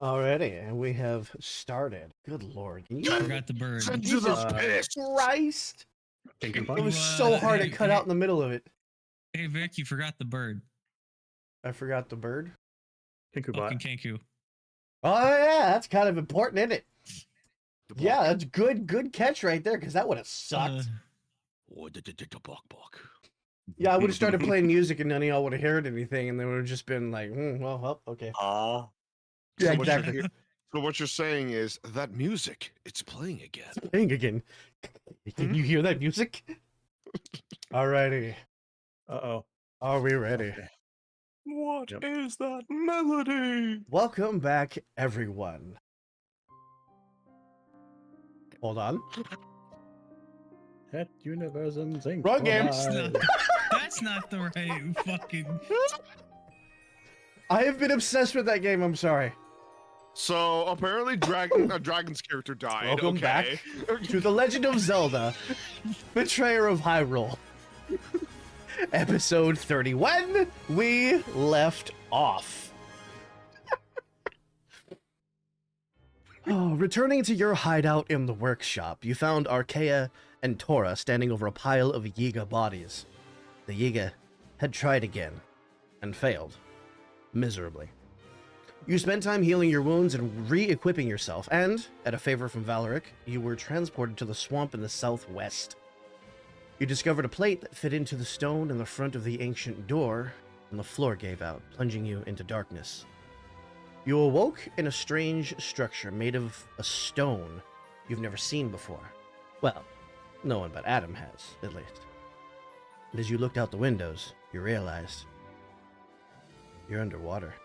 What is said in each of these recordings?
Alrighty, and we have started. Good lord. Can you I forgot the bird. Jesus Christ! It was so hard to cut out in the middle of it. Hey Vic, you forgot the bird. I forgot the bird. Fucking Kenku. Oh yeah, that's kind of important, isn't it? Yeah, that's good catch right there, because that would have sucked. Yeah, I would have started playing music and none of y'all would have heard anything, and they would have just been like, well, okay. Yeah, exactly. So what you're saying is that music, it's playing again. It's playing again. Can you hear that music? Alrighty. Uh-oh. Are we ready? Okay. What is that melody? Welcome back, everyone. Hold on. That universe and thing. Wrong game. That's not the right fucking. I have been obsessed with that game. I'm sorry. So apparently, Dragon's character died. Welcome back to The Legend of Zelda, Betrayer of Hyrule. Episode 31. We left off. Returning to your hideout in the workshop, you found Archaea and Tora standing over a pile of Yiga bodies. The Yiga had tried again and failed miserably. You spent time healing your wounds and re-equipping yourself, and, at a favor from Valeric, you were transported to the swamp in the southwest. You discovered a plate that fit into the stone in the front of the ancient door, and the floor gave out, plunging you into darkness. You awoke in a strange structure made of a stone you've never seen before. Well, no one but Adam has, at least. And as you looked out the windows, you realized you're underwater.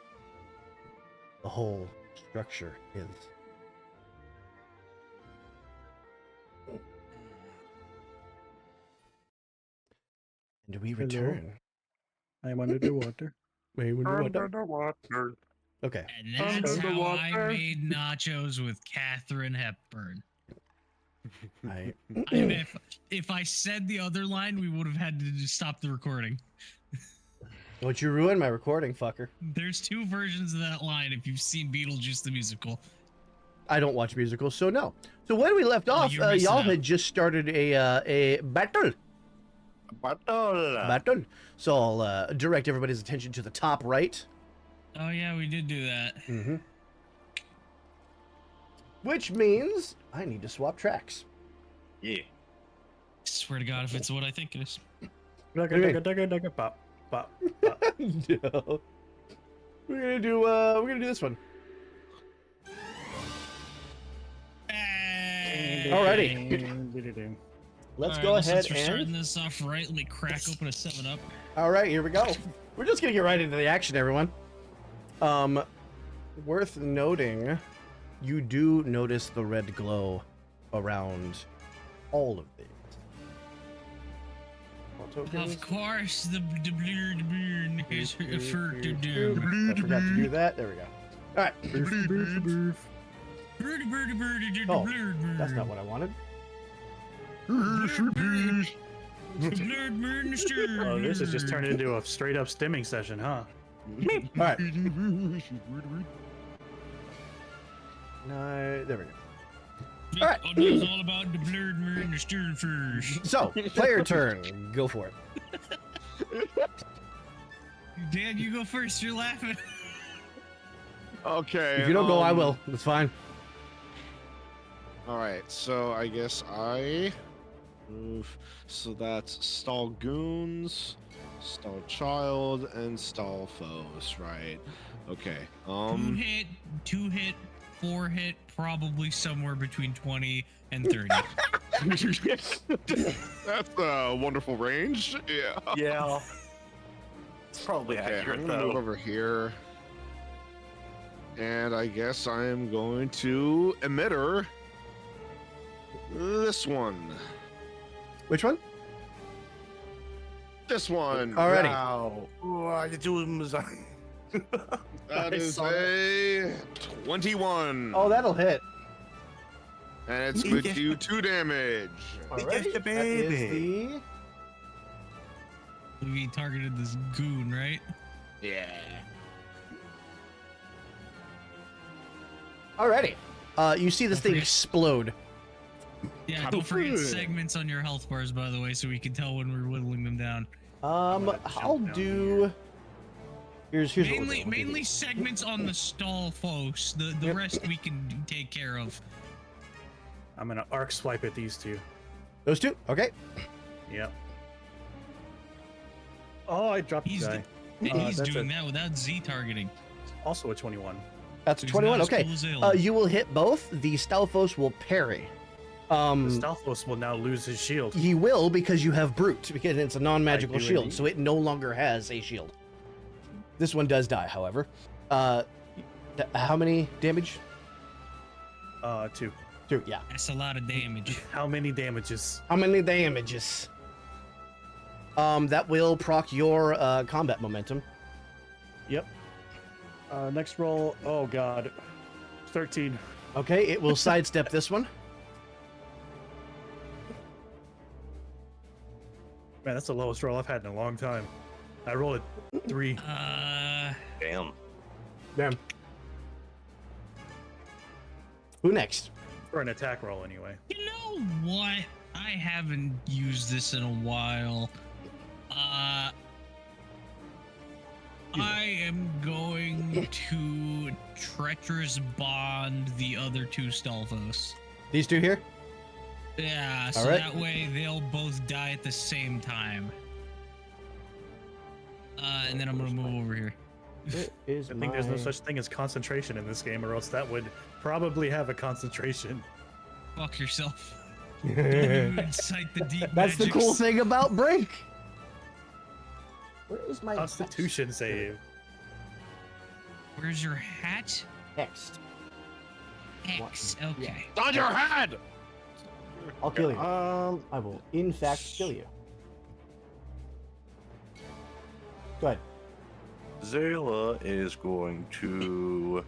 The whole structure is. And we return. I'm under the water. Underwater. Okay. And that's how I made nachos with Katharine Hepburn. If I said the other line, we would have had to just stop the recording. Don't you ruin my recording, fucker. There's two versions of that line if you've seen Beetlejuice the musical. I don't watch musicals, so no. So when we left off, y'all had just started a battle. Battle. So I'll direct everybody's attention to the top right. Oh yeah, we did do that. Mm-hmm. Which means I need to swap tracks. Yeah. Swear to God, if it's what I think it is. Pop. No. We're gonna do this one. Hey. Alrighty. Let's go ahead since we're starting this off right, let me crack open a 7-Up. Alright, here we go. We're just gonna get right into the action, everyone. Worth noting, you do notice the red glow around all of these. Of course, the blur is referred to I forgot to do that. There we go. Alright. Oh, that's not what I wanted. Oh, this has just turned into a straight up stimming session, huh? Alright. No, there we go. Alright. It's all about the blurred moon, the stern first. So, player turn. Go for it. Dan, you go first. You're laughing. Okay. If you don't go, I will. It's fine. All right. So I guess I move. So that's stall goons, stall child, and stall foes. Right. Okay. 2 hit, 4 hit, probably somewhere between 20 and 30. That's a wonderful range. Yeah. Yeah. It's probably accurate I'm gonna move though. over here. And I guess I am going to emitter this one. Which one? This one. Alrighty. Wow. Wow, you doing That is a 21. Oh, that'll hit. And it's going to do 2 damage. Alrighty. the That is baby. We targeted this goon, right? Yeah. Alrighty. You see this thing explode. Yeah, don't forget segments on your health bars, by the way, so we can tell when we're whittling them down. I'll do. Here's what we're doing. Mainly segments on the stall, folks. The rest we can take care of. I'm gonna arc swipe at these two. Those two? Okay. Yep. Oh, I dropped the guy. He's doing that without Z targeting. Also a 21. That's a He's 21. not as Okay. cool as Zelda. You will hit both. The Stalfos will parry. The Stalfos will now lose his shield. He will because you have Brute, because it's a non-magical I do shield, indeed. so it no longer has a shield. This one does die, however. How many damage? 2. 2, yeah. That's a lot of damage. How many damages? How many damages? That will proc your combat momentum. Yep. Next roll. Oh god. 13. Okay, it will sidestep this one. Man, that's the lowest roll I've had in a long time. I rolled a 3. Damn. Damn. Who next? For an attack roll, anyway. You know what? I haven't used this in a while. I am going to treacherous bond the other two Stalfos. These two here? Yeah, so All right. that way they'll both die at the same time. And then I'm gonna move over here. It is I think there's no such thing as concentration in this game, or else that would probably have a concentration. Fuck yourself. Don't even incite the deep That's the cool magics. thing about Break. Where is my Constitution save. Where's your hat? Next. X. Okay. It's on your head! I'll kill you. I will, in fact, kill you. Go ahead. Zayla is going to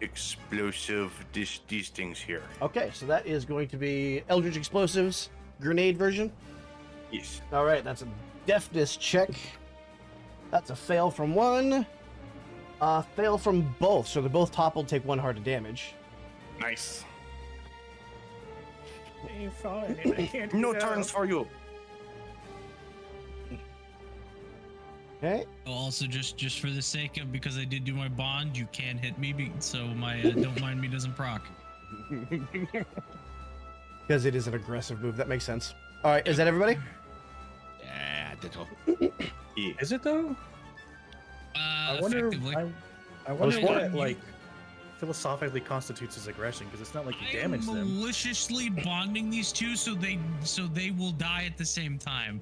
explosive these things here. Okay, so that is going to be Eldritch Explosives grenade version. Yes. All right, that's a deftness check. That's a fail from one. Fail from both, so they're both toppled, take 1 heart of damage. Nice. Hey, fine, I can't No get out. turns for you. Okay. Oh, also, just for the sake of, because I did do my bond, you can hit me, so my don't mind me doesn't proc. Because it is an aggressive move, that makes sense. All right, is that everybody? Yeah, ditto. Yeah. Is it though? I wonder. Effectively. I wonder Which what one? like philosophically constitutes as aggression, because it's not like you damage I'm them. maliciously bonding these two so they will die at the same time.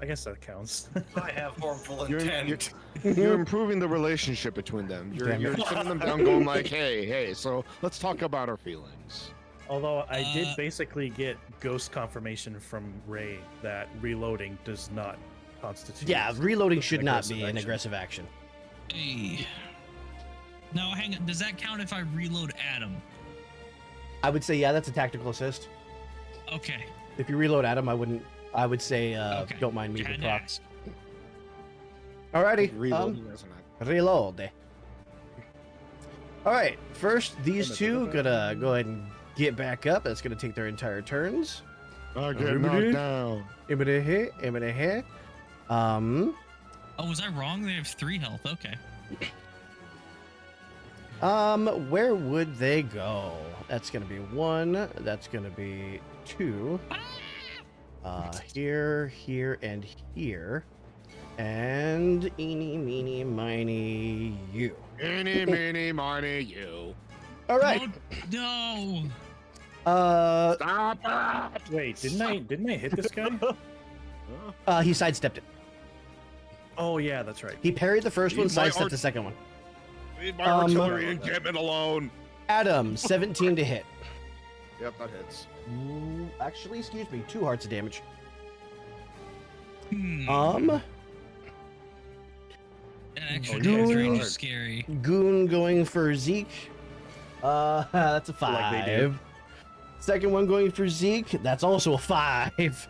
I guess that counts. I have harmful You're, intent. you're improving the relationship between them. Damn You're it. sitting them down going like, hey, so let's talk about our feelings. Although I did basically get ghost confirmation from Ray that reloading does not constitute. Yeah, reloading an should not aggressive be an action. aggressive action. Hey. Now, hang on. Does that count if I reload Adam? I would say, yeah, that's a tactical assist. Okay. If you reload Adam, I would say, Okay. don't mind me Had with to proc. ask. Alrighty, Reloading as an act. reload. Alright, first, these two gonna go ahead and get back up. That's gonna take their entire turns. I get Everybody? knocked down. Imminent here. Oh, was I wrong? They have 3 health. Okay. Where would they go? That's gonna be 1. That's gonna be 2. Here, here, and here. And eeny, meeny, miny, you. Eeny, meeny, miny, you. All right. No. Stop it! Wait, didn't I hit this guy? He sidestepped it. Oh yeah, that's right. He parried the first one, Leave my sidestepped art- the second one. Leave my Um, artillery encampment alone. Adam, 17 to hit. Yep, that hits. Actually, excuse me, 2 hearts of damage. That extra Goon. damage range is scary. Goon going for Zeke. That's a 5. Like they do. Second one going for Zeke. That's also a 5.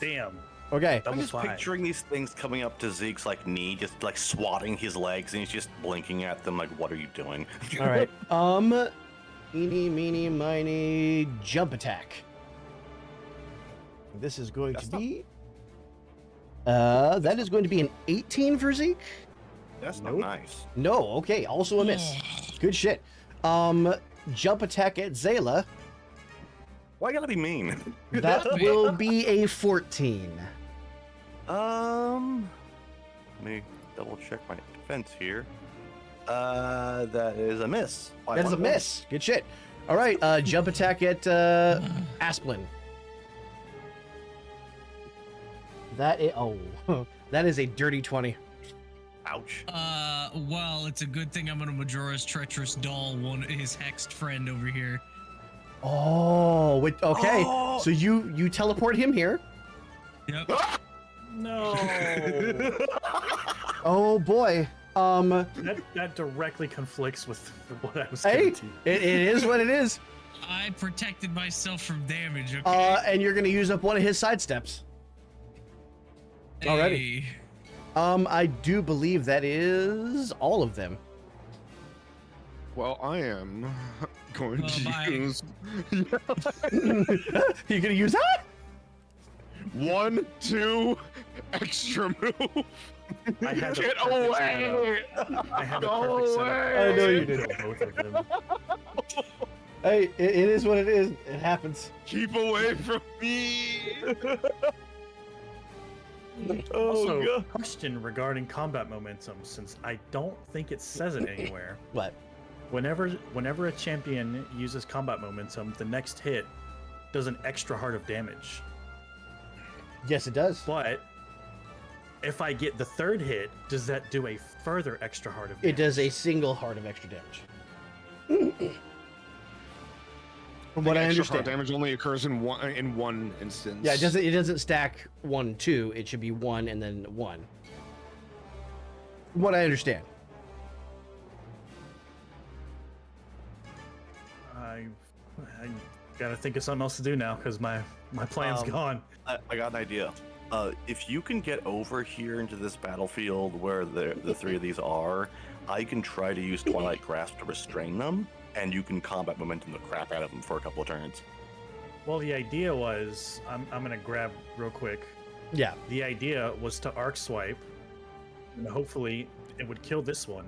Damn. Okay. I'm Double just 5. picturing these things coming up to Zeke's like knee, just like swatting his legs, and he's just blinking at them like, "What are you doing?" All right. Eeny, meeny, miny, jump attack. This is going to be... that is going to be an 18 for Zeke? That's Nope. not nice. No, okay, also a miss. Good shit. Jump attack at Zayla. Why you gotta be mean? That will be a 14. Let me double check my defense here. That is a miss. That is a miss. Good shit. All right, jump attack at Asplin. That is, oh, that is a dirty 20. Ouch. Well, it's a good thing I'm gonna Majora's Treacherous Doll, his hexed friend over here. Oh, okay. Oh! So you teleport him here. Yep. No. Oh boy. that directly conflicts with what I was Hey, getting to. it is what it is. I protected myself from damage, okay? And you're gonna use up one of his sidesteps. already. Hey. I do believe that is all of them. Well, I am going to Bye. use You're gonna use that? 1, 2, extra move. I had the Get perfect away! setup. I had the Go perfect setup. away! I know you to did. kill both of them. Hey, it is what it is. It happens. Keep away from me! Also, question regarding combat momentum, since I don't think it says it anywhere. What? Whenever a champion uses combat momentum, the next hit does an extra heart of damage. Yes, it does. But if I get the third hit, does that do a further extra heart of damage? It does a single heart of extra damage. From what I Extra heart understand. damage only occurs in one instance. Yeah, it doesn't stack 1, 2. It should be 1 and then 1. From what I understand. I gotta think of something else to do now because my plan's gone. I got an idea. If you can get over here into this battlefield where the three of these are, I can try to use Twilight Grasp to restrain them, and you can combat momentum the crap out of them for a couple of turns. Well, the idea was I'm gonna grab real quick. Yeah. The idea was to arc swipe, and hopefully it would kill this one,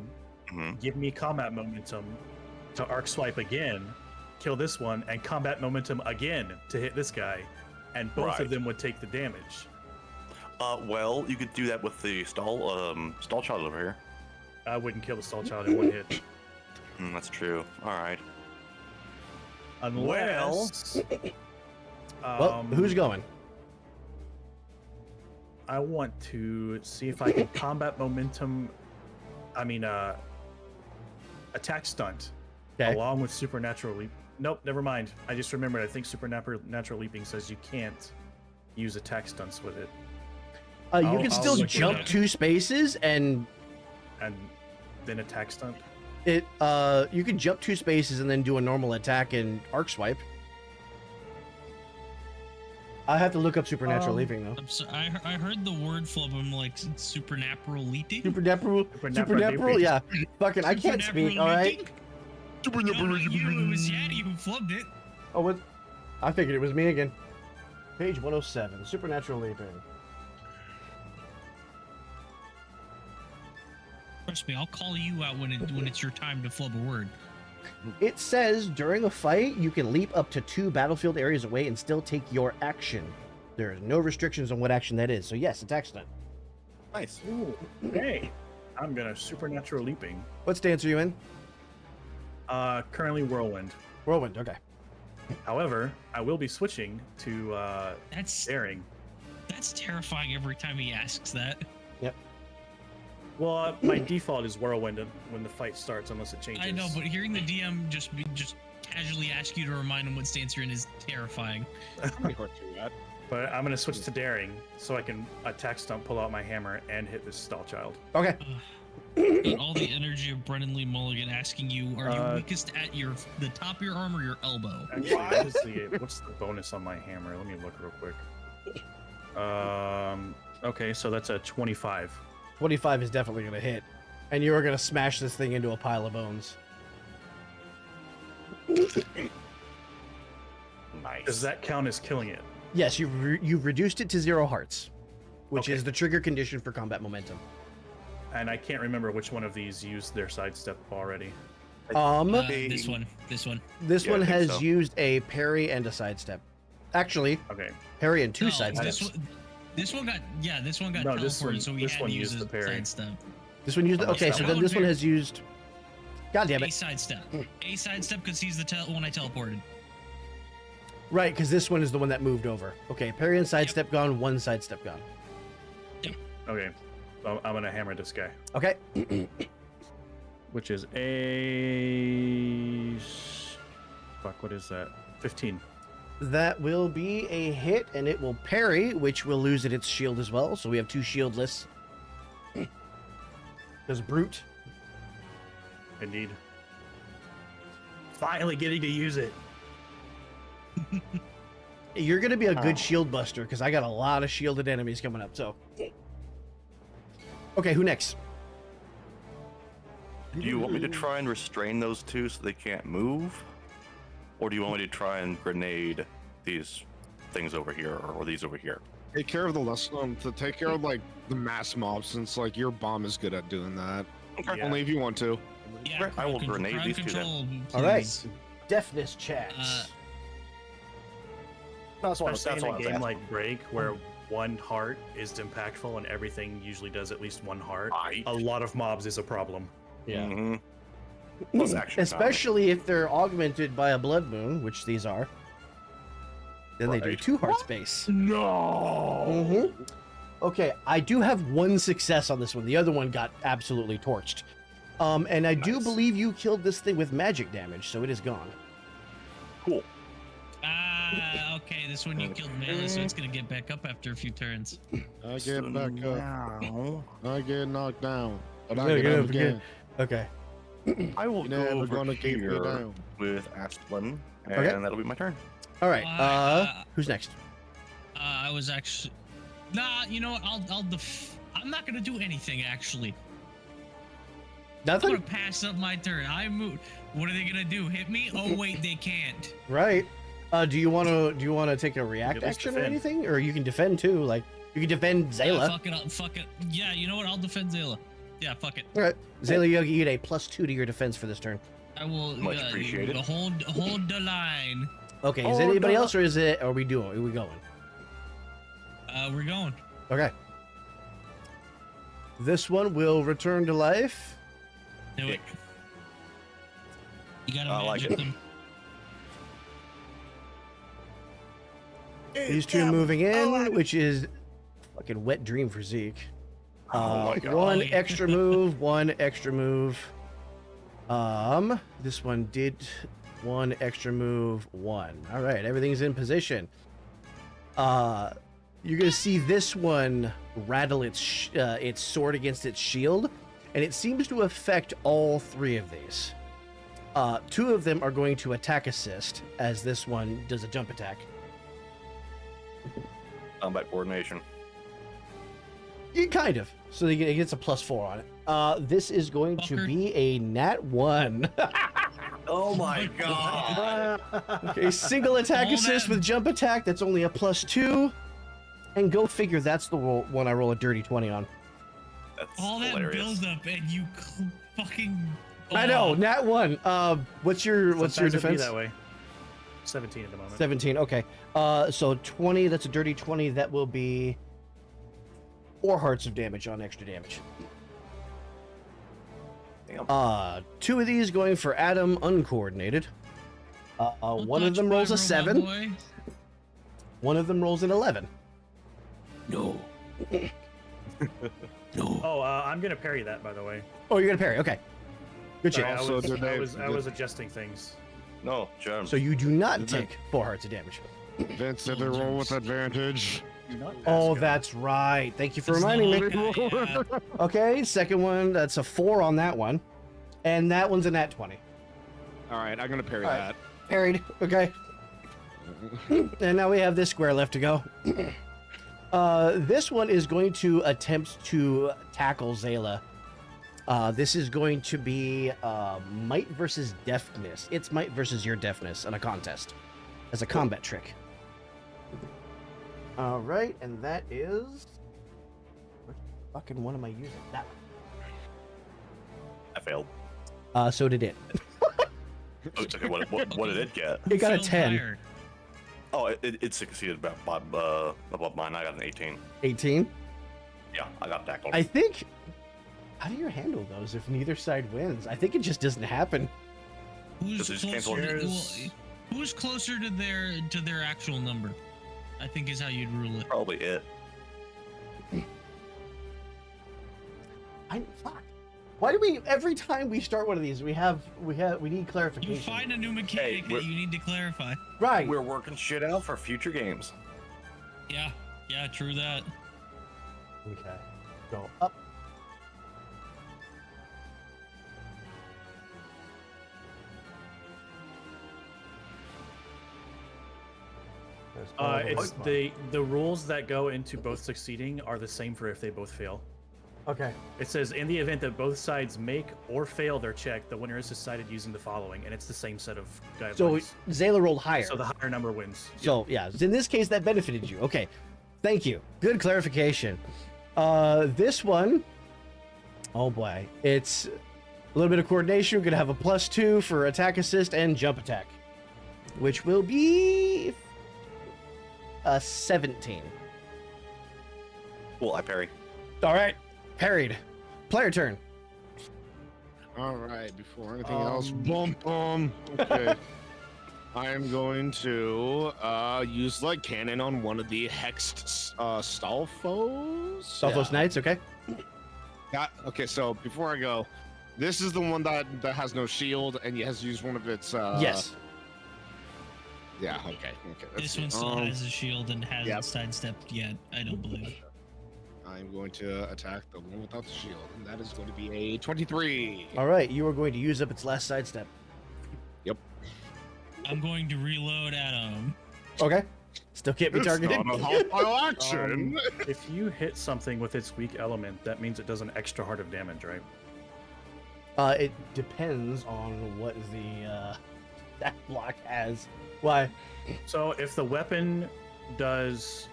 Mhm. give me combat momentum to arc swipe again, kill this one, and combat momentum again to hit this guy, and both Right. of them would take the damage. Well, you could do that with the stall child over here. I wouldn't kill the stall child in one hit. That's true. All right. Unless. Well, who's going? I want to see if I can combat momentum. I mean, attack stunt Okay. along with supernatural leap. Nope, never mind. I just remembered. I think supernatural leaping says you can't use attack stunts with it, You I'll can still look it jump up. 2 spaces and and then attack stunt. you can jump 2 spaces and then do a normal attack and arc swipe. I have to look up supernatural leaping though. I'm so, I heard the word flub. I'm like supernatural leaping. Supernatural, Supernatural yeah. Fucking, I can't speak. All right. No, not you. It was Yaddy who flubbed it. Oh, what? I figured it was me again. Page 107. Supernatural leaping. Trust me, I'll call you out when it's your time to flub a word. It says during a fight, you can leap up to 2 battlefield areas away and still take your action. There are no restrictions on what action that is. So yes, attack stunt. Nice. Ooh, hey, I'm gonna supernatural leaping. What stance are you in? Currently whirlwind. Whirlwind. Okay. However, I will be switching to That's daring. terrifying every time he asks that. Well, my default is whirlwind when the fight starts, unless it changes. I know, but hearing the DM just casually ask you to remind him what stance you're in is terrifying. But I'm gonna switch to daring so I can attack stunt, pull out my hammer, and hit this stall child. Okay. Got all the energy of Brennan Lee Mulligan asking you, are you weakest at the top of your arm or your elbow? Actually, what's the bonus on my hammer? Let me look real quick. Okay, so that's a 25. 25 is definitely going to hit. And you are going to smash this thing into a pile of bones. Nice. Does that count as killing it? Yes, you've reduced it to 0 hearts, which Okay. is the trigger condition for combat momentum. And I can't remember which one of these used their sidestep already. This one. This Yeah, one I think has so. used a parry and a sidestep. Actually, Okay. parry and 2 No, sidesteps. this one got No, this teleported, one- so we this had one to use used a the parry. sidestep. This one used. Unless Okay, that so one- then this one That would has used. God damn A it! sidestep. A sidestep because he's the one I teleported. Right, because this one is the one that moved over. Okay, parry and sidestep gone. 1 sidestep gone. Okay. So I'm gonna hammer this guy, Okay. which is a fuck. What is that? 15. That will be a hit, and it will parry, which will lose its shield as well. So we have 2 shieldless. There's brute. Indeed. Finally getting to use it. You're gonna be a good Oh. shield buster because I got a lot of shielded enemies coming up. So. Okay, who next? Do you want me to try and restrain those two so they can't move? Or do you want me to try and grenade these things over here or these over here? Take care of the to take care of like the mass mobs, since like your bomb is good at doing that. Yeah. Only if you want to. Yeah, I will crowd grenade crowd these two then. control, All right. please. Deafness chats. That's what Especially in a I was game asking. like Break, where 1 heart is impactful and everything usually does at least 1 heart. Right. A lot of mobs is a problem. yeah. Mhm. Plus action Especially if they're augmented by a blood moon, which these are. Then they do Right. 2 heart space. No. Mm-hmm. Okay, I do have 1 success on this one. The other one got absolutely torched. And I do Nice. believe you killed this thing with magic damage, so it is gone. Cool. Okay, this one you killed melee, so it's gonna get back up after a few turns. I So get back up. now, I get knocked down. But Yeah, I get get up up again. again. Okay. I will You're go never over gonna keep me here down. with Asplin, and Okay. that'll be my turn. All right. Uh, Who's next? I was actually, nah. You know what? I'm not gonna do anything actually. I'm Nothing. gonna pass up my turn. I moved. What are they gonna do? Hit me? Oh wait, they can't. Right. Do you want to take a react At least action or defend. anything, or you can defend too? Like you can defend Zayla. Fuck it. Yeah, you know what? I'll defend Zayla. Yeah, fuck it. All right. Zayla, you get a +2 to your defense for this turn. I will. Much appreciated. Hold the line. Okay. Is it Oh, anybody no. else, or is it? Are we doing? Are we going? We're going. Okay. This one will return to life. Do it. You gotta I like magic it. them. These 2 moving in, which is fucking wet dream for Zeke. Oh my God. 1 Oh, yeah. extra move, 1 extra move. This one did 1 extra move, 1. All right, everything's in position. You're gonna see this one rattle its sword against its shield, and it seems to affect all 3 of these. 2 of them are going to attack assist, as this one does a jump attack. Combat coordination. Yeah, kind of. So it gets a +4 on it. This is going to Fucker. be a nat 1. Oh my God. Okay, single attack All assist that- with jump attack. That's only a +2. And go figure, that's the one I roll a dirty 20 on. That's All that hilarious. build up and you fucking. I know, Oh. nat 1. What's your Sometimes it'd be defense? that way. 17 at the moment. 17. Okay. So 20. That's a dirty 20. That will be 4 hearts of damage on extra damage. Damn. 2 of these going for Adam uncoordinated. Don't One of touch them my rolls a robot 7. boy. One of them rolls an 11. No. No. Oh, I'm gonna parry that, by the way. Oh, you're gonna parry. Okay. Good shit. Sorry, Also, did they- I was adjusting things. No, Germ. So you do not Did they- take 4 hearts of damage. Vince, did they roll with advantage? Oh, that's right. Thank you for reminding me. Yeah. Okay, second one. That's a 4 on that one. And that one's a nat 20. All right, I'm gonna parry All right. that. Parried. Okay. And now we have this square left to go. This one is going to attempt to tackle Zayla. This is going to be might versus deafness. It's might versus your deafness in a contest as a combat trick. All right, and that is which fucking one am I using? That I failed. one. So did it. Okay, what did it get? It got a Failed 10. higher. Oh, it succeeded above mine. I got an 18. 18. Yeah, I got tackled. I think. How do you handle those if neither side wins? I think it just doesn't happen. Who's This is cancel. closer? Who's closer to their actual number? I think is how you'd rule it. Probably it. Fuck. Why do we every time we start one of these we need clarification? You find a new mechanic that you need to clarify. Right. We're working shit out for future games. Yeah, true that. Okay. Go up. It's the rules that go into both succeeding are the same for if they both fail. Okay. It says in the event that both sides make or fail their check, the winner is decided using the following, and it's the same set of guidelines. So Zayla rolled higher. So the higher number wins. So yeah, in this case that benefited you. Okay. Thank you. Good clarification. This one, oh boy, it's a little bit of coordination. We're gonna have a +2 for attack assist and jump attack, which will be a 17. Cool, I parry. All right, parried. Player turn. All right, before anything else, boom. Okay. I am going to use light cannon on one of the hexed Stalfos. Stalfos Knights, okay? Okay, so before I go, this is the one that has no shield and has to use one of its. Yes. Yeah. Okay. This one still has a shield and hasn't sidestepped yet. I don't believe. I'm going to attack the one without the shield, and that is going to be a 23. All right, you are going to use up its last sidestep. Yep. I'm going to reload at him. Okay. Still can't be targeted. Not a hostile action. If you hit something with its weak element, that means it does an extra heart of damage, right? It depends on what the that block has. Why? So if the weapon does...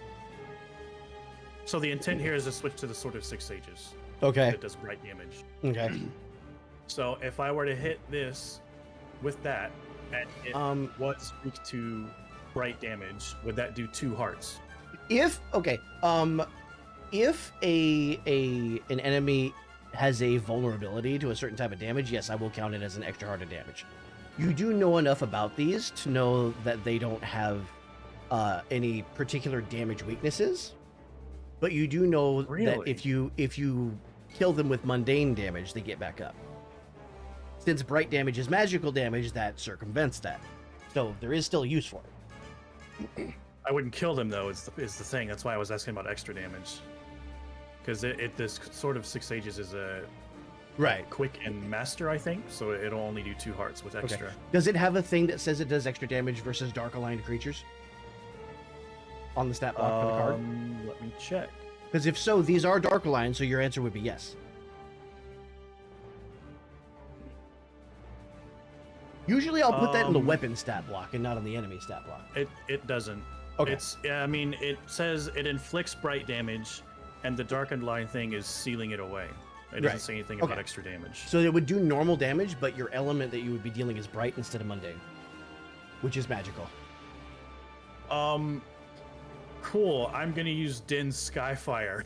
So the intent here is to switch to the Sword of Six Sages. Okay. It does bright damage. Okay. So if I were to hit this with that, and it was weak to bright damage, would that do 2 hearts? If an enemy has a vulnerability to a certain type of damage, yes, I will count it as an extra heart of damage. You do know enough about these to know that they don't have any particular damage weaknesses, but you do know that Really? if you kill them with mundane damage, they get back up. Since bright damage is magical damage, that circumvents that. So there is still use for it. I wouldn't kill them though. Is the thing. That's why I was asking about extra damage. Because this Sword of Six Sages is a Right. quick and master, I think. So it'll only do 2 hearts with extra. Okay. Does it have a thing that says it does extra damage versus dark aligned creatures on the stat block for the card? Let me check. Because if so, these are dark aligned, so your answer would be yes. Usually I'll put that in the weapon stat block and not on the enemy stat block. It doesn't. Okay. It says it inflicts bright damage, and the darkened line thing is sealing it away. It doesn't Right. say anything about Okay. extra damage. So it would do normal damage, but your element that you would be dealing is bright instead of mundane, which is magical. Cool. I'm gonna use Din's Skyfire,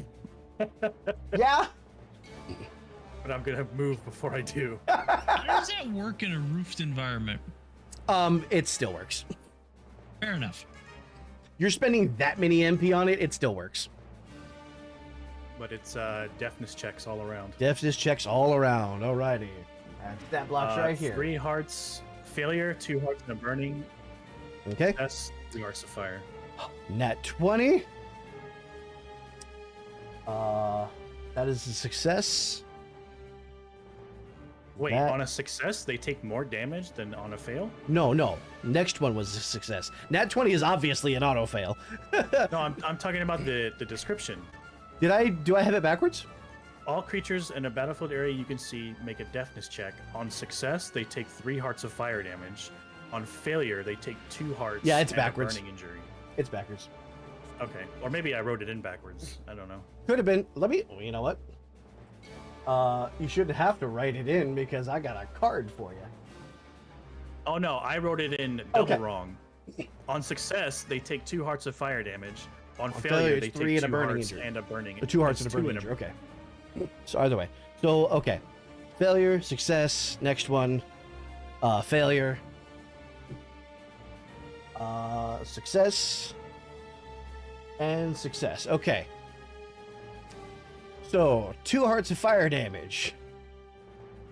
Yeah. but I'm gonna move before I do. How does that work in a roofed environment? It still works. Fair enough. You're spending that many MP on it, it still works. But it's deafness checks all around. Deafness checks all around. Alrighty. And stat blocks right here. 3 hearts failure, 2 hearts and a burning. Okay. That's 3 hearts of fire. Nat 20. That is a success. Wait, That- on a success, they take more damage than on a fail? No. Next one was a success. Nat 20 is obviously an auto fail. No, I'm talking about the description. Do I have it backwards? All creatures in a battlefield area you can see make a deafness check. On success, they take 3 hearts of fire damage. On failure, they take 2 hearts. Yeah, it's and a backwards. burning injury. It's backwards. Okay, or maybe I wrote it in backwards. I don't know. Could have been. Let me. You know what? You shouldn't have to write it in because I got a card for you. Oh no, I wrote it in double Okay. wrong. On success, they take 2 hearts of fire damage. On failure, failure, it's they 3 take and a 2 burning hearts injury. and a burning. The 2 hearts It's and a burning 2 injury. Okay. So either way. So okay. Failure, success. Next one. Failure. Success. And success. Okay. So 2 hearts of fire damage.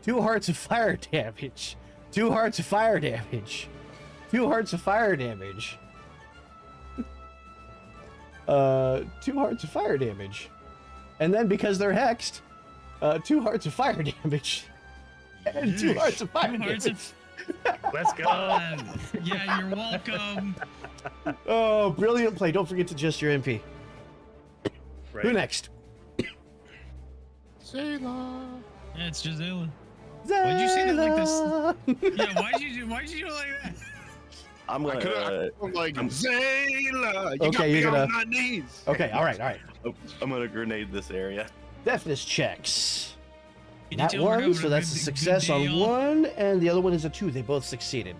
2 hearts of fire damage. 2 hearts of fire damage. 2 hearts of fire damage. 2 hearts of fire damage. And then because they're hexed, 2 hearts of fire damage. And 2 hearts of fire 2 hearts damage. Let's go. Yeah, you're welcome. Oh, brilliant play. Don't forget to adjust your MP. Right. Who next? Zayla. Yeah, it's just Zelda. Why'd you say that like this? Zayla. Yeah, why'd you do it like that? I'm I could gonna. have like Zayla. You Okay, got me you're gonna- on my knees. Okay, all right. I'm gonna grenade this area. Deafness checks. Can you That tell we're one, having so a that's a good success day, on y'all? one, and the other one is a 2. They both succeeded.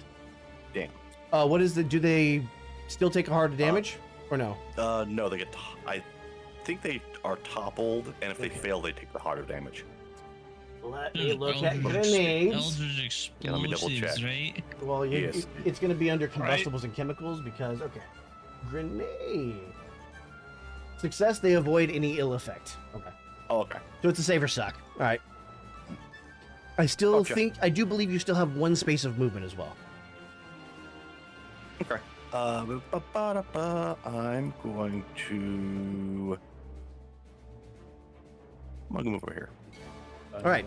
Damn. What is the? Do they still take a heart of damage, or no? No, they get. I think they are toppled, and if they Okay. fail, they take the harder damage. Let There's me look at Eldritch- grenades. Eldritch Yeah, let me double explosives, check. right? Well, Yes. it's going to be under combustibles and chemicals because grenade. Success, they avoid any ill effect. Okay. Oh, okay. So it's a save or suck. All right. I still Okay. I do believe you still have 1 space of movement as well. Okay. I'm going to. I'm gonna move over here. All right.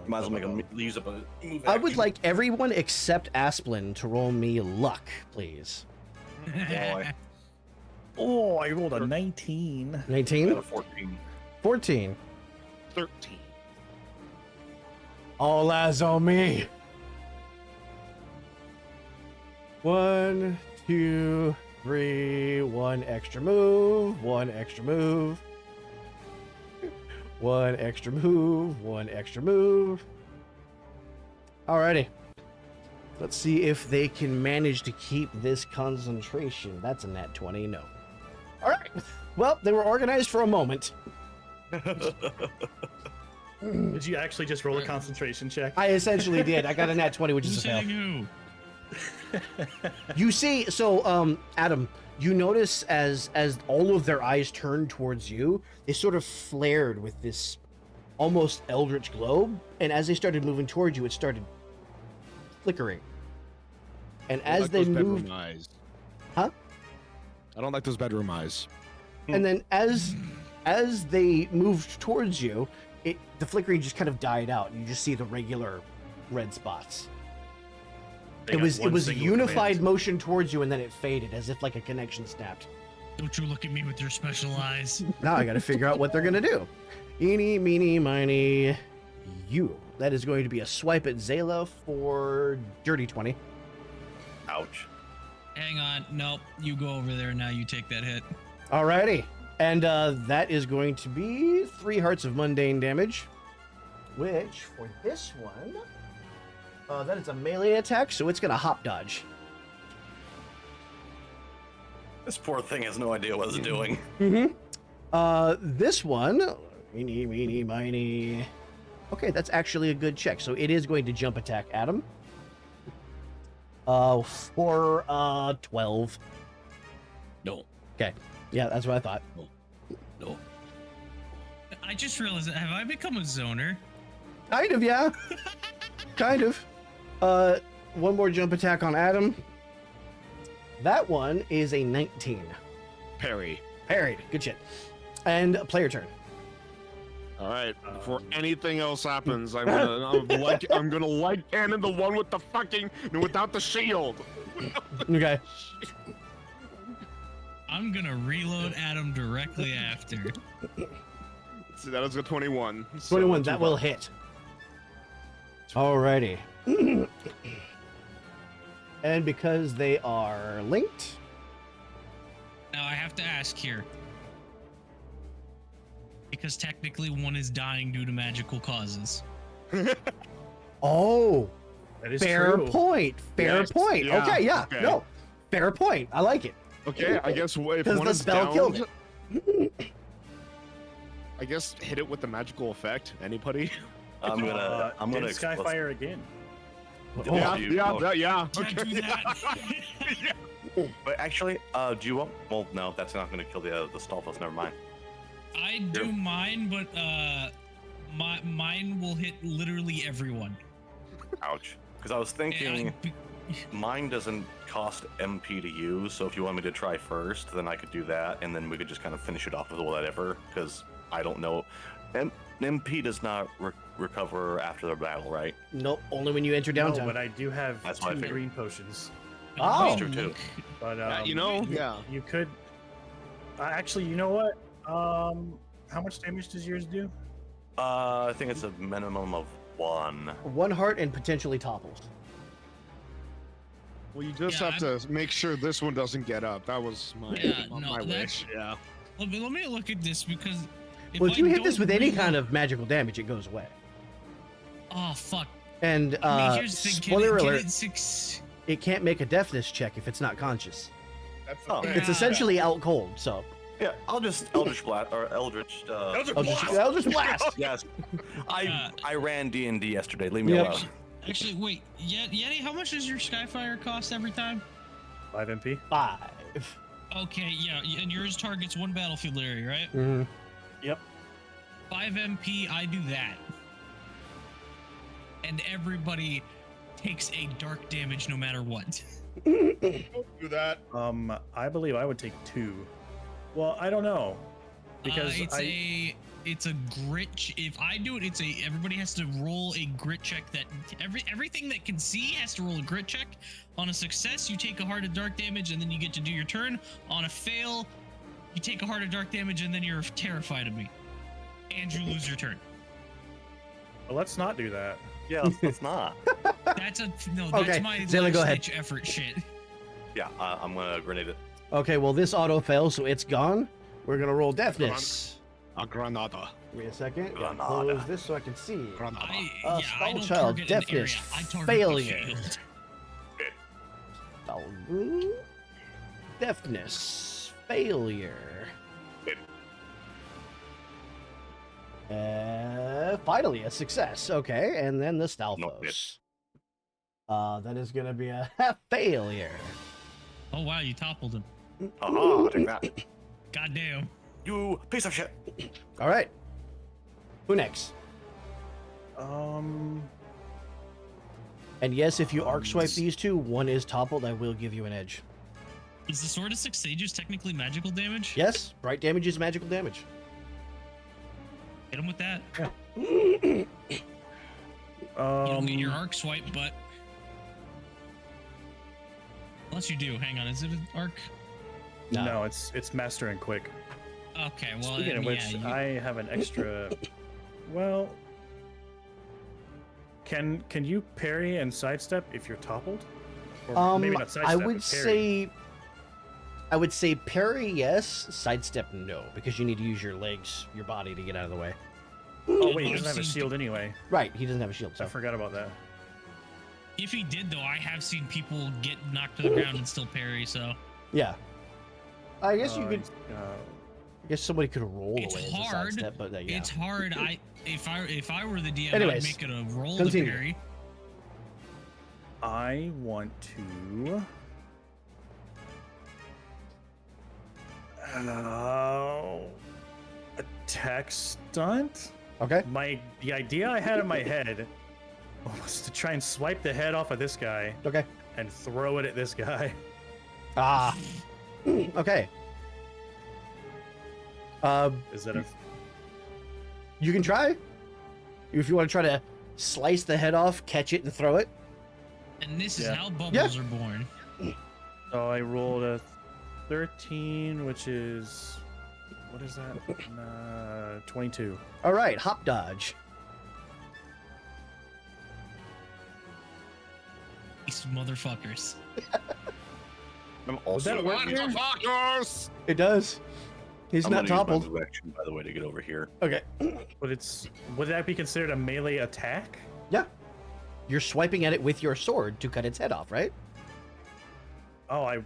Might as well use up a move I would action. like everyone except Asplin to roll me luck, please. Boy, Oh, I rolled a 19. I got 19? a 14. 14. 13. All eyes on me. 1, 2, 3. 1 extra move. 1 extra move. 1 extra move. 1 extra move. Alrighty. Let's see if they can manage to keep this concentration. That's a nat 20. No. Alright. Well, they were organized for a moment. Did you actually just roll a concentration check? I essentially did. I got a nat 20, which is Who's a fail. hitting who? You see, so Adam, you notice as all of their eyes turned towards you, they sort of flared with this almost eldritch globe, and as they started moving towards you, it started flickering. And I don't as like they those bedroom moved, eyes. Huh? I don't like those bedroom eyes. and then as they moved towards you, the flickering just kind of died out, and you just see the regular red spots. They It got was one a single unified command. motion towards you, and then it faded as if like a connection snapped. Don't you look at me with your special eyes. Now I got to figure out what they're gonna do. Eeny, meeny, miny, you. That is going to be a swipe at Zayla for dirty 20. Ouch. Hang on. Nope. You go over there now. You take that hit. Alrighty, and that is going to be 3 hearts of mundane damage, which for this one, that is a melee attack, so it's gonna hop dodge. This poor thing has no idea what it's doing. This one, eeny, meeny, miny. Okay, that's actually a good check. So it is going to jump attack Adam. For 12. No. Okay. Yeah, that's what I thought. No. I just realized, have I become a zoner? Kind of, yeah. Kind of. One more jump attack on Adam. That one is a 19. Parry. Parried. Good shit. And player turn. All right. Before anything else happens, I'm gonna light cannon the one with the fucking without the shield. Okay. I'm gonna reload Adam directly after. That is a 21. so 21, not that too will bad. hit. Alrighty. And because they are linked, Now I have to ask here. Because technically one is dying due to magical causes. oh, That is fair true. point. Fair Yes, point. yeah, Okay, yeah, okay. no, fair point. I like it. Okay, I guess if Because one the is spell down, killed it. I guess hit it with the magical effect. Anybody? I'm gonna hit explain. Skyfire again. Oh, yeah, you- yeah, oh. yeah. Can't Okay. do that. But actually, do you want? Well, no, that's not gonna kill the Stalfos. Never mind. I do mine, but mine will hit literally everyone. Ouch. Because I was thinking mine doesn't cost MP to use, so if you want me to try first, then I could do that, and then we could just kind of finish it off with whatever. Because I don't know. MP does not recover after the battle, right? Nope, only when you enter No, downtown. but I do have That's what I 2 figured. green potions. Oh. That's true too. But Yeah, you know, yeah. you could. Actually, you know what? How much damage does yours do? I think it's a minimum of 1. 1 heart and potentially topples. Well, you just Yeah, have to make sure this one doesn't get up. That was my Yeah, no, my that's- wish. Yeah. Let me look at this because. Well, if you I hit this don't with any really- kind of magical damage, it goes away. Oh fuck! And I mean, here's the thing. spoiler Can alert, it 6? it can't make a deafness check if it's not conscious. That's Oh. the thing. It's Yeah. essentially out cold, so Yeah, I'll just Eldritch Blast or Eldritch. Eldritch Blast. Yes, I ran D&D yesterday. Leave me Yep. alone. Actually, wait. Yeti, how much does your Skyfire cost every time? 5 MP. 5. Okay, yeah, and yours targets 1 battlefield area, right? Mhm. 5 MP, I do that. And everybody takes a dark damage no matter what. Don't do that. I believe I would take 2. Well, I don't know because it's a grit. If I do it, everybody has to roll a grit check. That everything that can see has to roll a grit check. On a success, you take a heart of dark damage, and then you get to do your turn. On a fail, you take a heart of dark damage, and then you're terrified of me, and you lose your turn. Well, let's not do that. Yeah, let's not. That's Okay, my Zelda, go ahead. last-ditch effort shit. Yeah, I'm gonna grenade it. Okay, well this auto fails, so it's gone. We're gonna roll deafness. A granada. Wait a second. Gotta Granada. Close this so I can see. Granada. I Spell don't child, target an deafness, area. I target failure. the field. Deafness, failure. Finally a success. Okay, and then the Stalfos. That is gonna be a failure. Oh wow, you toppled him. Haha, take that. Goddamn. You piece of shit. All right. Who next? Um, And yes, if you arc swipe these two, one is toppled. I will give you an edge. Is the Sword of Six Sages technically magical damage? Yes, bright damage is magical damage. Hit him with that. Yeah. You don't get your arc swipe, but unless you do, hang on, is it an arc? no, it's master and quick. Okay, well, Speaking of which, yeah, I have an extra. Well, can you parry and sidestep if you're toppled? Or maybe not sidestep. I but would parry. I would say parry yes, sidestep no, because you need to use your legs, your body to get out of the way. Oh wait, he I've doesn't have a seen- shield anyway. Right, he doesn't have a shield. I So forgot about that. if he did though, I have seen people get knocked to the ground and still parry. So yeah, I guess you could. Uh, I guess somebody could roll It's away as a hard. sidestep, but yeah. it's hard. If I were the DM, Anyways, I'd make it a roll continue. to parry. I want to. Attack stunt. Okay. The idea I had in my head was to try and swipe the head off of this guy Okay. and throw it at this guy. Ah. Okay. Is that a? You can try. If you want to try to slice the head off, catch it, and throw it. And this is Yeah. how bubbles are born. So I rolled a 13, which is What is that? 22. All right, hop dodge. These motherfuckers. I'm Would also. that work here? Motherfuckers! It does. He's I'm not gonna use my toppled. move action, by the way, to get over here. Okay. But would that be considered a melee attack? Yeah. You're swiping at it with your sword to cut its head off, right? Oh, I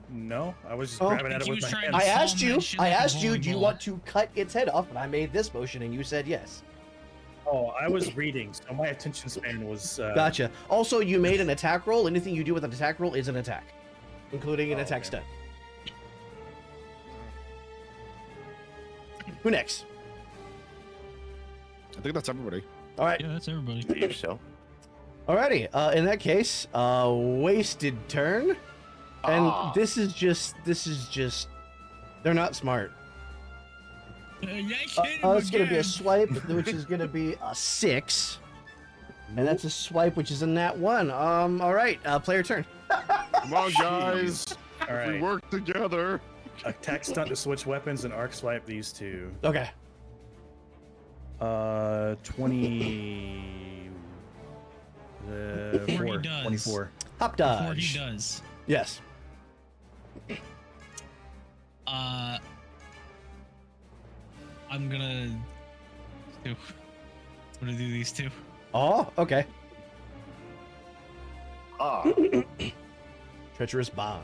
was just Oh. grabbing at it He with was my trying hands. to I asked palm you. that shit I like a asked you. Do you volleyball. want to cut its head off? And I made this motion, and you said yes. Oh, I was reading, so my attention span was. Gotcha. Also, you made an attack roll. Anything you do with an attack roll is an attack, including an attack stun. Who next? I think that's everybody. All right. Yeah, that's everybody. Believe so. Alrighty. In that case, wasted turn, and this is just. They're not smart. It's gonna be a swipe, which is gonna be a 6, and that's a swipe, which is a nat 1. All right. Player turn. Come on, guys. All We right. work together. Attack stunt to switch weapons and arc swipe these two. Okay. 20. Before he does. 24. Hop Before dodge. he does. Yes. I'm gonna do these two. Oh, okay. Ah, Treacherous bond.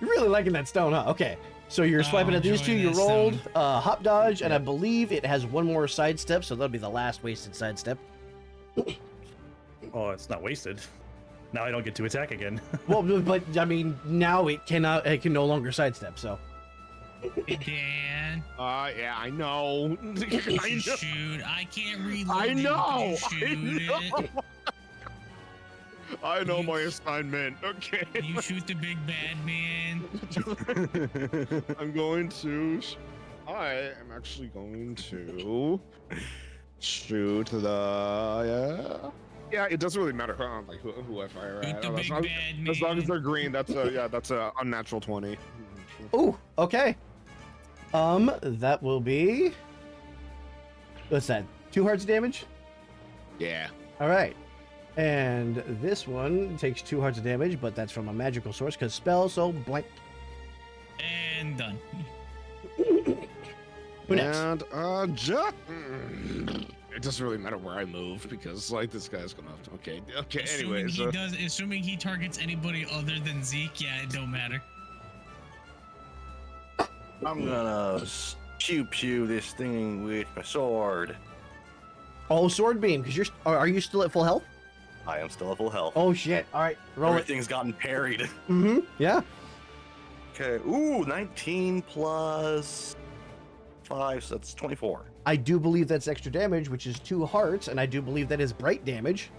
You're really liking that stone, huh? Okay. So you're Oh, swiping I'm at these two. enjoying You that rolled stone. hop dodge, and I believe it has one more sidestep, so that'll be the last wasted sidestep. Oh, it's not wasted. Now I don't get to attack again. Well, but I mean, now it cannot. It can no longer sidestep. So. Hey, Dan. Yeah, I know. I know. Shoot, I can't reload. I it. know. You shoot it. I know my assignment. Okay. You shoot the big bad man. I'm going to. I am actually going to shoot the. Yeah, it doesn't really matter like who I fire Shoot at. the big bad man. As long as they're green, that's a unnatural 20. Ooh. Okay. That will be. What's that? 2 hearts of damage. Yeah. All right. And this one takes 2 hearts of damage, but that's from a magical source because spell, so blank. And done. Who next? And it doesn't really matter where I move because like this guy's gonna have to. Okay. Assuming Anyways, assuming he targets anybody other than Zeke, yeah, it don't matter. I'm gonna pew pew this thing with my sword. Oh, sword beam, because are you still at full health? I am still at full health. Oh shit! All right, roll it. Everything's gotten parried. Mm-hmm. Yeah. Okay. Ooh, 19 plus 5, so that's 24. I do believe that's extra damage, which is 2 hearts, and I do believe that is bright damage.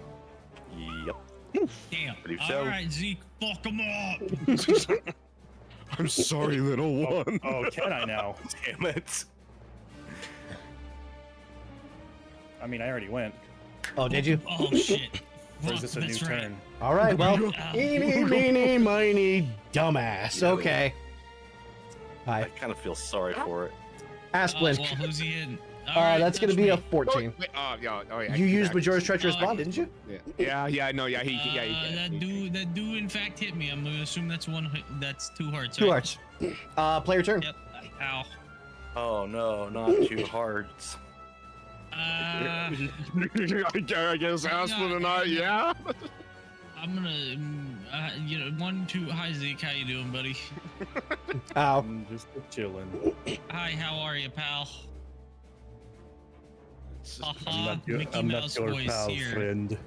Yep. Damn. Believe so. All right, Zeke, fuck him up. I'm sorry, little one. Oh, can I now? Damn it. Oh, I mean, I already went. Oh, did you? Oh shit. Or Fuck, is this a new that's right. turn? All right. Well, Ah. eeny, meeny, miny, dumbass. Yeah. Okay. I Hi, kind of feel sorry for it. Asplin. Well, who's he in? All right, That's gonna touch be a me. 14. Yeah. You used Majora's Treacherous Oh, Bond, yeah. didn't you? Yeah. No. Yeah. He That dude in fact hit me. I'm gonna assume that's that's 2 hearts. 2 right? hearts. Player turn. Yep. Ow. Oh no, not 2 hearts. I guess Aspen and I. Yeah. I'm gonna, 1, 2. Hi Zeke, how you doing, buddy? Ow. I'm just chilling. Hi, how are you, pal? Haha, Mickey I'm not Mouse your voice pal, here. friend.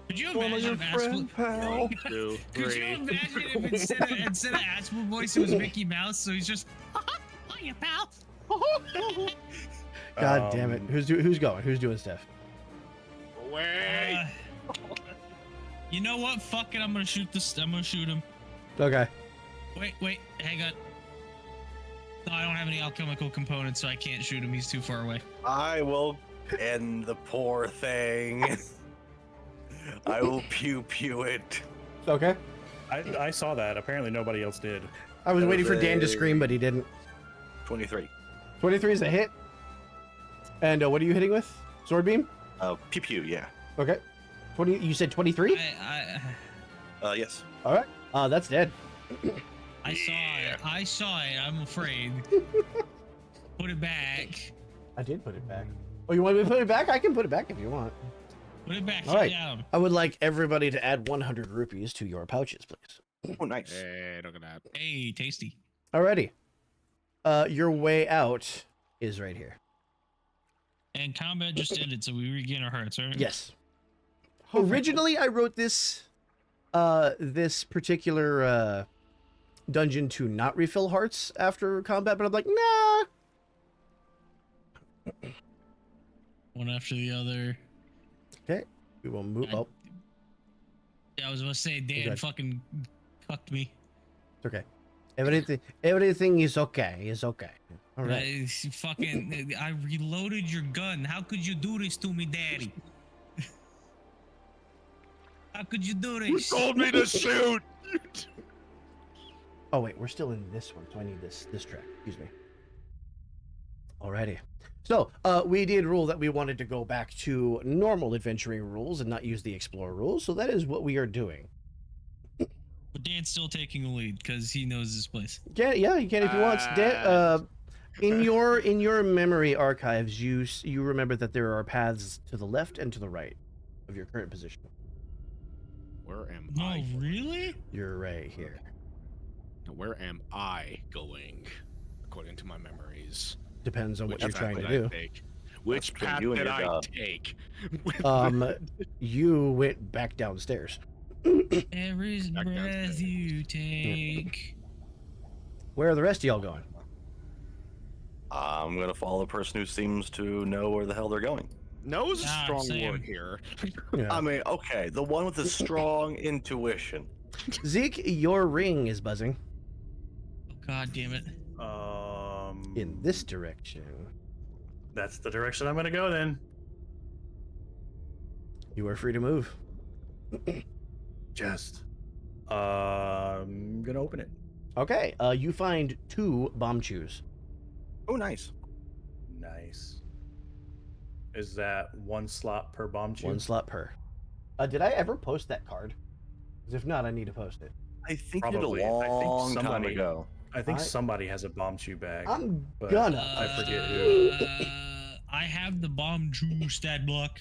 Could you imagine if Aspel? pal. Could you imagine if instead of Aspel voice it was Mickey Mouse? So he's just, hiya, pal. God damn it. Who's going? Who's doing stuff? Wait. You know what? Fuck it. I'm gonna shoot this. I'm gonna shoot him. Okay. Wait. Hang on. No, I don't have any alchemical components, so I can't shoot him. He's too far away. I will end the poor thing. I will pew pew it. Okay. I saw that. Apparently nobody else did. I was That waiting was for Dan to a- scream, but he didn't. 23. 23 is a hit. And what are you hitting with? Sword beam? Pew pew, yeah. Okay. 20. You said 23? Yes. All right. That's dead. I saw it. I saw it. I'm afraid. Put it back. I did put it back. Oh, you want me to put it back? I can put it back if you want. Put it back. All right. Down. I would like everybody to add 100 rupees to your pouches, please. Oh, nice. Hey, look at that. Hey, tasty. Alrighty. Your way out is right here. And combat just ended, so we regain our hearts, right? Yes. Originally, I wrote this particular dungeon to not refill hearts after combat, but I'm like, nah. One after the other. Okay, we will move. Oh, Yeah, I was about to say, Dan Okay. fucking fucked me. it's okay. Everything is okay. It's okay. All right. I reloaded your gun. How could you do this to me, Daddy? How could you do Who this? told me to shoot? Oh wait, we're still in this one, so I need this track. Excuse me. Alrighty. So, we did rule that we wanted to go back to normal adventuring rules and not use the explorer rules, so that is what we are doing. But Dan's still taking the lead because he knows this place. Yeah, you can if you want. In your memory archives, you remember that there are paths to the left and to the right of your current position. Where am No, I? really? You're right here. Where am I going? According to my memories. Depends on what you're Which trying path to did I do. take? Which between path you and did your I job. take? You went back downstairs. Every Back breath downstairs. you take. Where are the rest of y'all going? I'm gonna follow the person who seems to know where the hell they're going. No is a Ah, strong same. word here. Yeah. I mean, okay, the one with the strong intuition. Zeke, your ring is buzzing Oh, God damn it. in this direction. That's the direction I'm gonna go then. You are free to move. Just. I'm gonna open it. Okay, you find 2 bomb chews. Oh, nice. Nice. Is that 1 slot per bomb chew? 1 slot per. Did I ever post that card? 'Cause if not, I need to post it. I think Probably. it a I think long time somebody- ago. I think Alright. somebody has a bomb chew bag. I'm But gonna. I forget who. I have the bomb chew stat block.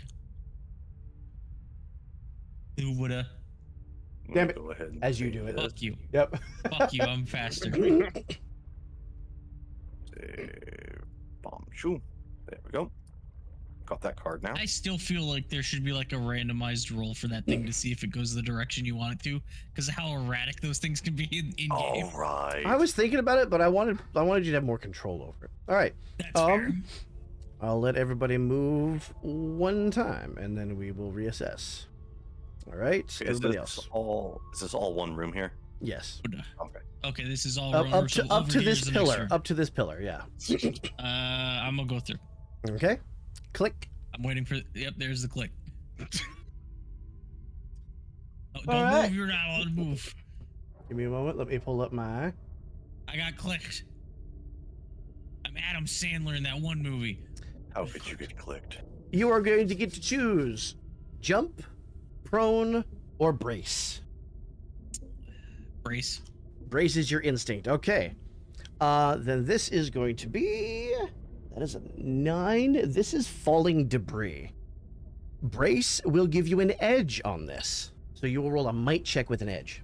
Who woulda? I'm Damn gonna it, go ahead and as you save do it. this. Fuck you. Yep. Fuck you. I'm faster. Bomb shoo. There we go. Got that card now. I still feel like there should be like a randomized roll for that thing to see if it goes the direction you want it to, because of how erratic those things can be in game. All right. I was thinking about it, but I wanted you to have more control over it. All right. That's fair. I'll let everybody move 1 time, and then we will reassess. All right. Is Everybody this else. is this all one room here? Yes. Okay. Okay, this is all Up rollers, so to over this here's the next pillar. room. Up to this pillar. Yeah. I'm gonna go through. Okay. Click. I'm waiting for. Yep, there's the click. Oh, don't All right. move. You're not allowed to move. Give me a moment. Let me pull up my. I got clicked. I'm Adam Sandler in that one movie. How could you get clicked? You are going to get to choose jump, prone, or brace. Brace. Brace is your instinct. Okay. Then this is going to be. That is a 9. This is falling debris. Brace will give you an edge on this. So you will roll a might check with an edge.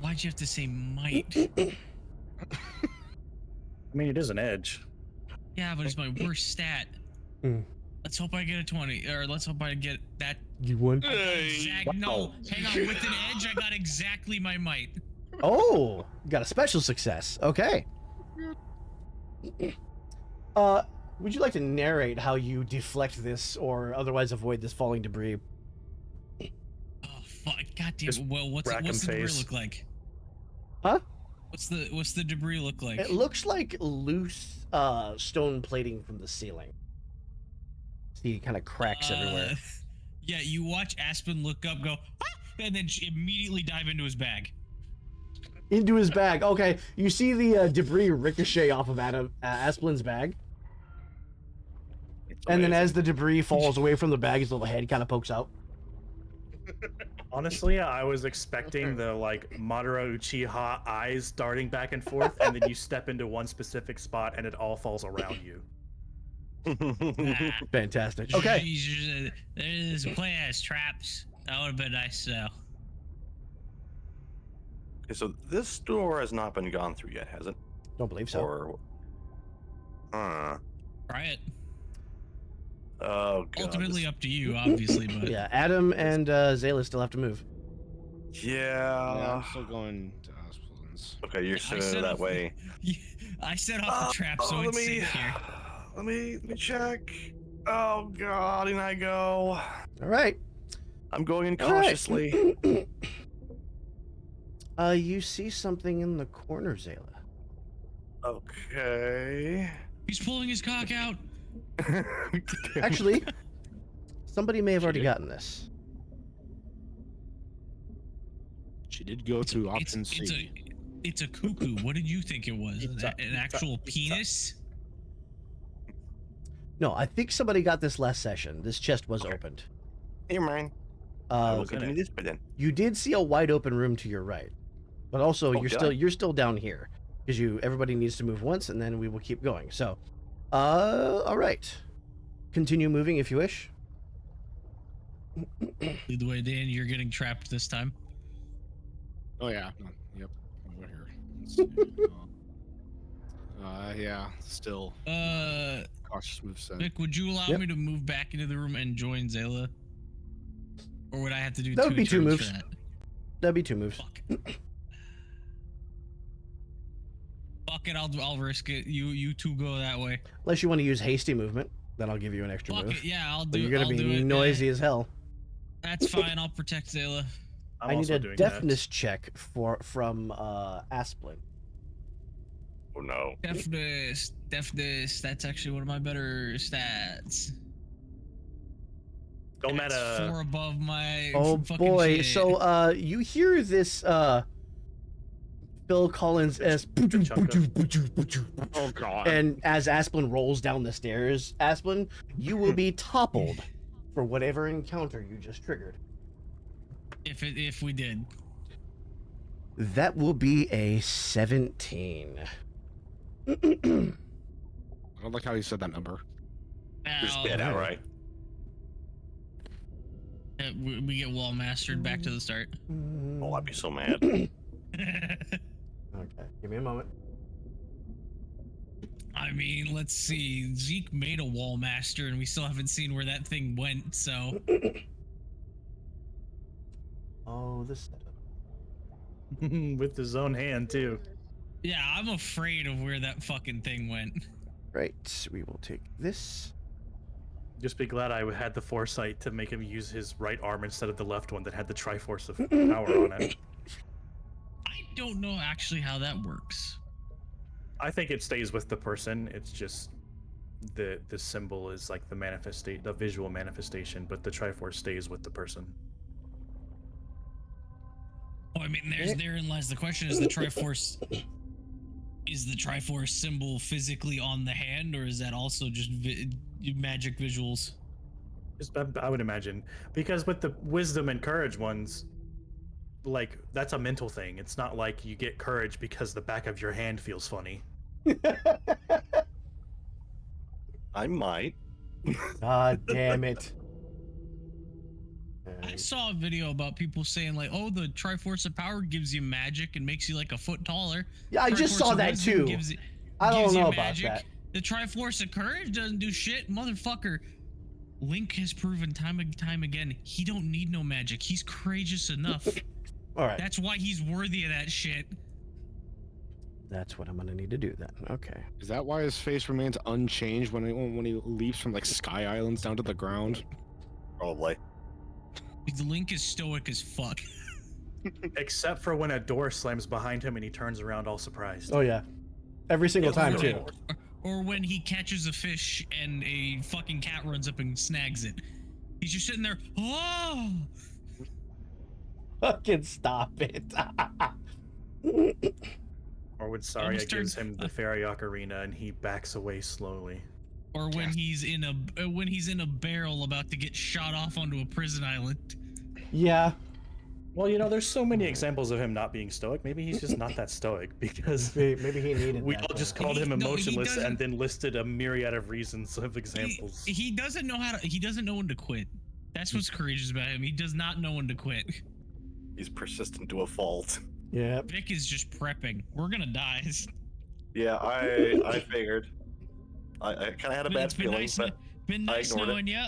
Why'd you have to say might? I mean, it is an edge. Yeah, but it's my worst stat. Mm. Let's hope I get a 20, or let's hope I get that. You won. No, hang on. With an edge, I got exactly my might. Oh, you got a special success. Okay. Would you like to narrate how you deflect this or otherwise avoid this falling debris? Oh fuck! Goddamn. Just Well, what's rack 'em the debris face. look like? Huh? What's the debris look like? It looks like loose stone plating from the ceiling. See, kind of cracks everywhere. Yeah, you watch Aspen look up, go, ah! And then immediately dive into his bag. into his bag. Okay, you see the debris ricochet off of Asplin's bag. It's And then amazing. as the debris falls away from the bag, his little head kind of pokes out. Honestly, I was expecting the like Madara Uchiha eyes darting back and forth, and then you step into one specific spot and it all falls around you. Ah, Fantastic. Okay. There's a play as traps. That would have been nice, though. Okay, so this door has not been gone through yet, has it? Don't believe so. Or Try it. Oh god. Ultimately this- up to you, obviously, but Yeah, Adam and Zayla still have to move. Yeah, I'm still going to Asplin's. Okay, you're I sitting set that up- way. I set off the trap, so let it's me safe here. let me check. Oh god, and I go. All right. I'm going in All right. cautiously. You see something in the corner, Zayla. Okay. He's pulling his cock out. Actually, somebody may have already did? gotten this. She did go to option C. It's a cuckoo. What did you think it was? It's An actual penis? No, I think somebody got this last session. This chest was Okay. opened. Here, mine. I will was in continue it. this bit then. You did see a wide open room to your right, but also Oh, did I? you're still down here because everybody needs to move once, and then we will keep going. So, all right, continue moving if you wish. Lead the way, Dan. You're getting trapped this time. Oh yeah. No, yep. Over here. Let's see. Yeah. Still cautious move set. Vic, would you allow Yep. me to move back into the room and join Zayla? Or would I have to do That would be two turns moves. for that? That'd be 2 moves. Fuck. Fuck it, I'll risk it. You two go that way. Unless you want to use hasty movement, then I'll give you an extra Fuck move. it, yeah, I'll But do you're gonna I'll do be it. noisy as hell. That's fine, I'll protect Zayla. I'm I need also a doing deafness check from Asplin. Oh no. Deafness. That's actually one of my better stats. That. Don't That's matter. 4 above my Oh fucking boy! shit. So you hear this Phil Collins as Oh god. and as Asplin rolls down the stairs, Asplin, you will be toppled for whatever encounter you just triggered. If we did. That will be a 17. I don't like how you said that number. You're spit out, right? We get wall mastered back to the start. Oh, I'd be so mad. Okay, give me a moment. I mean, let's see. Zeke made a wall master, and we still haven't seen where that thing went. So Oh, this setup. With his own hand too. yeah, I'm afraid of where that fucking thing went. Right, we will take this. Just be glad I had the foresight to make him use his right arm instead of the left one that had the Triforce of power on it. I don't know actually how that works. I think it stays with the person. It's just the symbol is like the visual manifestation, but the Triforce stays with the person. Oh, I mean, therein lies the question: is the Triforce symbol physically on the hand, or is that also just magic visuals? I would imagine, because with the wisdom and courage ones, like that's a mental thing. It's not like you get courage because the back of your hand feels funny. I might. God damn it. I saw a video about people saying like, "Oh, the Triforce of Power gives you magic and makes you like a foot taller." Yeah, I just Triforce saw of that Wisdom too. gives I don't you know about magic. that. The Triforce of Courage doesn't do shit, motherfucker. Link has proven time and time again he don't need no magic. He's courageous enough. All right, That's why he's worthy of that shit. that's what I'm gonna need to do then. Okay. Is that why his face remains unchanged when he leaps from like Sky Islands down to the ground? Probably. The Link is stoic as fuck. Except for when a door slams behind him and he turns around all surprised. Oh yeah, every single Yeah, time really. too. Or when he catches a fish and a fucking cat runs up and snags it. He's just sitting there, oh! Fucking stop it. Or when Saria Almost gives turned- him the fairy ocarina and he backs away slowly. Or when he's in a barrel about to get shot off onto a prison island. Yeah. Well, you know, there's so many examples of him not being stoic. Maybe he's just not that stoic because Maybe he needed we that all just to- called him No, he emotionless doesn't- and then listed a myriad of reasons of examples. He doesn't know he doesn't know when to quit. That's what's courageous about him. He does not know when to quit. He's persistent to a fault. Yep. Vic is just prepping. We're gonna die. Yeah, I figured. I kind of had a bad It's been feeling, nice, but been nice ignored it. knowing you.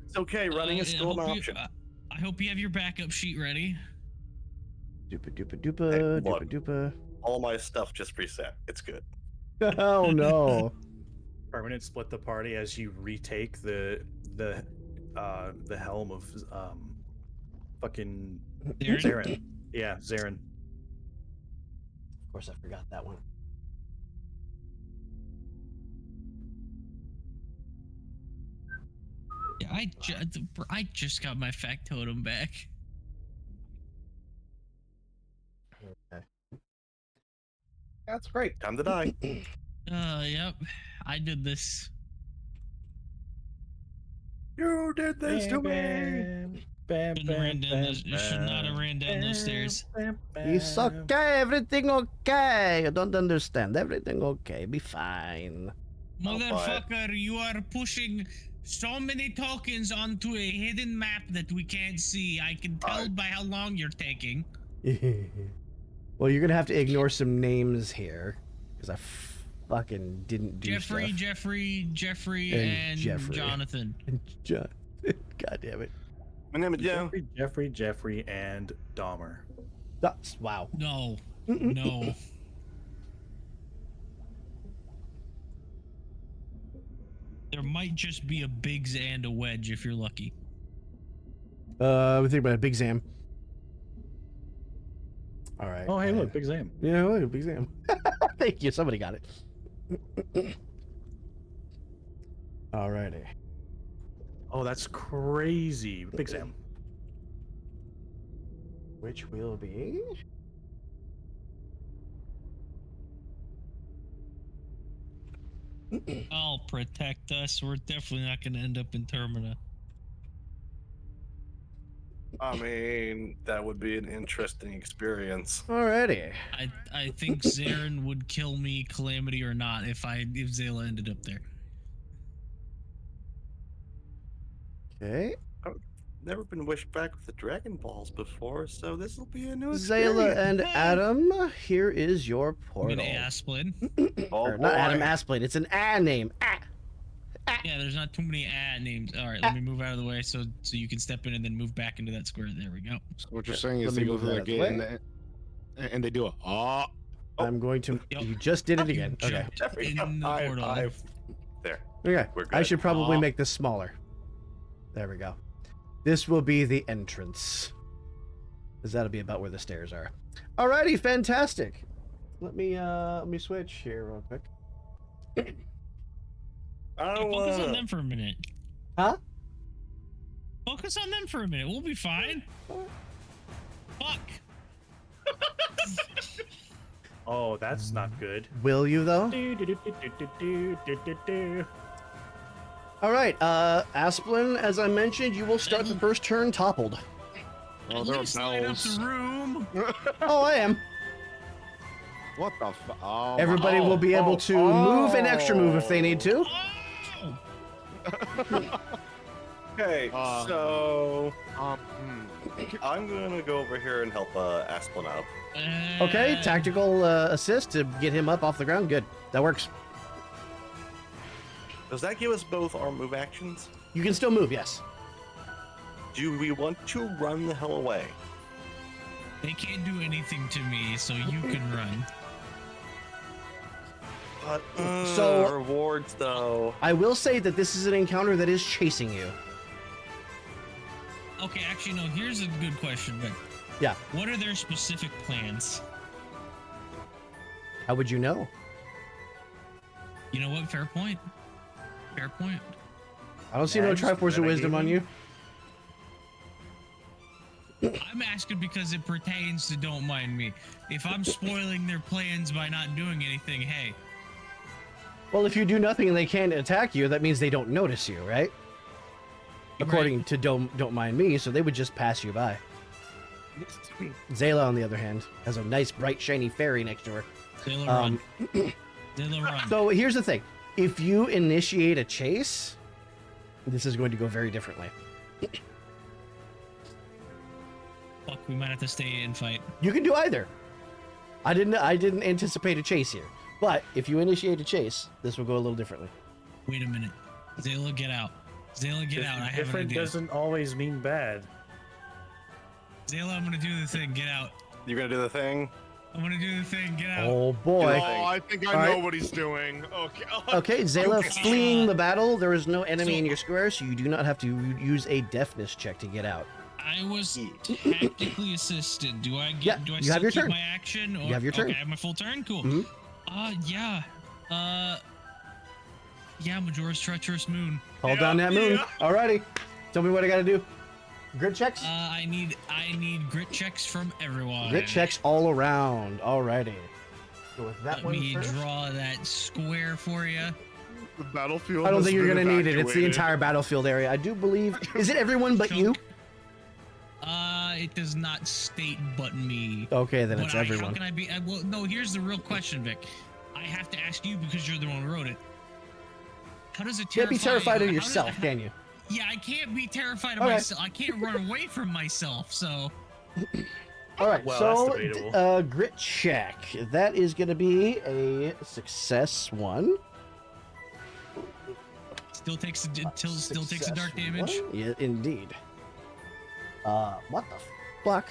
it's okay. Running is still an option. I hope you have your backup sheet ready. Dupa dupa Hey, dupa look. dupa dupa. All my stuff just reset. It's good. Oh no. Permanent split the party as you retake the helm of fucking Darren? Zarin. Yeah, Zarin. Of course, I forgot that one. Yeah, I just got my factotum back. Okay. That's great. Time to die. Yep. I did this. You did this to me. Should not have ran down those stairs. It's okay. Everything okay. You don't understand. Everything okay. Be fine. Motherfucker, you are pushing so many tokens onto a hidden map that we can't see. I can tell by how long you're taking. Well, you're gonna have to ignore some names here, because I fucking didn't do Jeffrey, stuff. Jeffrey, And and Jeffrey. Jonathan. John. God damn it. My name is Joe. Jeffrey, and Dahmer. That's wow. No. No. There might just be a Biggs and a Wedge if you're lucky. We think about a Big Zam. All right. Oh, hey, look, Big Zam. Yeah, look, Big Zam. Thank you. Somebody got it. Alrighty. Oh, that's crazy. Big Zam. Which will be? I'll protect us. We're definitely not going to end up in Termina. I mean, that would be an interesting experience. Alrighty. I think Zarin would kill me, Calamity or not, if Zayla ended up there. Okay. Never been wished back with the Dragon Balls before, so this will be a new Zayla experience. and Adam, here is your I mean, portal. Asplin. Oh, Or not Adam boy. Asplin, it's an A name. Ah. Yeah, there's not too many names. All right, let me move out of the way so you can step in and then move back into that square. There we go. So what you're saying Let is me they go move through that the out of the gate and they do a I'm going to. Yep. You just did it again. You Okay. jumped Jeffrey, in the high portal. five. There. Okay. We're I good. should probably Aw. make this smaller. There we go. This will be the entrance. Because that'll be about where the stairs are. Alrighty, fantastic. Let me switch here real quick. I Hey, don't focus on wanna. them for a minute. Huh? Focus on them for a minute. We'll be fine. Fuck. Oh, that's not good. Will you though? Alright, Asplin, as I mentioned, you will start the first turn toppled. Oh, At there are least light up bells. the room. Oh, I am. What the fuck? Oh, Everybody will be able to move and extra move if they need to. Oh! Okay, so hmm. I'm gonna go over here and help Asplin out. Okay, tactical assist to get him up off the ground. Good. That works. Does that give us both our move actions? You can still move, yes. Do we want to run the hell away? They can't do anything to me, so you can run. But So- rewards though. I will say that this is an encounter that is chasing you. Okay, actually, no, here's a good question, but Yeah. what are their specific plans? How would you know? You know what? Fair point. Fair point. I don't see no Next, Triforce of Wisdom on you. I'm asking because it pertains to Don't Mind Me. If I'm spoiling their plans by not doing anything, hey. Well, if you do nothing and they can't attack you, that means they don't notice you, right? According to Don't Mind Me, so they would just pass you by. Zayla, on the other hand, has a nice, bright, shiny fairy next to her. Zayla run. Zayla run. So here's the thing. If you initiate a chase, this is going to go very differently. Fuck, we might have to stay and fight. You can do either. I didn't anticipate a chase here. But if you initiate a chase, this will go a little differently. Wait a minute. Zayla, get out. Zayla, get out. I have an Different idea. doesn't always mean bad. Zayla, I'm gonna do the thing. Get out. You're gonna do the thing. I'm gonna do the thing. Get out. Oh boy. Oh, I think I know what he's doing. Okay. Okay, Zayla, Okay. fleeing the battle. There is no enemy in your square, so you do not have to use a deafness check to get out. I was tactically assisted. Do I get? Yeah, do I you still have your keep turn. my action? Or, You have your turn. Okay, I have my full turn. Cool. Mhm. Yeah. Yeah, Majora's Treacherous Moon. Hold down that moon. Yeah. Alrighty. Tell me what I gotta do. Grit checks? I need grit checks from everyone. Grit checks all around. Alrighty. Go with that Let one me first. draw that square for you. The battlefield. I don't has think you're been gonna need it. It's the evacuated. entire battlefield area. I do believe. Is it everyone but you? It does not state but me. Okay, then But it's how everyone. can I be? Well, no. Here's the real question, Vic. I have to ask you because you're the one who wrote it. How does it Can't be terrified of how yourself, can you? Yeah, I can't be terrified of Okay. myself. I can't run away from myself. So All right, Well, so that's debatable. grit check. That is going to be a success one. still takes a dark damage. One? Yeah, indeed. What the fuck?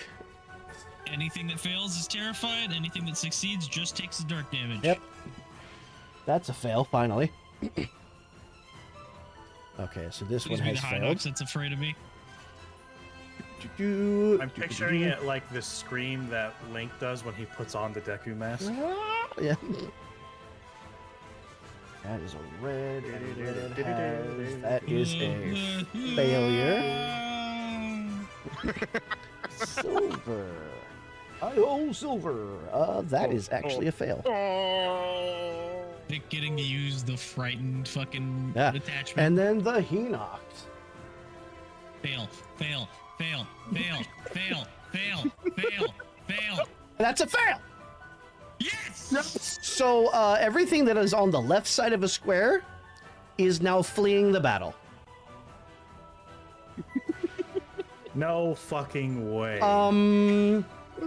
Anything that fails is terrified. Anything that succeeds just takes the dark damage. Yep. That's a fail, finally. Okay, so this Please one be has the High failed. Nox that's afraid of me. I'm picturing it like the scream that Link does when he puts on the Deku mask. Yeah. That is a red, and red has, that is a failure. Silver. Oh, silver. That is actually a fail. Oh. Vic getting to use the frightened fucking Yeah. attachment. And then the Hinox. Fail, fail, fail, fail, fail, fail, fail, fail. That's a fail. Yes! So everything that is on the left side of a square is now fleeing the battle. No fucking way.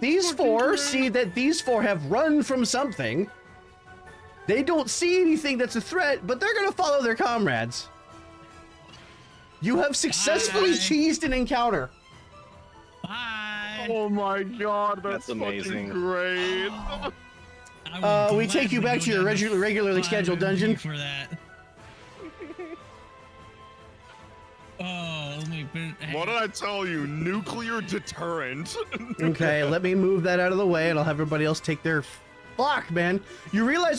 These four see that these four have run from something. They don't see anything that's a threat, but they're gonna follow their comrades. You have successfully Bye. cheesed an encounter. Bye. Oh my god, that's amazing. fucking great. I will We take you gladly back go to your down to regularly scheduled 5 dungeon. for that. Oh, let me. What did I tell you? Nuclear deterrent. Okay, let me move that out of the way, and I'll have everybody else take their. Fuck, man. You realize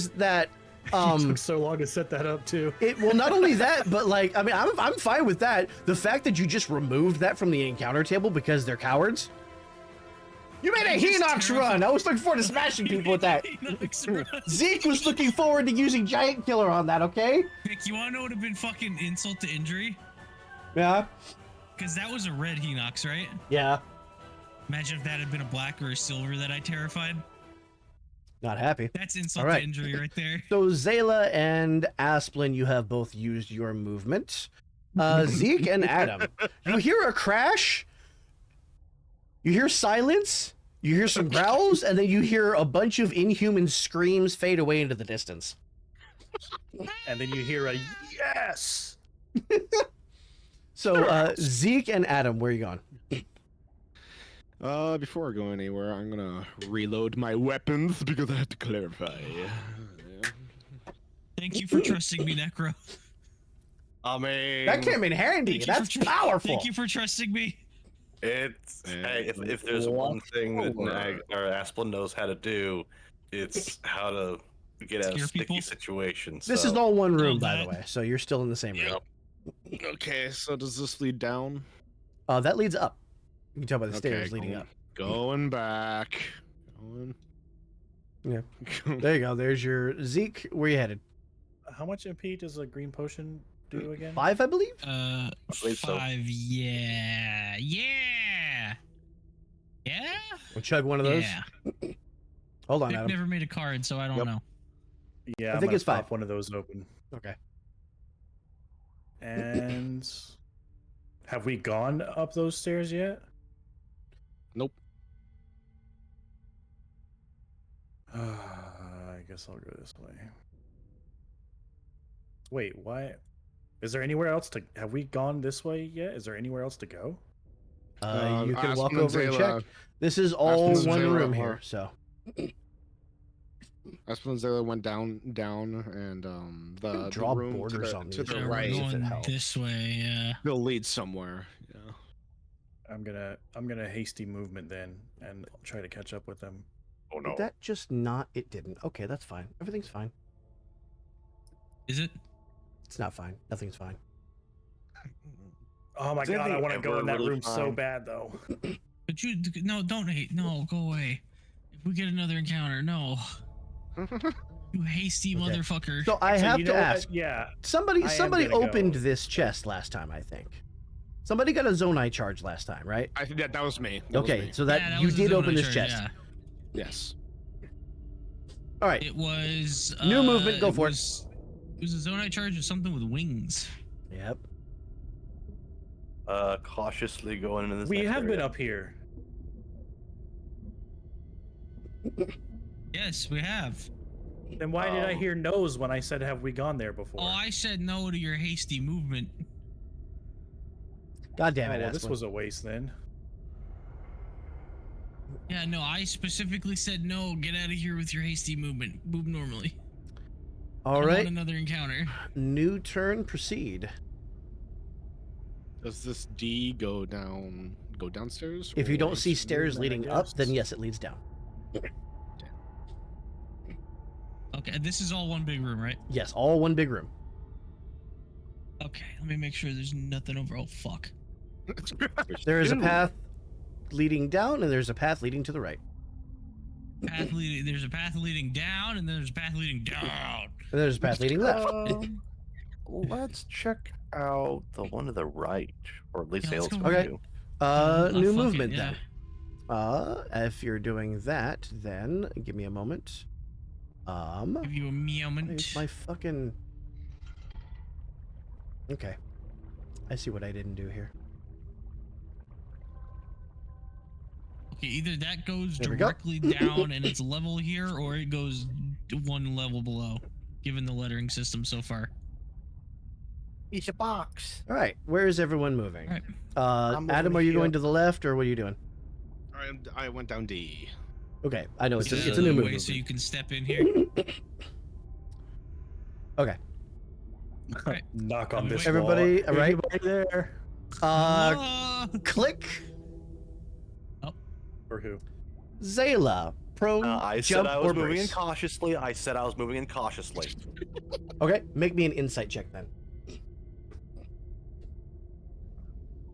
that it took so long to set that up too. it well not only that, but like I mean I'm fine with that. The fact that you just removed that from the encounter table because they're cowards. You made a Just Hinox terrified. run. I was looking forward to smashing people with that. Zeke was looking forward to using Giant Killer on that, okay? Vic, you wanna know what would have been fucking insult to injury? Yeah. Because that was a red Hinox, right? Yeah. Imagine if that had been a black or a silver that I terrified. Not happy. That's insult All right. to injury right there. So Zayla and Asplin, you have both used your movement. Zeke and Adam, you hear a crash, you hear silence, you hear some growls, and then you hear a bunch of inhuman screams fade away into the distance. And then you hear a yes. So Zeke and Adam, where are you going? Before I go anywhere, I'm gonna reload my weapons because I have to clarify. Thank you for trusting me, Necro. I mean, That came in handy. Thank you That's for powerful. Thank you for trusting me. it's Yeah. hey, if there's one thing that Nag or Asplin knows how to do, it's how to get out Scare of sticky people? situations. This so- is all one room, Know by the that. way, so you're still in the same room. Okay, so does this lead down? That leads up. You can tell by the stairs leading going, up. Going back. Going. Yeah. There you go. There's your Zeke. Where you headed? How much MP does a green potion do again? 5, I believe. believe so. 5. Yeah. Yeah. Yeah. We'll chug one of those. Yeah. Hold on, Vic Adam. never made a card, so I don't Yep. know. Yeah, I I'm think gonna it's 5. pop one of those open. Okay. And have we gone up those stairs yet? Nope. I guess I'll go this way. Wait, why? Is there anywhere else to? Have we gone this way yet? Is there anywhere else to go? You can Aspen walk and over and Zayla- check. This is all Aspen and one Zayla room are- here, so. Aspen and Zayla went down, and the Draw room borders to on to these. the Yeah, right we're if it going helps. this way. Yeah. will lead somewhere. Yeah. I'm gonna hasty movement then and try to catch up with them. Oh no. Did that just not? It didn't. Okay, that's fine. Everything's fine. Is it? It's not fine. Nothing's fine. Oh my Is god, I anything want to go ever in that really room so fine? bad though. But you no, don't hate. No, go away. If we get another encounter, no. You hasty Okay. motherfucker. So I have you to know what? ask. Yeah, Somebody I am somebody gonna opened go. this chest last time, I think. Somebody got a Zonai charge last time, right? I think that was me. That was Okay, me. so that, Yeah, that you was the did zone open I this charged, chest. yeah. Yes. All right. It was New movement, go for it. It was a zone I charge of something with wings. Yep. Cautiously going into this. we next have area. been up here. Yes, we have. Then why did I hear no's when I said have we gone there before? Oh, I said no to your hasty movement. God damn it, well, this Asplin. was a waste then. Yeah, no, I specifically said no. Get out of here with your hasty movement. Move normally. All I want right. another encounter. New turn. Proceed. Does this D go downstairs? If you or- don't see stairs movement, I leading up, then guess. yes, it leads down. Okay, this is all one big room, right? Yes, all one big room. Okay, let me make sure there's nothing over. Oh, fuck. There is a Ew. path leading down, and there's a path leading to the right. There's a path leading down, and then there's a path leading down. And there's a path leading left. Let's check out the one to the right, or at least Yeah, say let's let's go go right. to. New fuck it, movement yeah. then. If you're doing that, then give me a moment. Give you a meowment. Where's my fucking. Okay. I see what I didn't do here. Okay, either that goes There we go. directly down and it's level here, or it goes one level below, given the lettering system so far. It's a box. All right, where is everyone moving? All right. I'm Adam, over are you here. going to the left, or what are you doing? I went down D. Okay, I know it's Get a, out it's of a new the move. way so you can step in here. Okay, Knock on Wait, this wait. wall. Everybody, all right? Anybody there? Ah! Click. Or who? Zayla, prone, I said jump, I or was moving in brace. cautiously. I said I was moving in cautiously. Okay, make me an insight check then.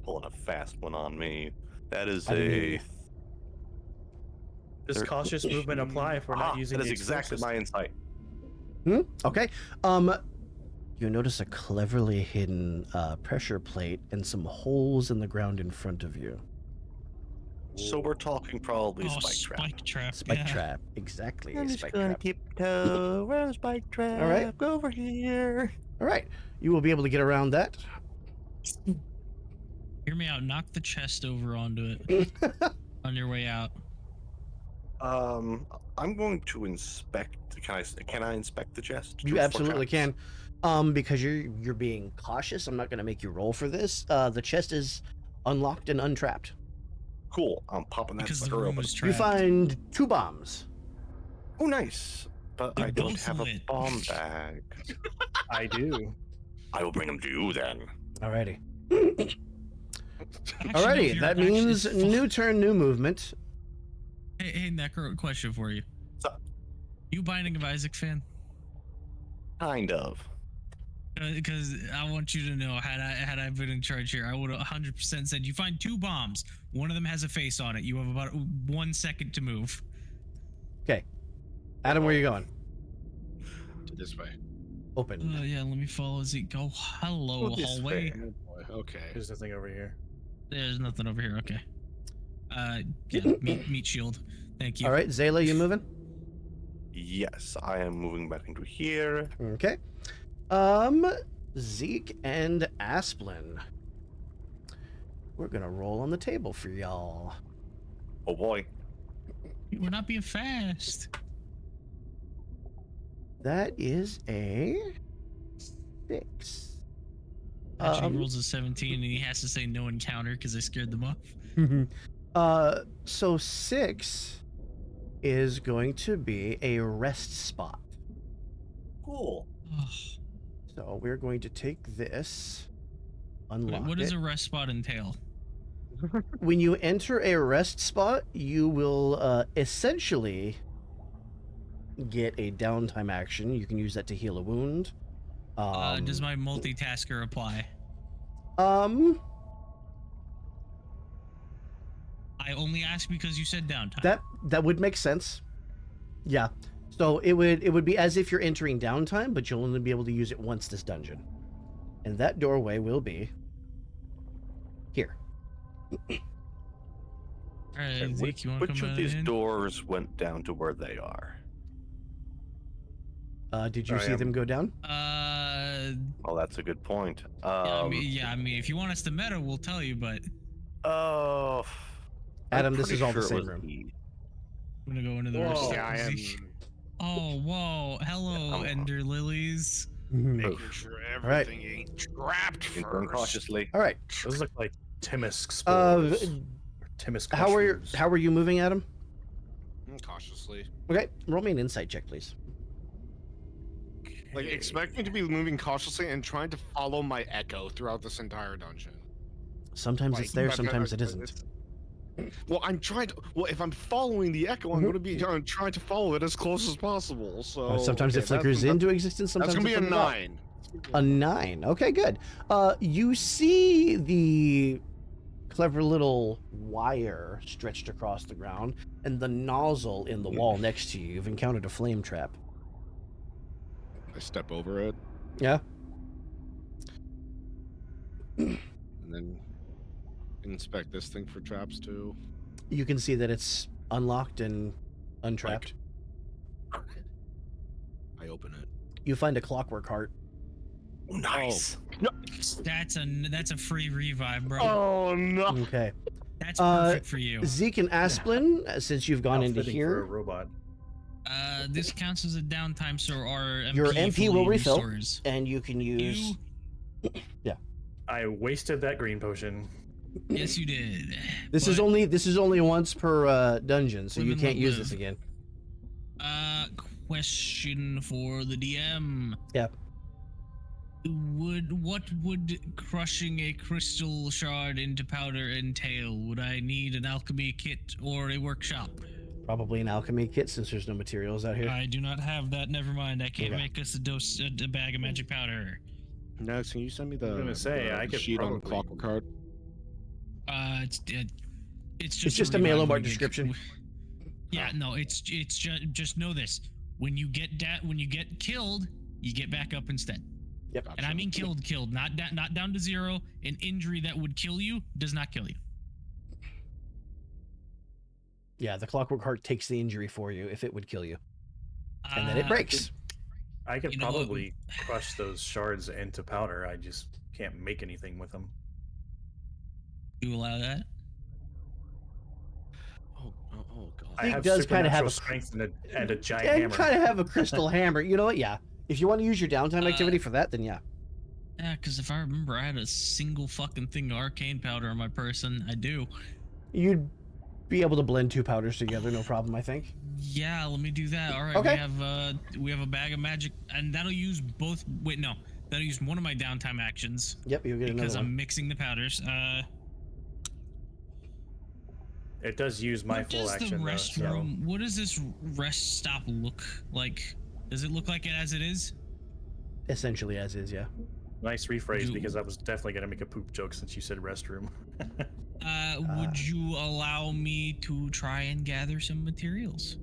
Pulling a fast one on me. That is I didn't hear a. you. Does cautious movement apply if we're not using That is the exactly my insight. Okay. You notice a cleverly hidden pressure plate and some holes in the ground in front of you. So we're talking probably Oh, spike trap. spike trap. Spike yeah. trap, exactly. I'm A just spike gonna trap. tiptoe around a spike trap. All right. Go over here. All right, you will be able to get around that. Hear me out. Knock the chest over onto it on your way out. I'm going to inspect. Can I inspect the chest? You for absolutely traps? can. Because you're being cautious, I'm not going to make you roll for this. The chest is unlocked and untrapped. Cool. I'm popping that Because the sucker room open. is You trapped. find 2 bombs. Oh, nice. But They're I don't both have a lit. bomb bag. I do. I will bring them to you then. Alrighty. Actually, no, if Alrighty, you're that actually- means fuck. new turn, new movement. Hey, Necro, question for you. What's up? You Binding of Isaac fan? Kind of. Because I want you to know, had I been in charge here, I would have 100% said, you find 2 bombs. One of them has a face on it. You have about 1 second to move. Okay. Adam, where are you going? To this way. Open. Yeah, let me follow Zeke. Oh, hello, Oh, this hallway. way. Oh boy. Okay. There's nothing over here. There's nothing over here. Okay. Yeah, meat shield. Thank you. All right, Zayla, you moving? Yes, I am moving back into here. Okay. Zeke and Asplin. We're gonna roll on the table for y'all. Oh boy. We're not being fast. That is a 6. Actually, he rolls a 17 and he has to say no encounter because I scared them off. So 6 is going to be a rest spot. Cool. Ugh. So we're going to take this, unlock What does it. a rest spot entail? When you enter a rest spot, you will essentially get a downtime action. You can use that to heal a wound. Does my multitasker apply? I only ask because you said downtime. That would make sense. Yeah. So it would be as if you're entering downtime, but you'll only be able to use it once this dungeon. And that doorway will be here. Alright, Zeke, you want to Which come of out these in? doors went down to where they are? Did you Sorry, see them go down? Oh, that's a good point. I mean, if you want us to meta, we'll tell you, but Oh, Adam, I'm this is pretty all the sure it same was room. E. I'm gonna go into the Whoa. rest. Yeah, I am Oh, whoa. Hello, Yeah, Ender Lilies. making sure Right. everything ain't trapped Going first. cautiously. All right. Those look like Timisk spores. Timisk How mushrooms. are you moving, Adam? Cautiously. Okay, roll me an insight check, please. Like, expect me to be moving cautiously and trying to follow my echo throughout this entire dungeon. Sometimes Like, it's there, but- sometimes it isn't. Well, I'm trying to. Well, if I'm following the echo, I'm going to be trying to follow it as close as possible. So Sometimes okay, it flickers that's- into existence. Sometimes That's going to it be a flickers out. 9. A 9. Okay, good. You see the clever little wire stretched across the ground and the nozzle in the wall next to you. You've encountered a flame trap. I step over it Yeah. and then inspect this thing for traps too. You can see that it's unlocked and untrapped. I open it. You find a clockwork heart. Oh, nice. That's a free revive, bro. Oh no! Okay. That's perfect for you. Zeke and Asplin, since you've gone into Outfitting for a here, robot. This counts as a downtime, so our MP your MP will fully refill, restores. and you can use. I wasted that green potion. Yes, you did. This is But, only once per dungeon, so Live you and can't let use live. this again. Question for the DM. Yeah. What would crushing a crystal shard into powder entail? Would I need an alchemy kit or a workshop? Probably an alchemy kit since there's no materials out here. I do not have that. Never mind. I can't Okay. make us a bag of magic powder. Next, can you send me the? I'm gonna say, the I could sheet on the probably- clockwork card. It's just a revive Mail-O-Mart when you get- description. Yeah, no, it's just know this. When you get killed, you get back up instead. Yep. And I mean killed, not down to 0. An injury that would kill you does not kill you. Yeah, the clockwork heart takes the injury for you if it would kill you, and then it breaks. I could You know what? probably crush those shards into powder. I just can't make anything with them. You allow that? Oh god. I He have does kinda have supernatural a- strength and a giant And hammer. kind of have a crystal hammer. You know what? Yeah. If you want to use your downtime activity for that, then yeah. Yeah, because if I remember, I had a single fucking thing of arcane powder on my person. I do. You'd be able to blend 2 powders together, no problem, I think. Yeah, let me do that. All right, Okay. we have a bag of magic, and that'll use both. Wait, no, that'll use one of my downtime actions Yep, you'll get because another I'm one. mixing the powders. It does use my What full does the action though. restroom? What does this rest stop look like? Does it look like it as it is? Essentially as is, yeah. Nice rephrase, You- because I was definitely gonna make a poop joke since you said restroom. Would you allow me to try and gather some materials?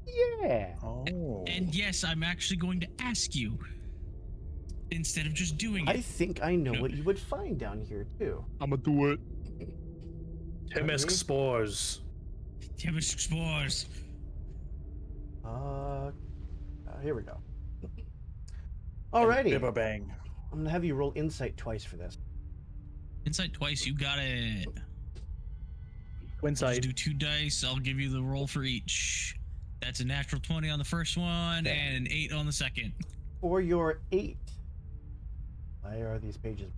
Yeah. Oh. And yes, I'm actually going to ask you instead of just doing I it. think I know what you would find down here too. I'm gonna do it. Temisk Okay. spores. Chemist spores. Here we go. Alrighty. Bibba bang. I'm gonna have you roll insight twice for this. Insight twice, you got it. I'll just Inside. do 2 dice. I'll give you the roll for each. That's a natural 20 on the first one Okay. and an 8 on the second. For your 8. Why are these pages?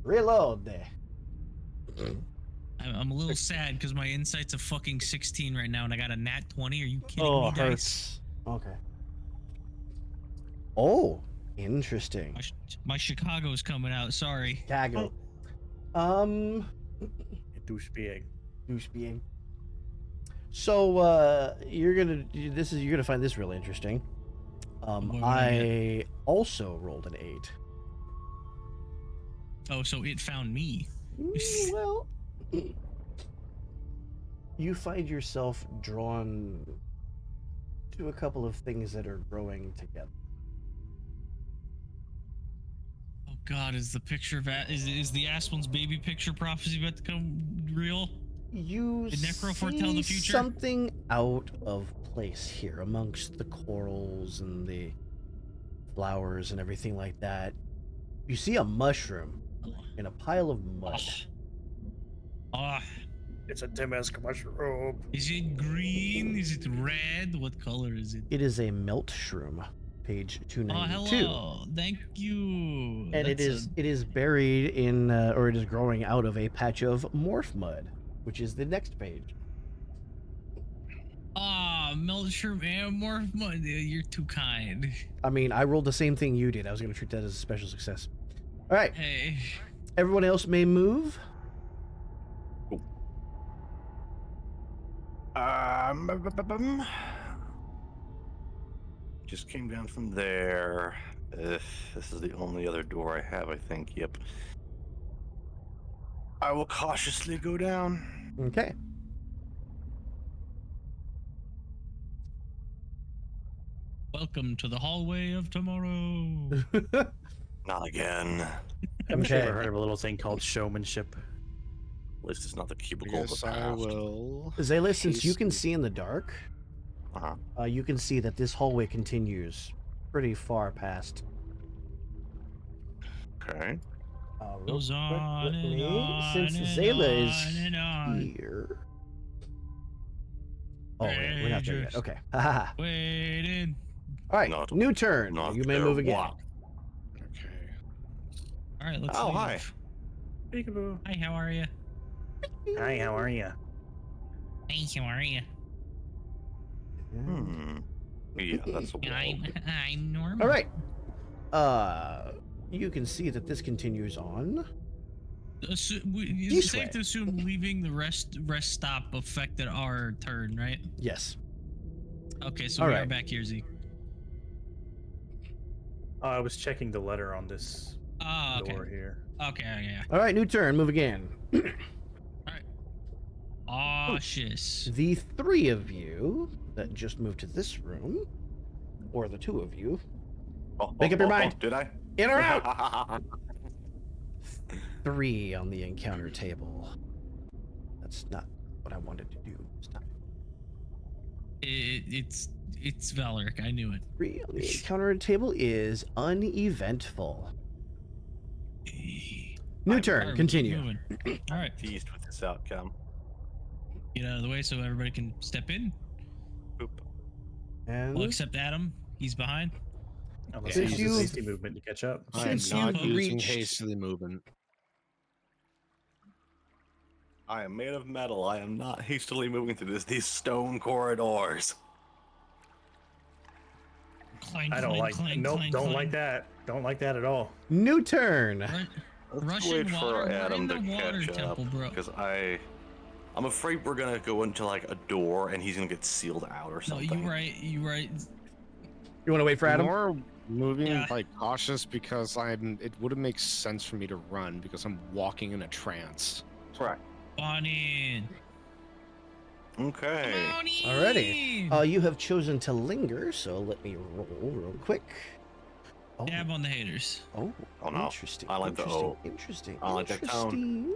Reload there. I'm a little sad because my insight's a fucking 16 right now and I got a nat 20. Are you kidding Oh, me, dice? hurts. Okay. Oh, interesting. My Chicago's coming out. Sorry. Chicago. Douche being. Douche being. So you're gonna find this really interesting. What would I I also rolled an 8. Oh, so it found me. Well, you find yourself drawn to a couple of things that are growing together. Oh God, is the picture of is the Aspen's baby picture prophecy about to come real? You Did Necro see foretell the future? something out of place here amongst the corals and the flowers and everything like that. You see a mushroom in a pile of mud. Ah, It's a Temisk mushroom. is it green? Is it red? What color is it? It is a melt shroom, page Oh, 292. hello. Thank you. And it is buried in, or it is growing out of a patch of morph mud, which is the next page. Melt shroom and morph mud. You're too kind. I mean, I rolled the same thing you did. I was going to treat that as a special success. All right, Hey. everyone else may move. Just came down from there. This is the only other door I have, I think. Yep. I will cautiously go down. Okay. Welcome to the hallway of tomorrow. Not again. I'm sure Okay. I've heard of a little thing called showmanship. At least it's not the I cubicle of the guess I past. will. Zayla, since you can see in the dark, Uh-huh. you can see that this hallway continues pretty far past. Okay. Real Goes quick, on let and me- on since and Zayla is on and on. here. Oh, wait, we're not there yet. Pages. Okay. Haha. Waiting. All right, Not- new turn. not You may there. move again. Walk. Okay. All right, let's Oh, leave. hi. Peekaboo. Hi, how are you? Hi, how are you? Hey, how are you? Yeah, that's a wall. I'm normal. All right. You can see that this continues on. Is This it safe way. to assume leaving the rest stop affected our turn, right? Yes. Okay, so All we are right. back here, Z. I was checking the letter on this Oh, okay. door here. Okay, yeah. All right, new turn. Move again. Cautious. The 3 of you that just moved to this room, or the 2 of you, Make up your mind. Did I? in or out? 3 on the encounter table. That's not what I wanted to do. Stop. It's Valeric. I knew it. 3 on the encounter table is uneventful. New All turn. right, Continue. keep moving. All right, Teased with this outcome. get out of the way so everybody can step in. Boop. And Well, except Adam. He's behind. Unless Since he uses you- hasty movement to catch up. I am Since not you've using reached- hastily movement. I am made of metal. I am not hastily moving through these stone corridors. Clank, I don't clank, like. clank, Nope, clank, don't clank. like that. Don't like that at all. new turn. Let's Russian wait water. for We're Adam in to the water catch temple, up, bro. because I I'm afraid we're gonna go into like a door and he's gonna get sealed out or No, something. you right. You right. You want to wait for Adam? More moving Yeah. like cautious because it wouldn't make sense for me to run because I'm walking in a trance. Correct. On in. Okay. Come on in. Alrighty. You have chosen to linger, so let me roll real quick. Oh, Dab on the haters. oh, Oh, no. interesting. I like the interesting, O. Interesting. I like that tone. interesting.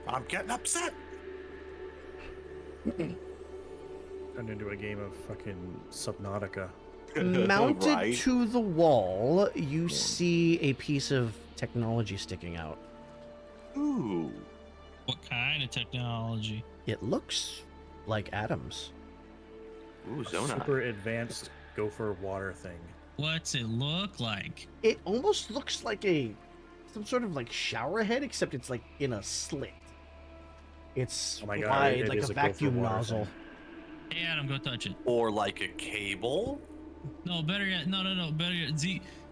I'm getting upset. Turned into a game of fucking Subnautica. Mounted Right. to the wall, you see a piece of technology sticking out. Ooh. What kind of technology? It looks like atoms. Ooh, Zona. Super advanced gopher water thing. What's it look like? It almost looks like some sort of like shower head, except it's like in a slit. It's Oh my God, wide, it like is a a gopher vacuum water nozzle. thing. Hey, Adam, go touch it. Or like a cable. No, better yet. No. Better yet.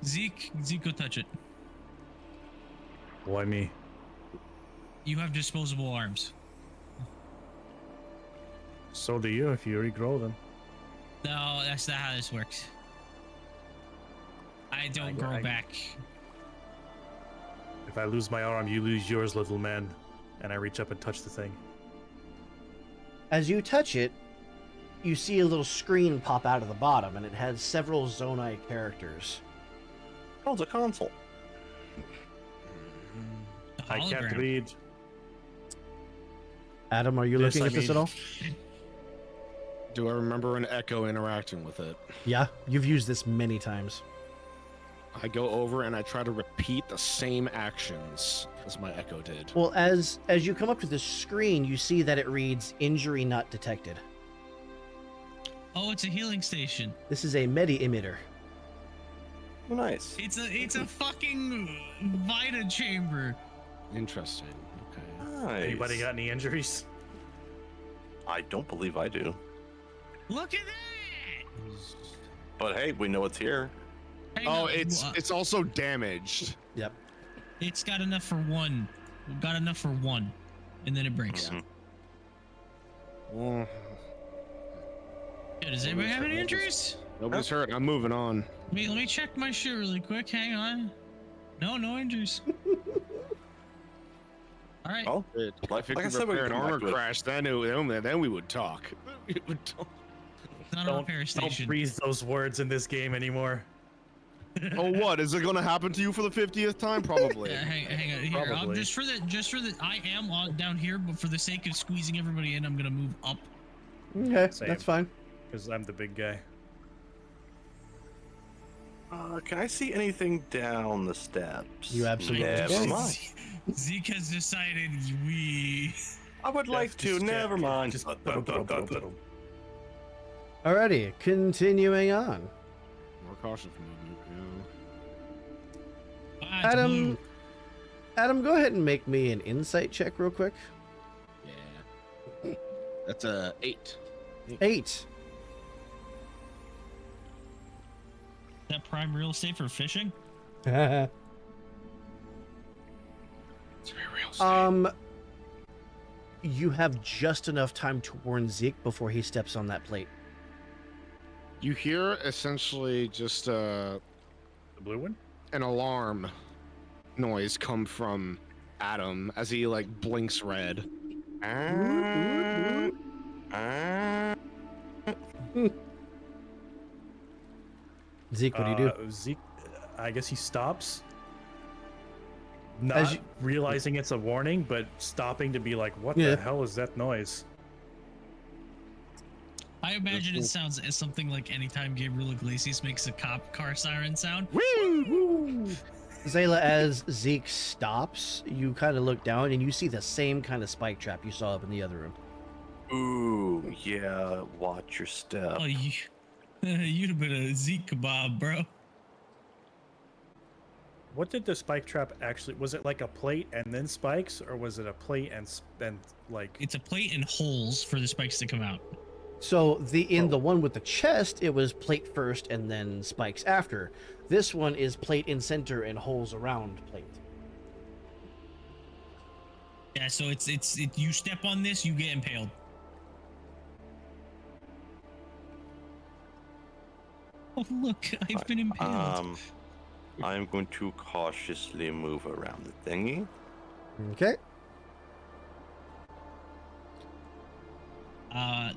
Zeke, go touch it. Why me? You have disposable arms. So do you if you regrow them. No, that's not how this works. I don't I- grow I- back. If I lose my arm, you lose yours, little man. And I reach up and touch the thing. As you touch it, you see a little screen pop out of the bottom, and it has several Zonai characters. Oh, it's a console. The I can't hologram. read. Adam, are you Yes, looking I at this mean- at all? Do I remember an echo interacting with it? Yeah, you've used this many times. I go over and I try to repeat the same actions as my echo did. Well, as you come up to the screen, you see that it reads "Injury not detected." Oh, it's a healing station. This is a medi emitter. Oh, nice. It's a fucking Vita chamber. Interesting. Okay. Nice. Anybody got any injuries? I don't believe I do. Look at that. But hey, we know it's here. Hang Oh, on, it's also damaged. Yep. it's got enough for one. Got enough for one, and then it breaks. Mhm. Well, Yeah, does anybody have any injuries? nobody's hurt. I'm moving on. Let me check my shit really quick. Hang on. No injuries. All right. Oh, If it like I could said, we repair an can come back armor to it. crash, then we would talk. We would talk. It's not a repair Don't station. breathe those words in this game anymore. Oh, what is it going to happen to you for the 50th time? Probably. Yeah, hang on. Here, Probably. just for the, I am on down here, but for the sake of squeezing everybody in, I'm gonna move up. Okay, Same. that's fine. Because I'm the big guy. Can I see anything down the steps? You absolutely Never can. mind. Zeke has decided we. I would like to. Just Never check. mind. Just Alrighty, continuing on. More cautious movement. Ah, it's Adam, blue. Adam, go ahead and make me an insight check real quick. Yeah. That's a 8. 8. That prime real estate for fishing? It's very real. You have just enough time to warn Zeke before he steps on that plate. You hear essentially just The blue one? an alarm noise come from Adam as he like blinks red. Zeke, what do you do? Zeke, I guess he stops. Not As you- realizing it's a warning, but stopping to be like, what Yeah. the hell is that noise? I imagine it sounds as something like anytime Gabriel Iglesias makes a cop car siren sound. Zayla, as Zeke stops, you kind of look down and you see the same kind of spike trap you saw up in the other room. Ooh, yeah. Watch your step. Oh, you'd have been a Zeke kebab, bro. What did the spike trap actually? Was it like a plate and then spikes, or was it a plate and like? It's a plate and holes for the spikes to come out. So in the one with the chest, it was plate first and then spikes after. This one is plate in center and holes around plate. Yeah, so it's you step on this, you get impaled. Oh look, I've been impaled. I'm going to cautiously move around the thingy. Okay.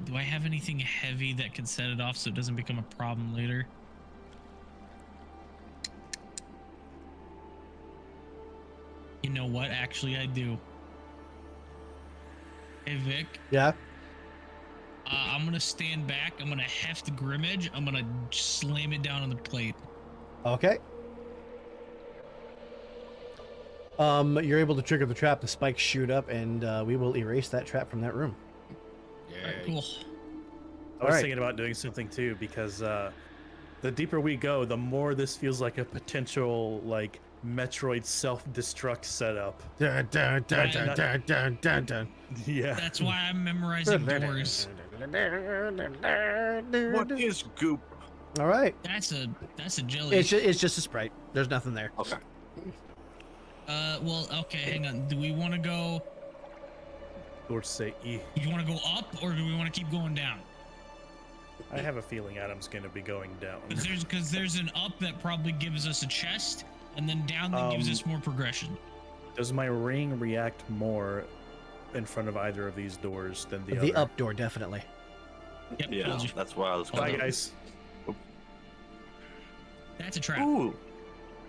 Do I have anything heavy that can set it off so it doesn't become a problem later? You know what? Actually, I do. Hey, Vic. Yeah. I'm gonna stand back. I'm gonna heft Grim Edge. I'm gonna slam it down on the plate. Okay. You're able to trigger the trap. The spikes shoot up, and we will erase that trap from that room. Alright, cool. I was Alright. thinking about doing something too because the deeper we go, the more this feels like a potential like Metroid self-destruct setup. Dun, dun, dun, dun, dun, dun, dun, dun. Yeah. That's why I'm memorizing doors. What is goop? All right. That's a jelly. It's just a sprite. There's nothing there. Okay. Well, okay, hang on. Do we want to go? Or say E. You want to go up, or do we want to keep going down? I have a feeling Adam's going to be going down. Because there's an up that probably gives us a chest, and then down that gives us more progression. Does my ring react more in front of either of these doors than the other? The up door, definitely. Yep, Yeah, told you. that's why I was Bye, going. guys. That's a trap. Ooh.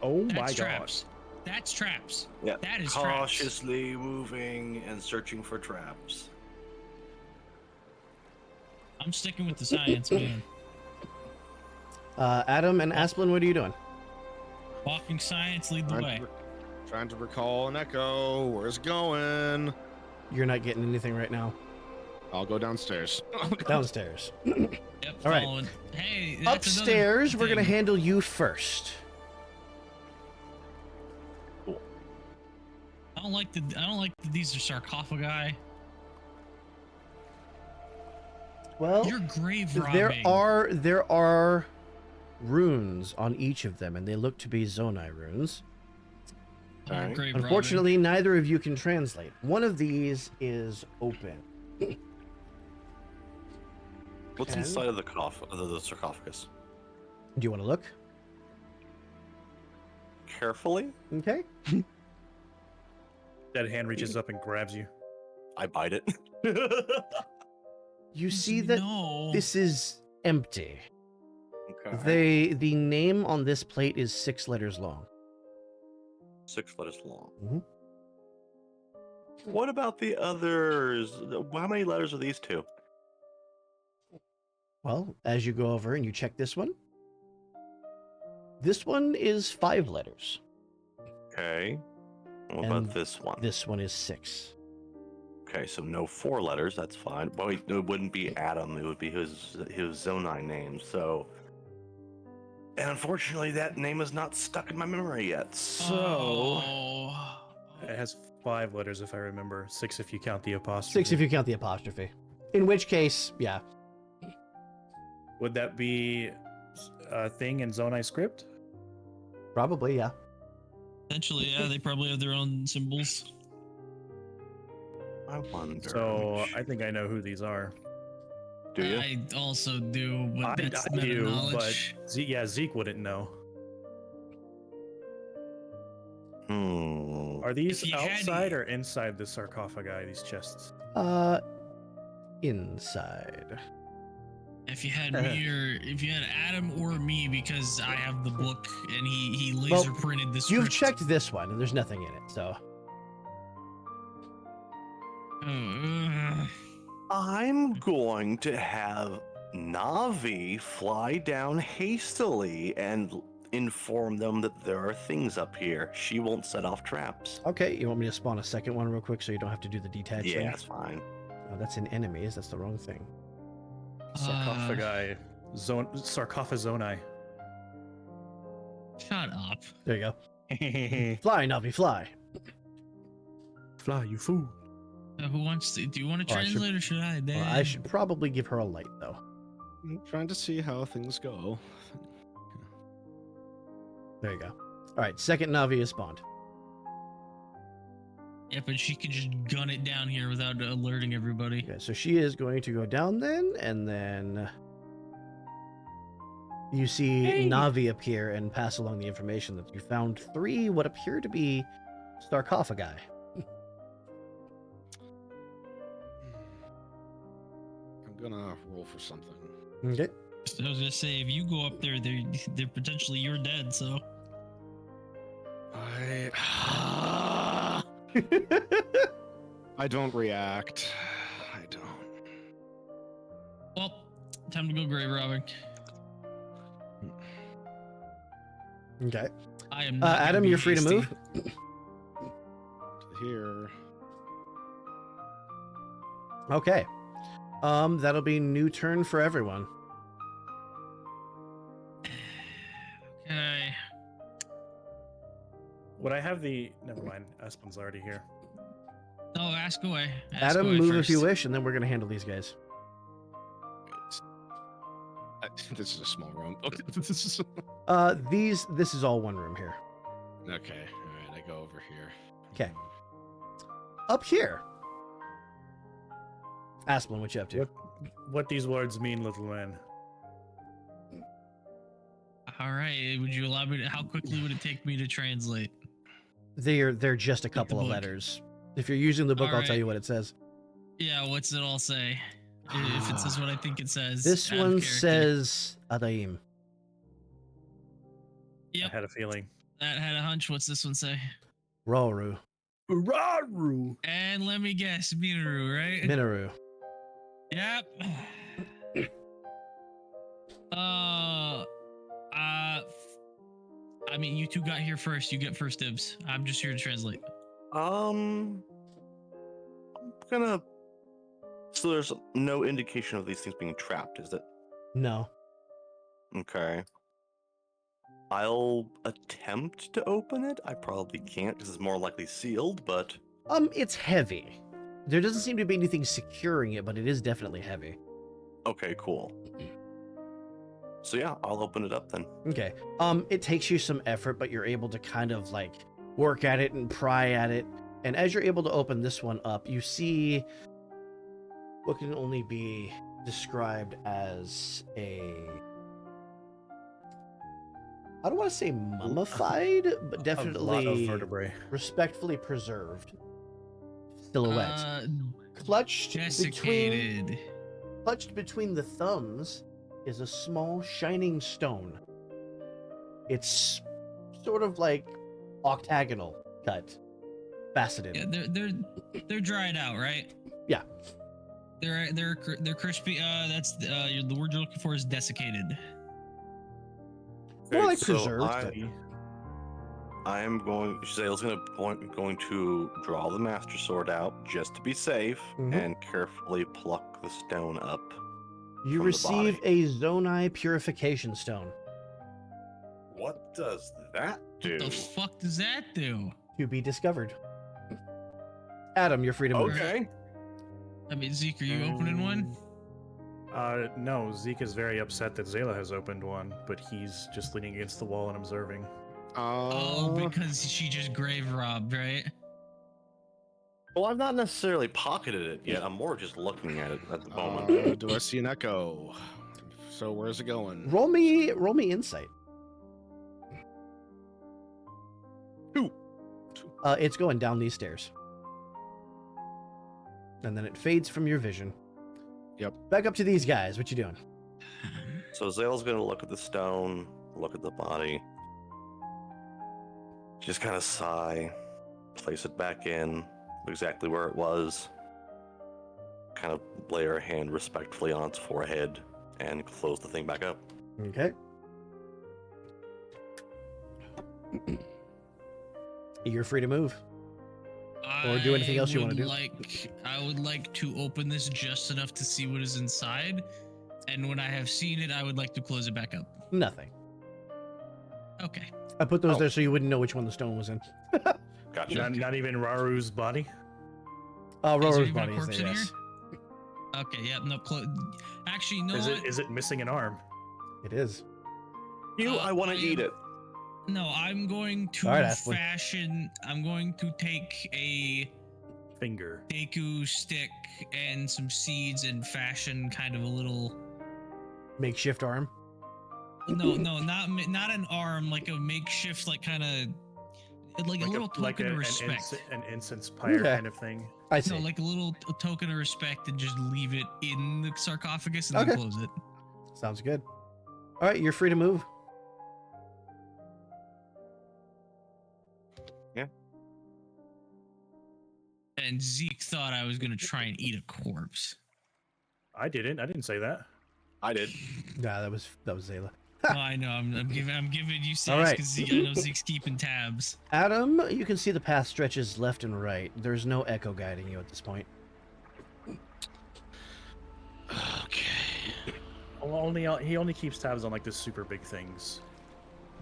Oh That's my god. traps. That's traps. Yeah. That is traps. Cautiously moving and searching for traps. I'm sticking with the science, man. Adam and Asplin, what are you doing? Walking science, lead the way. Trying to recall an echo. Where's it going? You're not getting anything right now. I'll go downstairs. Downstairs. Yep, All right. following. Hey, that's Upstairs, another we're gonna thing. handle you first. I don't like that these are sarcophagi. Well, You're grave robbing. there are runes on each of them, and they look to be Zonai runes. You're Alright. grave robbing. Unfortunately, neither of you can translate. One of these is open. What's Okay. inside of the sarcophagus? Do you want to look? Carefully, Okay. That hand reaches up and grabs you. I bite it. You see that no. this is empty. Okay. The name on this plate is 6 letters long. 6 letters long. Mhm. What about the others? How many letters are these two? Well, as you go over and you check this one is 5 letters. Okay. What And about this one? This one is 6. Okay, so no 4 letters. That's fine. Well, it wouldn't be Adam. It would be his Zonai name. So, and unfortunately, that name is not stuck in my memory yet. So, Oh. It has 5 letters if I remember. 6 if you count the apostrophe. 6 if you count the apostrophe. In which case, yeah. Would that be a thing in Zonai script? Probably, yeah. Essentially, yeah, they probably have their own symbols. I wonder. So I think I know who these are. Do you? I also do, but I that's do, meta but knowledge. Zeke wouldn't know. Are If these you had- outside or inside the sarcophagi, these chests? Inside. If you had me or if you had Adam or me, because I have the book and he laser printed this. You've checked this one, and there's nothing in it, so. I'm going to have Navi fly down hastily and inform them that there are things up here. She won't set off traps. Okay, you want me to spawn a second one real quick so you don't have to do the detach Yeah, thing? that's fine. Oh, that's in enemies. That's the wrong thing. Sarcophagi. Sarcophazoni. Shut up. There you go. Fly, Navi, fly. Fly, you fool. Who wants to? Do you want to Oh, I should- translate or should I? Well, Dan? I should probably give her a light, though. I'm trying to see how things go. There you go. All right, second Navi is spawned. Yeah, but she could just gun it down here without alerting everybody. Okay, so she is going to go down then, and then you see Navi appear and pass along the information that you found 3 what appear to be sarcophagi. I'm gonna roll for something. Okay. So I was gonna say, if you go up there, they're potentially you're dead. So I don't react. I don't. well, time to go grave robbing. Okay. I am. Not gonna Adam, be you're free to hasty. move. Here. Okay. That'll be new turn for everyone. Okay. Would I have the? Never mind. Aspen's already here. No, ask away. Ask Adam, away move first. if you wish, and then we're gonna handle these guys. This is a small room. Okay. This is. This is all one room here. Okay. All right. I go over here. Okay. Up here. Asplin, what you up to? What these words mean, little man? All right. Would you allow me to? How quickly would it take me to translate? They're just a couple of book. letters. If you're using the book, All I'll tell right. you what it says. Yeah. What's it all say? If it says what I think it says. This out of one character. says Adaim. Yep. I had a feeling. That had a hunch. What's this one say? Roru. Raru. And let me guess, Minoru, right? Minoru. Yep. I mean, you two got here first. You get first dibs. I'm just here to translate. I'm gonna. So there's no indication of these things being trapped, is it? No. Okay. I'll attempt to open it. I probably can't because it's more likely sealed, but It's heavy. There doesn't seem to be anything securing it, but it is definitely heavy. okay, cool. So yeah, I'll open it up then. Okay. It takes you some effort, but you're able to kind of like work at it and pry at it. And as you're able to open this one up, you see what can only be described as a, I don't want to say mummified, but A lot of definitely vertebrae. respectfully preserved silhouette. Clutched Desiccated. between the thumbs is a small shining stone. It's sort of like octagonal cut, faceted. Yeah, they're dried out, right? Yeah. They're crispy. That's the word you're looking for is desiccated. More Okay, like so preserved. I am going. Zale's going to draw the Master Sword out just to be safe Mhm. and carefully pluck the stone up. You from the receive body. a Zonai purification stone What does that do? What the fuck does that do? to be discovered. Adam, you're free to move. Okay. I mean, Zeke, are you opening one? No, Zeke is very upset that Zayla has opened one, but he's just leaning against the wall and observing. Oh, because she just grave robbed, right? Well, I've not necessarily pocketed it yet. I'm more just looking at it at the moment. Do I see an echo? So where's it going? Roll me insight. Two. It's going down these stairs. And then it fades from your vision. Yep. Back up to these guys. What you doing? So Zale's gonna look at the stone, look at the body, just kind of sigh, place it back in exactly where it was, kind of lay her hand respectfully on its forehead, and close the thing back up. Okay. You're free to move. Or do anything else you wanna do. I would like to open this just enough to see what is inside, and when I have seen it, I would like to close it back up. Nothing. Okay. I put those there so you wouldn't know which one the stone was in. Gotcha. Not even Raru's body. Is there Rora's even a body is corpse there, in yes. Okay. Yep. No. Actually, no. Is it missing an arm? It is. I want to eat it. No, I'm going to All right, Aspley. fashion. I'm going to take a finger. Deku stick and some seeds and fashion kind of a little. Makeshift arm. No, not an arm, like a makeshift, like kind of like a little token of respect. An incense pyre Okay. kind of thing. I see. No, like a token of respect, and just leave it in the sarcophagus and Okay. then close it. Sounds good. All right, you're free to move. And Zeke thought I was gonna try and eat a corpse. I didn't say that. I did. Nah, that was Zayla. Oh, I know. I'm giving you All six right. because I know Zeke's keeping tabs. Adam, you can see the path stretches left and right. There's no echo guiding you at this point. Okay. Well, he only keeps tabs on like the super big things.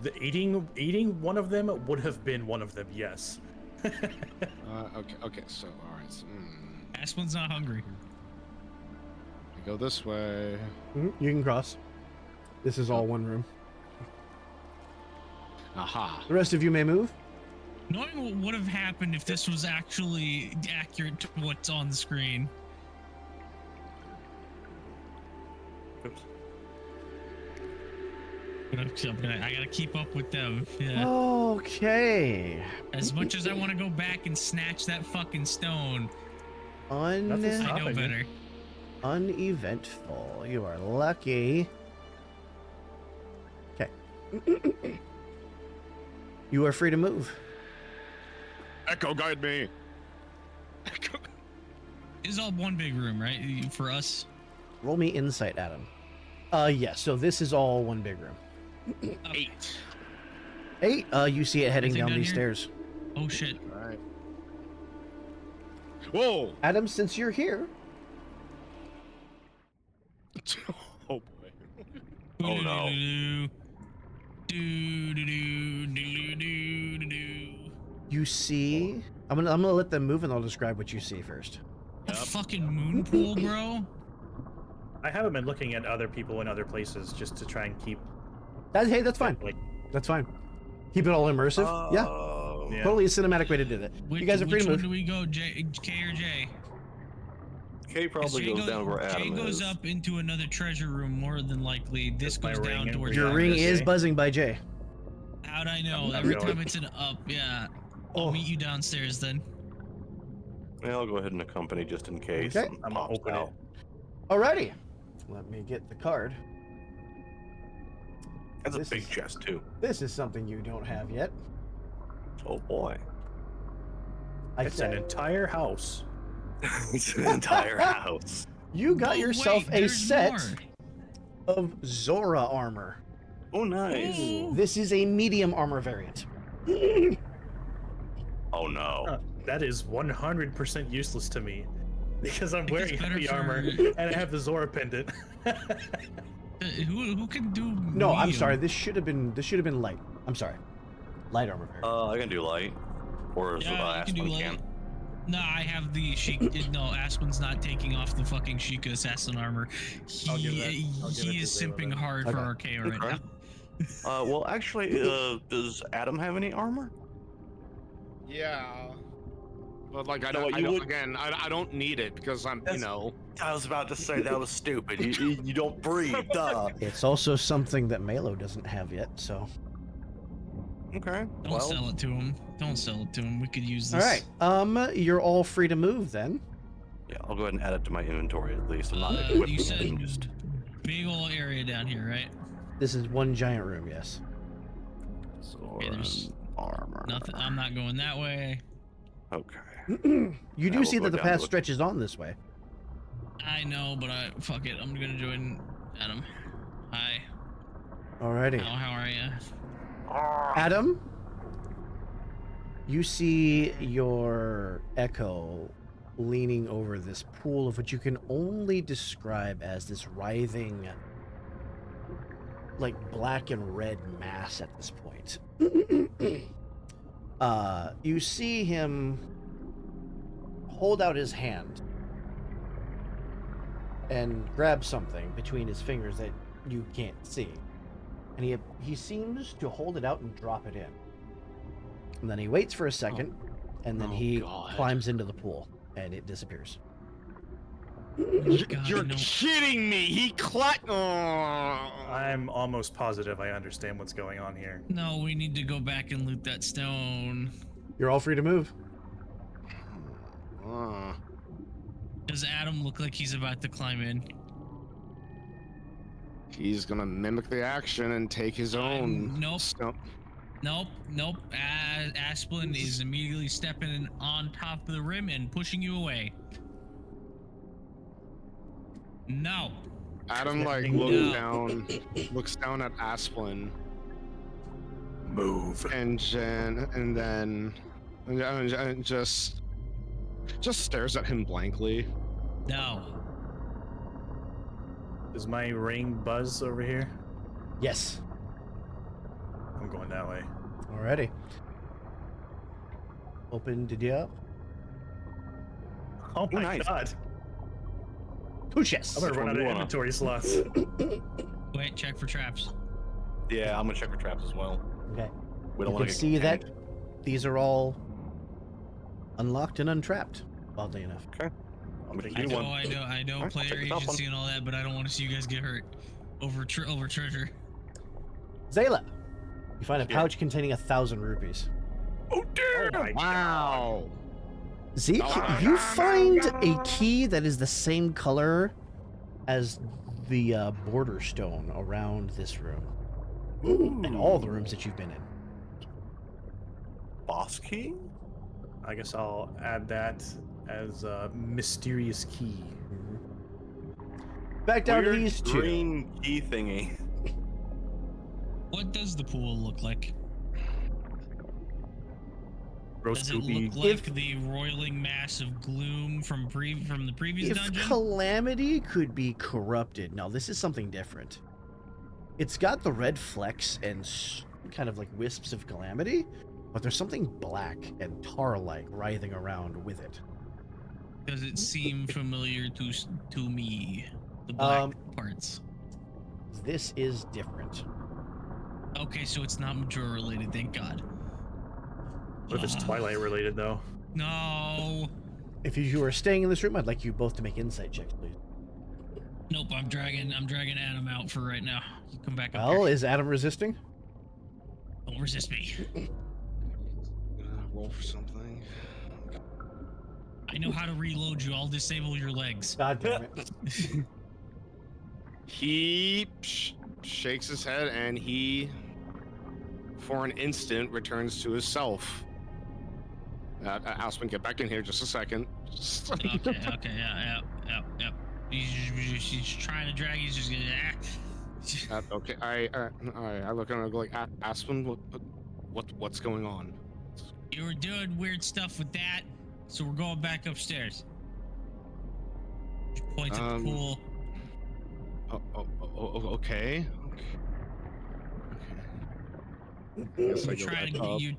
The eating one of them would have been one of them, yes. Okay. So, all right. So, Aspen's not hungry. we go this way. You can cross. This is all one room. Aha. The rest of you may move. Knowing what would have happened if this was actually accurate to what's on the screen. Oops. I gotta keep up with them. Yeah. Okay. As much as I want to go back and snatch that fucking stone, Nothing's I know stopping you. better. Uneventful. You are lucky. Okay. You are free to move. Echo guide me. Echo. This is all one big room, right? For us. Roll me insight, Adam. Yes. So this is all one big room. Okay. 8. 8. You see it heading Anything down down these here? stairs. Oh shit. All right. Whoa. Adam, since you're here, Oh boy. Oh, no. you see. I'm gonna let them move, and I'll describe what you see first. A fucking moon pool, bro. I haven't been looking at other people in other places just to try and keep Hey, that's fine. like That's fine. Keep it all immersive. Yeah. yeah. Totally a cinematic way to do that. You guys are free Which to one move. do we go, K or J? K probably Jay goes down where Jay Adam goes is. up into another treasure room more than likely. This Just by goes ring down it, to where we Your Yeah, ring I is see. buzzing by Jay. How'd I know? I'm Every going. time it's an up, yeah. I'll Oh. meet you downstairs then. Yeah, I'll go ahead and accompany just in case. Okay. something I'm gonna pops open out. it. Alrighty. Let me get the card. That's a This big is- chest too. This is something you don't have yet. Oh boy. I It's an said entire house. It's an entire house. you got Oh, yourself wait, a there's set more. of Zora armor. Oh nice. Ooh. This is a medium armor variant. Oh no. That is 100% useless to me because I'm It's wearing better heavy for- armor and I have the Zora pendant. Who can do? No, I'm medium? sorry. This should have been light. I'm sorry. Light armor variant. I can do light. Or Yeah, you can do Aspen light. can. No, I have the Sheik. No, Aspen's not taking off the fucking Sheikah assassin armor. I'll give it He to is Zayla simping then. hard Okay. for RK right Okay. now. Well, actually, does Adam have any armor? Yeah. But like I know don't, what, I you don't would- again, I don't need it because I'm, That's- you know. I was about to say that was stupid. You don't breathe. Duh. It's also something that Malo doesn't have yet, so. Okay. Don't well, sell it to him. Don't sell it to him. We could use All this. right. You're all free to move then. yeah, I'll go ahead and add it to my inventory at least. I'm not You equipping said it. I'm just big old area down here, right? This is one giant room, yes. Zora there's armor. Nothing. I'm not going that way. Okay. You I do will see go that the down path to it. stretches on this way. I know, but fuck it. I'm gonna join Adam. Hi. Alrighty. How are you? Adam, you see your Echo leaning over this pool of what you can only describe as this writhing, like black and red mass at this point. You see him hold out his hand and grab something between his fingers that you can't see. And he seems to hold it out and drop it in. And then he waits for a second, and then Oh, he God. climbs into the pool and it disappears. God, You're no. kidding me! He Oh. I'm almost positive I understand what's going on here. No, we need to go back and loot that stone. You're all free to move. Does Adam look like he's about to climb in? He's gonna mimic the action and take his own. Nope. Stump. Nope. Asplin is immediately stepping on top of the rim and pushing you away. No. Adam like No. looks down at Asplin, Move. and then just stares at him blankly. No. Does my ring buzz over here? Yes. I'm going that way. Alrighty. Opened it up. Oh my nice. god. Push. I'm gonna run out of inventory slots. Wait, check for traps. Yeah, I'm gonna check for traps as well. Okay. We don't You want can to see that these are all unlocked and untrapped, oddly enough. I'm gonna I do know, one. I know, Alright, player check the top agency and all that, but I don't want to see you guys get hurt over treasure. Zayla, you find a Yeah. pouch containing 1,000 rupees. Oh Oh damn! my Wow. Zeke, Oh, you find a key that is the same color as the border stone around this room and all the rooms that you've been in. Boss key? I guess I'll add that as a mysterious key. Back down to Weird these two. green key thingy. What does the pool look like? Roast Does it goopy. look like the roiling mass of gloom from the previous If dungeon? Calamity could be corrupted, no, this is something different. It's got the red flecks and kind of like wisps of Calamity, but there's something black and tar-like writhing around with it. Does it seem familiar to me? The black parts. This is different. Okay, so it's not Majora related, thank God. What if it's Twilight related though? No. If you are staying in this room, I'd like you both to make insight checks, please. Nope, I'm dragging Adam out for right now. You come back up Well, here. is Adam resisting? Don't resist me. Roll for something. I know how to reload you. I'll disable your legs. God damn it. He shakes his head and he, for an instant, returns to his self. Aspen, get back in here just a second. Okay, yeah. He's trying to drag. He's just gonna. Okay, I look and I go like, Aspen, what's going on? You were doing weird stuff with that, so we're going back upstairs. She points at the pool. Okay. Guess I We're go trying back to get up. you.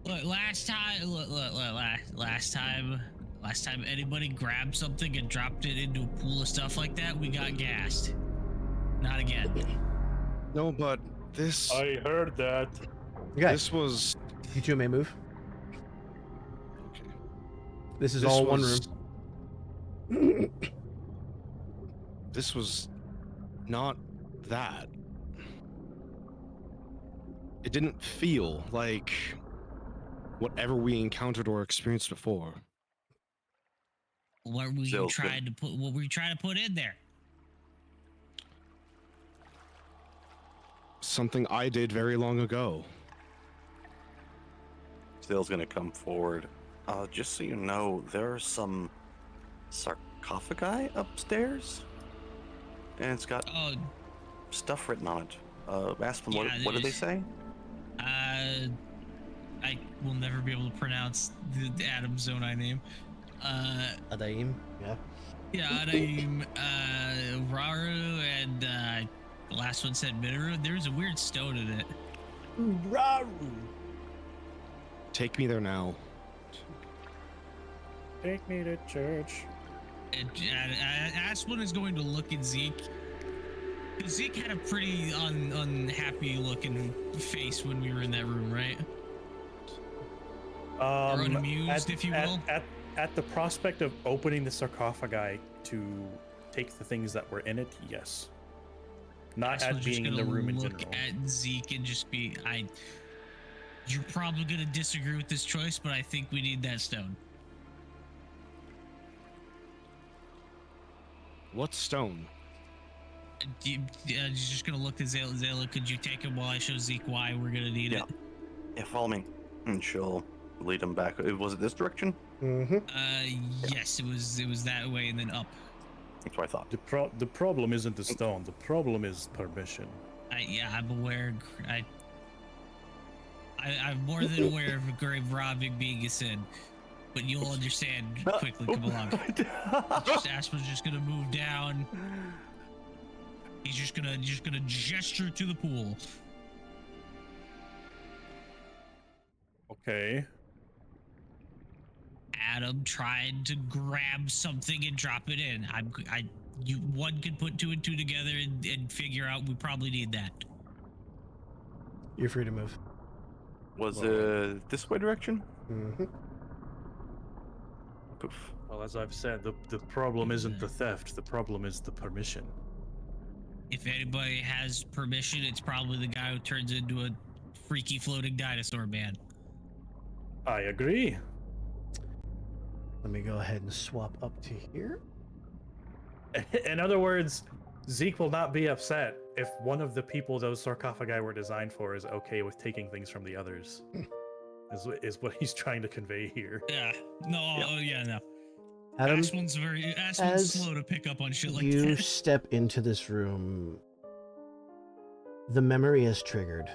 Look, last time anybody grabbed something and dropped it into a pool of stuff like that, we got gassed. Not again. No, but this I heard that. Okay, this was you two may move. okay. This is This all was- one room. This was not that. It didn't feel like whatever we encountered or experienced before. What were you Zill's trying to put? What were you trying to put in there? Something I did very long ago. Zill's gonna come forward. Just so you know, there are some sarcophagi upstairs, and it's got Oh, stuff written on it. Aspen, Yeah, what did they there's- say? I will never be able to pronounce the Adam Zonai name. Adaim, yeah. Yeah, Adaim, Raru, and the last one said Minoru. There's a weird stone in it. Take me there now. Take me to church. And Aspen is going to look at Zeke. Zeke had a pretty unhappy looking face when we were in that room, right? Or unamused, if you will. At the prospect of opening the sarcophagi to take the things that were in it, yes. Not Aspen's at just being in the gonna room in look general. at Zeke and just be, you're probably gonna disagree with this choice, but I think we need that stone. What stone? He's just gonna look at Zayla. Zayla, could you take him while I show Zeke why we're gonna need Yeah. it? Yeah, follow me. And she'll lead him back. Was it this direction? Mm-hmm. Yes, it was that way and then up. That's what I thought. The problem isn't the stone. The problem is permission. I'm aware. I'm more than aware of a grave robbing being a sin, but you'll understand quickly. Come along. Aspen's just gonna move down. He's just gonna gesture to the pool. Okay. Adam tried to grab something and drop it in. One could put two and two together and figure out we probably need that. You're free to move. Was it this way direction? Mm-hmm. Poof. Well, as I've said, the problem isn't the theft. The problem is the permission. If anybody has permission, it's probably the guy who turns into a freaky floating dinosaur man. I agree. Let me go ahead and swap up to here. In other words, Zeke will not be upset if one of the people those sarcophagi were designed for is okay with taking things from the others. is what he's trying to convey here. Yeah. No. Yep. Oh yeah. No. Adam, Aspen's slow to pick up on shit like you that. step into this room. The memory is triggered.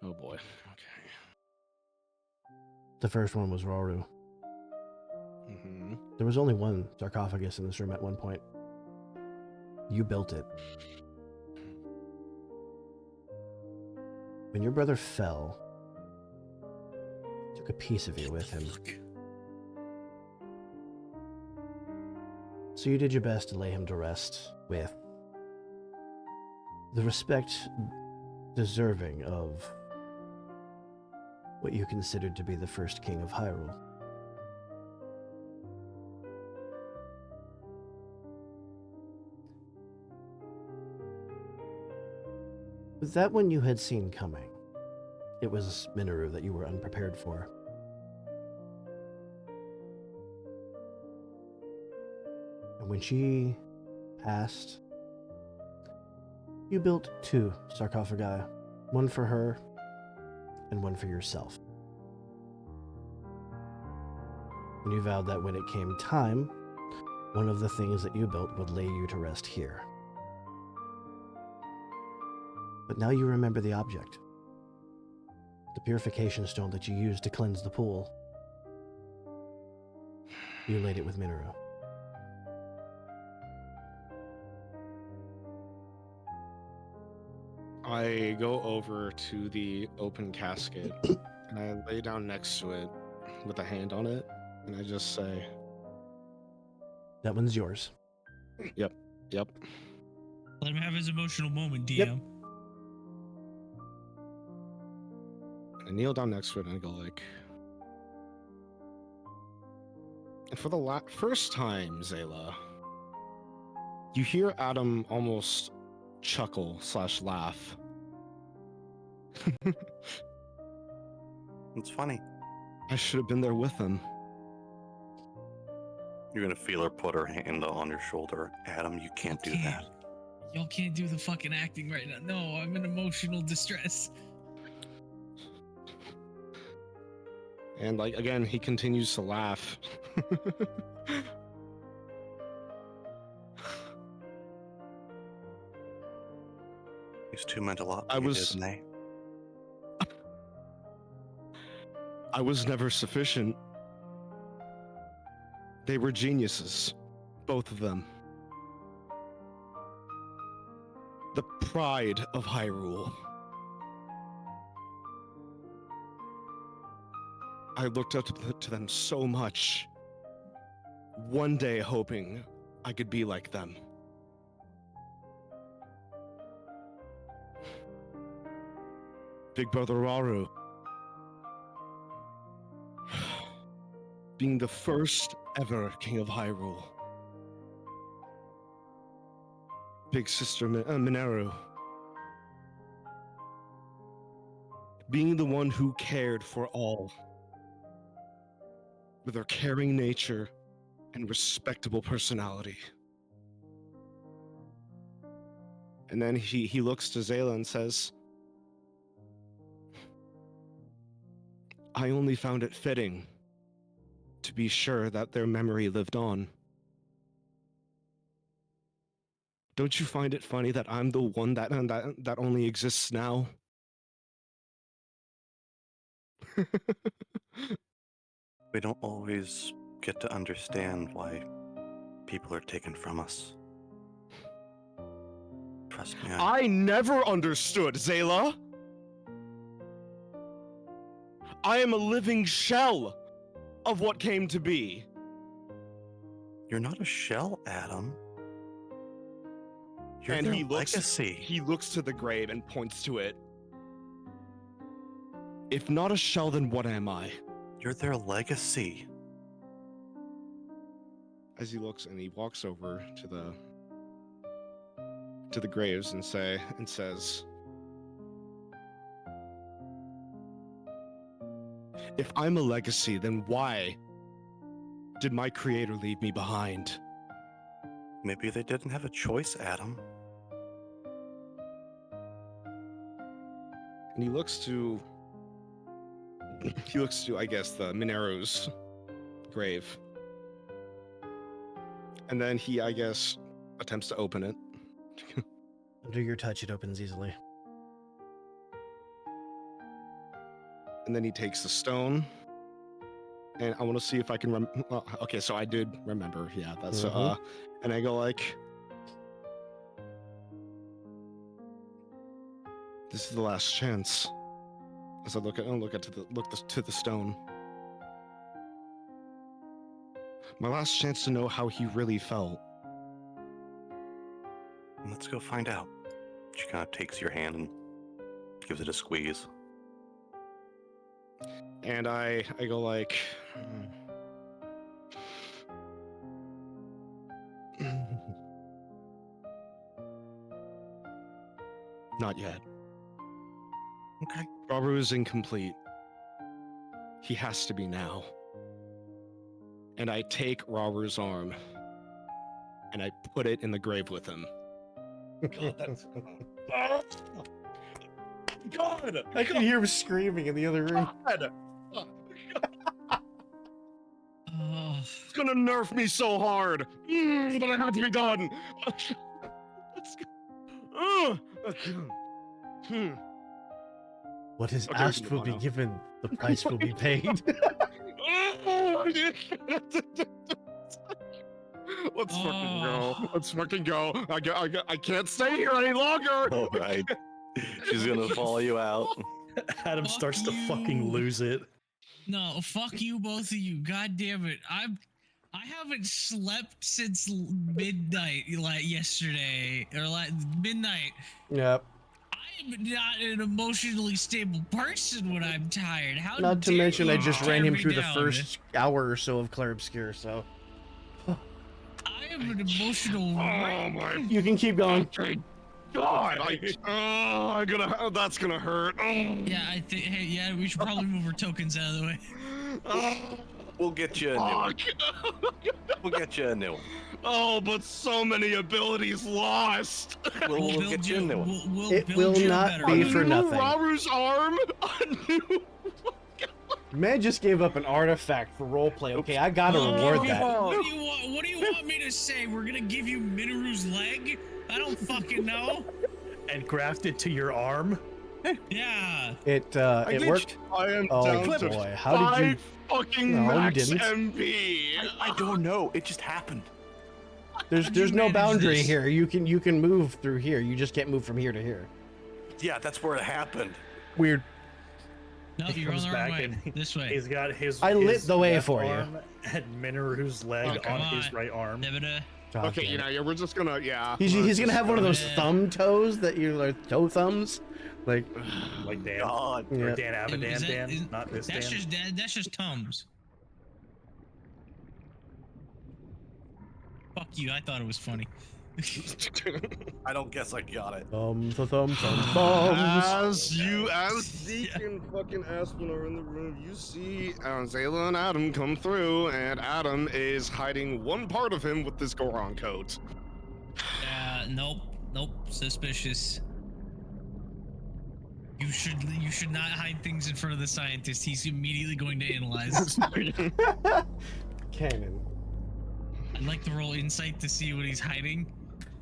Oh boy. Okay. The first one was Rauru. Mm-hmm. There was only one sarcophagus in this room at one point. You built it. When your brother fell, he took a piece of you with him. So you did your best to lay him to rest with the respect deserving of what you considered to be the first king of Hyrule. Was that one you had seen coming? It was Minoru that you were unprepared for. And when she passed, you built two sarcophagi, one for her and one for yourself. And you vowed that when it came time, one of the things that you built would lay you to rest here. But now you remember the object. The purification stone that you used to cleanse the pool. You laid it with Minoru. I go over to the open casket and I lay down next to it with a hand on it, and I just say, That one's yours. "Yep." Let him have his emotional moment, DM. Yep. I kneel down next to it and I go like, and for the first time, Zayla, you hear Adam almost chuckle / laugh. It's funny. I should have been there with him. You're gonna feel her put her hand on your shoulder. Adam, you can't do that. Y'all can't do the fucking acting right now. No, I'm in emotional distress. And like again, he continues to laugh. These two meant a lot. I to you, was- didn't they? I was never sufficient. They were geniuses, both of them. The pride of Hyrule. I looked up to them so much, one day hoping I could be like them. Big Brother Rauru. being the first ever king of Hyrule. Big sister Mineru. Being the one who cared for all. With her caring nature and respectable personality. And then he looks to Zayla and says, I only found it fitting to be sure that their memory lived on. Don't you find it funny that I'm the one that only exists now? We don't always get to understand why people are taken from us. Trust me, I never understood, Zayla. I am a living shell of what came to be. You're not a shell, Adam. You're And their he looks legacy. to the grave and points to it. If not a shell, then what am I? You're their legacy. As he looks and he walks over to the graves and says, if I'm a legacy, then why did my creator leave me behind? Maybe they didn't have a choice, Adam. And he looks to, I guess, the Mineru's grave. And then he, I guess, attempts to open it. Under your touch, it opens easily. And then he takes the stone. And I want to see if I can okay, so I did remember. Yeah, that's and I go like, this is the last chance. As I look to the stone. My last chance to know how he really felt. Let's go find out. She kind of takes your hand and gives it a squeeze. And I go like, not yet. Okay. Rauru is incomplete. He has to be now. And I take Rauru's arm and I put it in the grave with him. God, that's God! I can hear him screaming in the other room. God! Oh, It's gonna nerf me so hard, but I have to be done. What is Okay, we asked can will move be on now. given, the price will be paid. Let's fucking go. Oh. Let's fucking go. I can't stay here any longer. All right. She's gonna follow you out. Adam Fuck starts to fucking you. lose it. no, fuck you, both of you. God damn it. I haven't slept since midnight, like yesterday, or like midnight. Yep. I am not an emotionally stable person when I'm tired. How Not to dare mention, I you just tear ran him me through the down? first hour or so of Clair Obscure, so. I am an emotional. Oh my You can keep going. God! I'm gonna. That's gonna hurt. Yeah, I think. Hey, yeah, we should probably move our tokens out of the way. We'll get you a new one. We'll get you a new one. Oh, but so many abilities lost. We'll get you a new one. We'll It build will you a not better be one. for nothing. Rauru's arm. A new. Man just gave up an artifact for roleplay. Okay, I gotta Oh, reward that. What do you want? What do you want me to say? We're gonna give you Mineru's leg? I don't fucking know. And graft it to your arm. Yeah. It I worked. am Oh down to boy, how did you? 5 fucking No, you max didn't. MP. I don't know. It just happened. There's How'd you no manage boundary this? here. You can move through here. You just can't move from here to here. Yeah, that's where it happened. Weird. No, He you're on comes the wrong back way. and This way. He's got his. I lit his the way left for you. arm And Mineru's leg Okay. on Come his on. right arm. Da-ba-da. God Okay, damn you it. know, yeah, we're just gonna, yeah. He's gonna have one of those Yeah. thumb toes that you like toe thumbs, like Like Dan. God. yeah. Or Dan Is Avidan that- Dan, is- not this That's Dan. just Tums. Fuck you. I thought it was funny. I don't guess I got it. Thumbs. As Zeke and fucking Aspen are in the room, you see Zayla and Adam come through, and Adam is hiding one part of him with this Goron coat. Nope. Suspicious. You should not hide things in front of the scientist. He's immediately going to analyze. Cannon. I'd like to roll insight to see what he's hiding.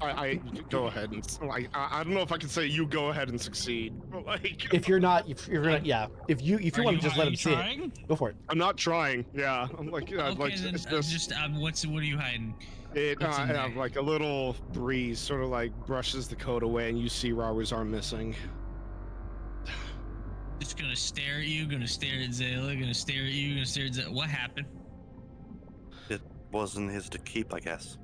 I go ahead and like I don't know if I can say you go ahead and succeed, but like If you want to want to just let him see trying? it, go for it. I'm not trying. Yeah, I'm like Okay, like then it's just what are you hiding? it what's in there? like a little breeze sort of like brushes the coat away, and you see Raru's arm missing. Just gonna stare at you, gonna stare at Zayla, gonna stare at you, gonna stare at Zayla. What happened? It wasn't his to keep, I guess.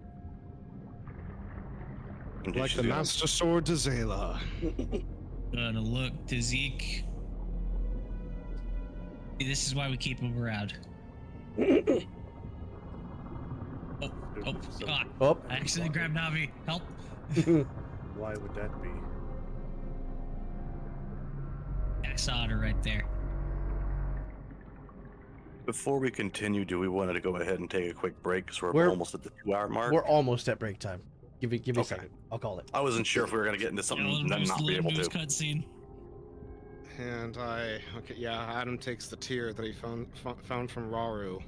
And Like she's the gonna- Master Sword to Zayla. Gonna look to Zeke. See, this is why we keep him around. God. Oh. I accidentally grabbed Navi. Help. Why would that be? That's otter right there. Before we continue, do we want to go ahead and take a quick break? Because we're We're- almost at the 2-hour mark. We're almost at break time. Give me a Okay. second. I'll call it. I wasn't sure if we were going to get into something and then not be able to. Cutscene. And Adam takes the tear that he found from Raru.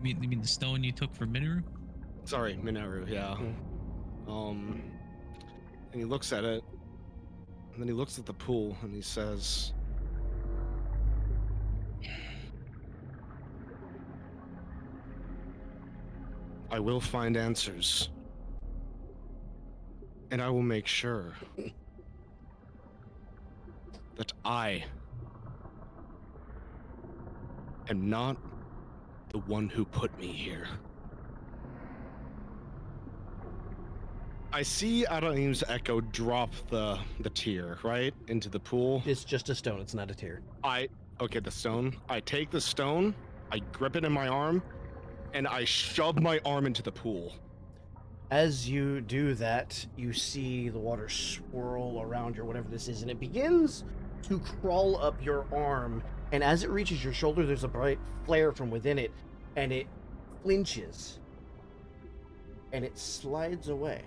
You mean the stone you took from Minoru? Sorry, Minoru, yeah. And he looks at it, and then he looks at the pool, and he says, I will find answers. And I will make sure that I am not the one who put me here. I see Adaim's echo drop the tear, right? Into the pool. It's just a stone. It's not a tear. Okay, the stone. I take the stone, I grip it in my arm, and I shove my arm into the pool. As you do that, you see the water swirl around your whatever this is, and it begins to crawl up your arm. And as it reaches your shoulder, there's a bright flare from within it, and it flinches, and it slides away.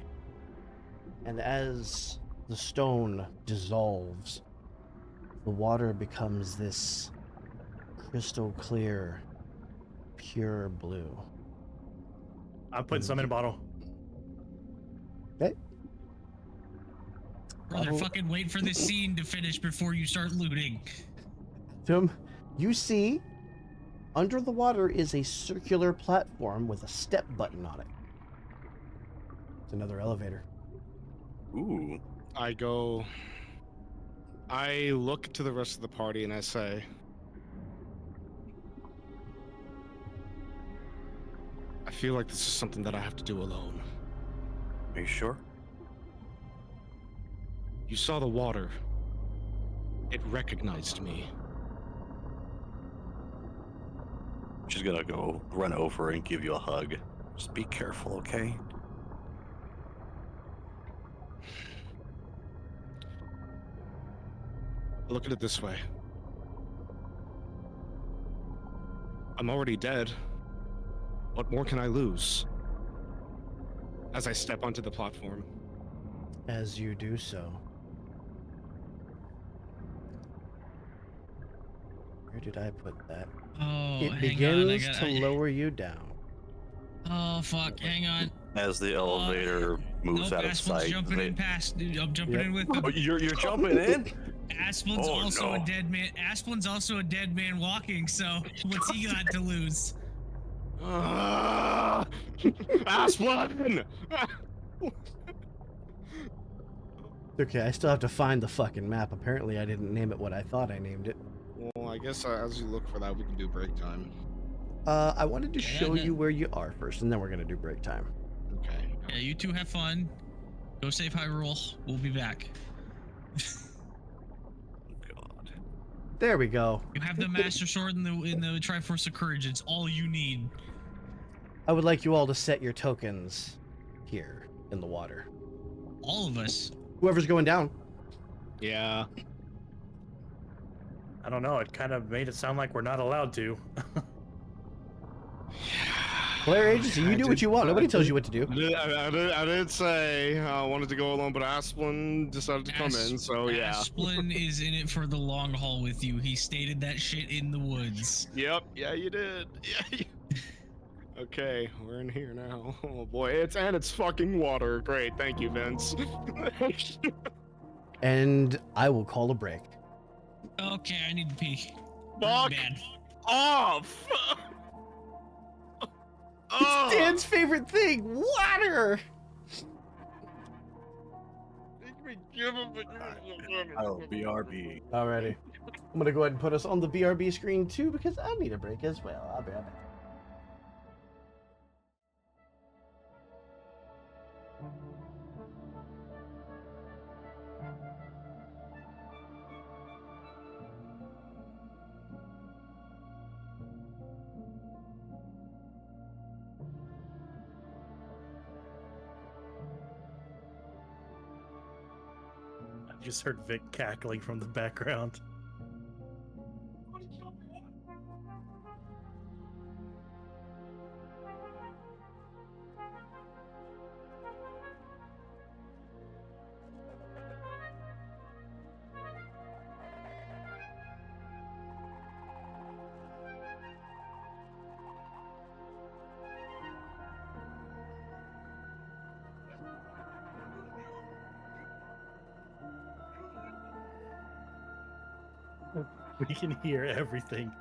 And as the stone dissolves, the water becomes this crystal clear, pure blue. I'm putting some in a bottle. Okay. Brother, Oh. fucking wait for this scene to finish before you start looting. Tim, you see, under the water is a circular platform with a step button on it. It's another elevator. Ooh. I look to the rest of the party and I say, I feel like this is something that I have to do alone. Are you sure? You saw the water. It recognized me. She's gonna go run over and give you a hug. Just be careful, okay? Look at it this way. I'm already dead. What more can I lose? As I step onto the platform. As you do so, where did I put that? Oh, It hang begins on. to lower you down. Oh, fuck. Hang on. As the elevator moves Nope, out of Aspen's sight. jumping in past. Dude, I'm jumping Yep. in with Oh, him. you're jumping in? Aspen's Oh, also no. a dead man. Aspen's also a dead man walking, so what's he got to lose? Aspen! Okay, I still have to find the fucking map. Apparently, I didn't name it what I thought I named it. Well, I guess as you look for that, we can do break time. I wanted to Yeah, show that- you where you are first, and then we're gonna do break time. Okay. Yeah, you two have fun. Go save Hyrule. We'll be back. God. There we go. You have the Master Sword in the Triforce of Courage. It's all you need. I would like you all to set your tokens here in the water. All of us. Whoever's going down. Yeah. I don't know. It kind of made it sound like we're not allowed to. Player agency, you do what you want. Nobody tells you what to do. I did say I wanted to go alone, but Asplin decided to come in, so yeah. Asplin is in it for the long haul with you. He stated that shit in the woods. Yep, yeah, you did. Yeah. Okay, we're in here now. Oh boy, it's fucking water. Great, thank you, Vince. And I will call a break. Okay, I need to pee. Fuck Bad. off! It's Dan's favorite thing, water! Oh, BRB. Alrighty. I'm gonna go ahead and put us on the BRB screen too because I need a break as well. I'll be right back. I just heard Vic cackling from the background. We can hear everything.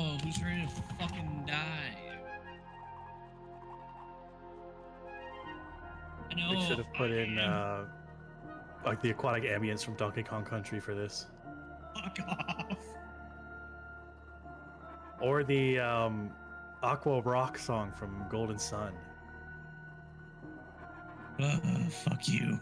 Oh, who's ready to fucking die? I know. They should have put I in am. like the aquatic ambience from Donkey Kong Country for this, Fuck off. or the Aqua Rock song from Golden Sun. Fuck you.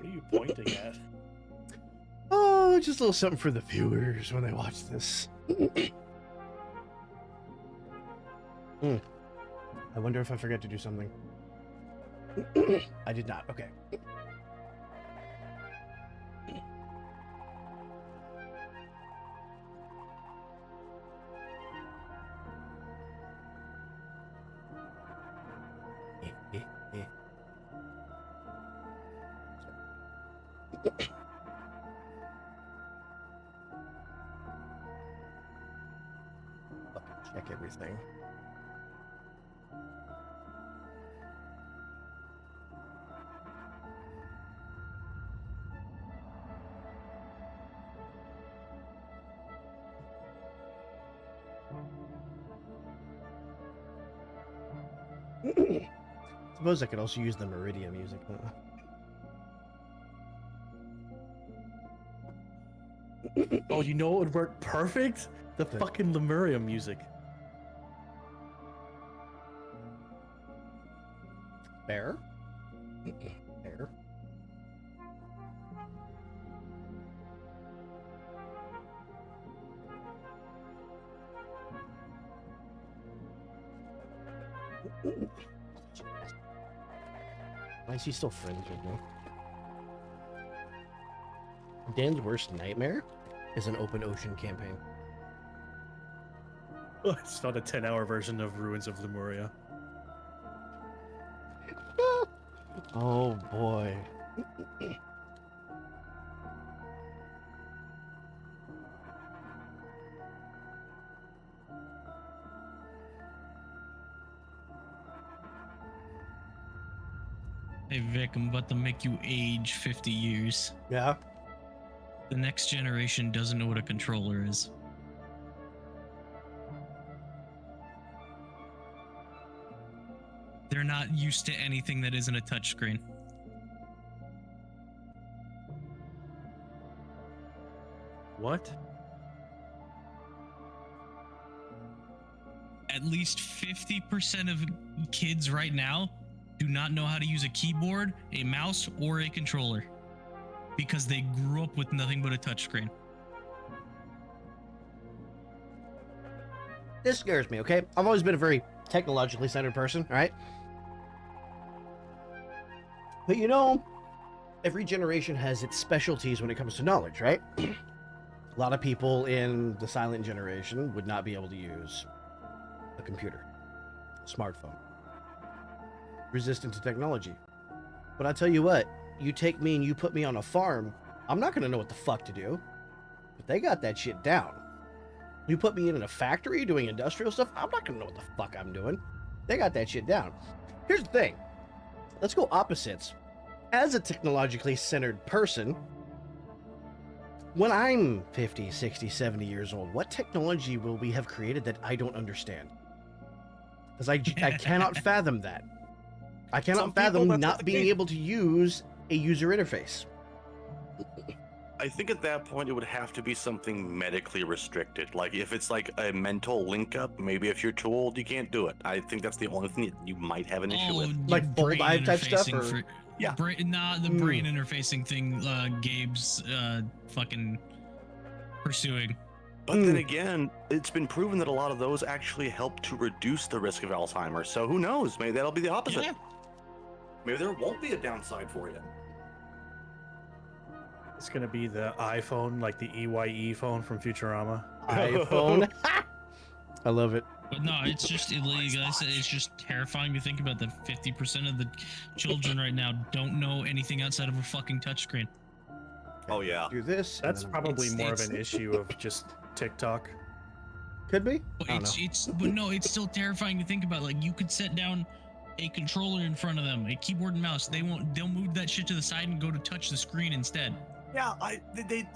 are you pointing at? Oh, just a little something for the viewers when they watch this. I wonder if I forget to do something. I did not. Okay. Check everything. Suppose I could also use the Meridian music. Oh, you know what would work perfect? The Okay. fucking Lemuria music. Bear? Bear? Why is he still friends with me? Dan's worst nightmare is an open ocean campaign. Oh, it's not a 10-hour version of Ruins of Lemuria. Oh boy. Hey Vic, I'm about to make you age 50 years. Yeah? The next generation doesn't know what a controller is. They're not used to anything that isn't a touchscreen. What? At least 50% of kids right now do not know how to use a keyboard, a mouse, or a controller because they grew up with nothing but a touchscreen. This scares me, okay? I've always been a very technologically centered person, right? But you know, every generation has its specialties when it comes to knowledge, right? A lot of people in the silent generation would not be able to use a computer, a smartphone, resistant to technology. But I tell you what, you take me and you put me on a farm, I'm not going to know what the fuck to do. But they got that shit down. You put me in a factory doing industrial stuff, I'm not going to know what the fuck I'm doing. They got that shit down. Here's the thing. Let's go opposites. As a technologically centered person, when I'm 50, 60, 70 years old, what technology will we have created that I don't understand? Because I cannot fathom that. I cannot Some people, fathom that's not what being they- able to use a user interface. I think at that point it would have to be something medically restricted. Like if it's like a mental link up, maybe if you're too old, you can't do it. I think that's the only thing that you might have an issue with. Like your full brain dive type stuff, interfacing or- Yeah. The brain interfacing thing Gabe's fucking pursuing. But then again, it's been proven that a lot of those actually help to reduce the risk of Alzheimer's. So who knows? Maybe that'll be the opposite. Yeah. Maybe there won't be a downside for you. It's gonna be the iPhone, like the EYE phone from Futurama. iPhone. I love it. But no, it's just like I said, it's just terrifying to think about that 50% of the children right now don't know anything outside of a fucking touchscreen. Oh yeah. Do this. and That's then- probably It's- more of it's- an issue of just TikTok. Could be. But I don't know. but no, it's still terrifying to think about. Like you could set down a controller in front of them, a keyboard and mouse. They'll move that shit to the side and go to touch the screen instead. Yeah, I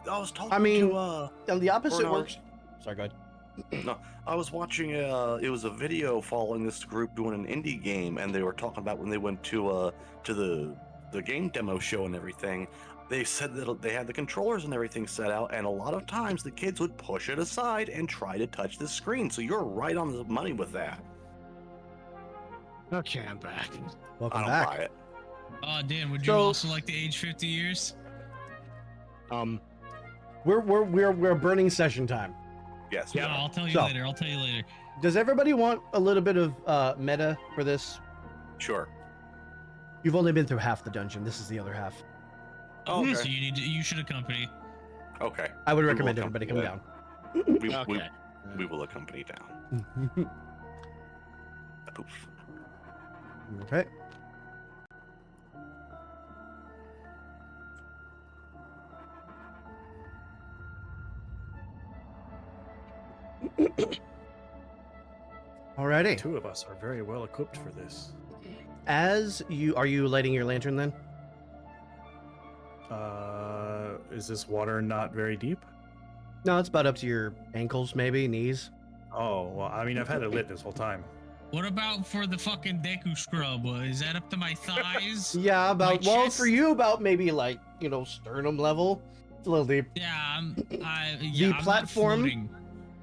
was talking I mean, to On the opposite Or no. works. Sorry, go ahead. no, I was watching it was a video following this group doing an indie game, and they were talking about when they went to the game demo show and everything. They said that they had the controllers and everything set out, and a lot of times the kids would push it aside and try to touch the screen. So you're right on the money with that. Okay, I'm back. I Welcome don't back. buy it. Oh, Dan, would you So- also like to age 50 years? We're burning session time. Yes. Yeah, we are. I'll tell you So- later. I'll tell you later. Does everybody want a little bit of meta for this? Sure. You've only been through half the dungeon. This is the other half. Oh, okay. So you should accompany. Okay. I would We will recommend everybody come accompany down. We, Okay. we will accompany down. Poof. Okay. Alrighty. Two of us are very well equipped for this. Are you lighting your lantern then? Is this water not very deep? No, it's about up to your ankles, maybe knees. Oh, well, I mean, I've had it lit this whole time. What about for the fucking Deku scrub? Is that up to my thighs? Yeah, about My well chest? for you about maybe like sternum level. It's a little deep. Yeah, I'm The not platform- floating.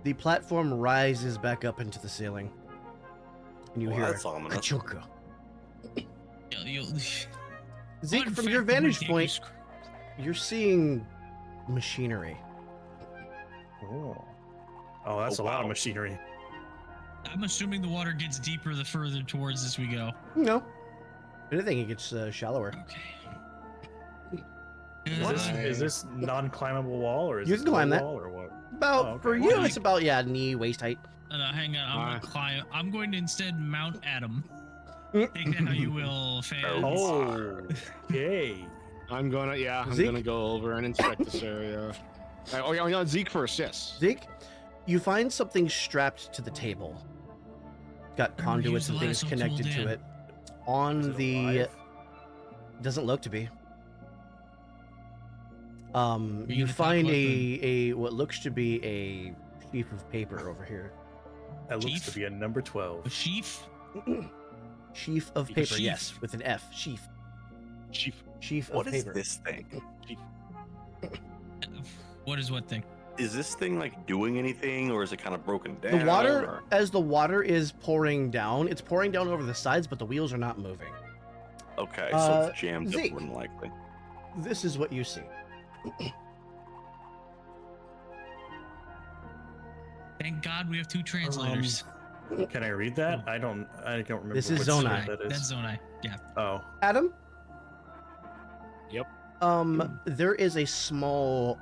The platform rises back up into the ceiling, and you Well, hear that's ominous. Kachuka. You'll- Zeke, Fun from fact your of my vantage Deku point, scrub. you're seeing machinery. Oh, that's Oh, a lot wow. of machinery. I'm assuming the water gets deeper the further towards as we go. No, if anything, it gets shallower. Okay. Is this non-climbable wall or is You this can climb low that. wall or what? About Oh, okay. for you, Well, it's about knee waist height. Hang on, I'm gonna climb. I'm going to instead mount Adam. Mm. Take that how you will, fans. Oh, okay. I'm Zeke? gonna go over and inspect this area. Yeah, Zeke first, yes. Zeke, you find something strapped to the table. It's got Never conduits used and the things lasso tool, connected to Dan. it. Is On it the alive? doesn't look to be. Are you You gonna talk find about a what looks to be a sheaf of paper over here. That looks Chief? to be a number A 12. sheaf? Sheaf of A paper, sheaf. yes, with an F. Sheaf. Chief. Sheaf What of is paper. this thing? What is what thing? Is this thing like doing anything, or is it kind of broken down? The water, or- as the water is pouring down, it's pouring down over the sides, but the wheels are not moving. Okay, so Uh, it's jammed up Zeke. more than likely. This is what you see. Thank God we have two translators. Can I read that? I don't remember. This is which Zonai. sword that is. That's Zonai. Yeah. Oh, Adam? Yep. There is a small,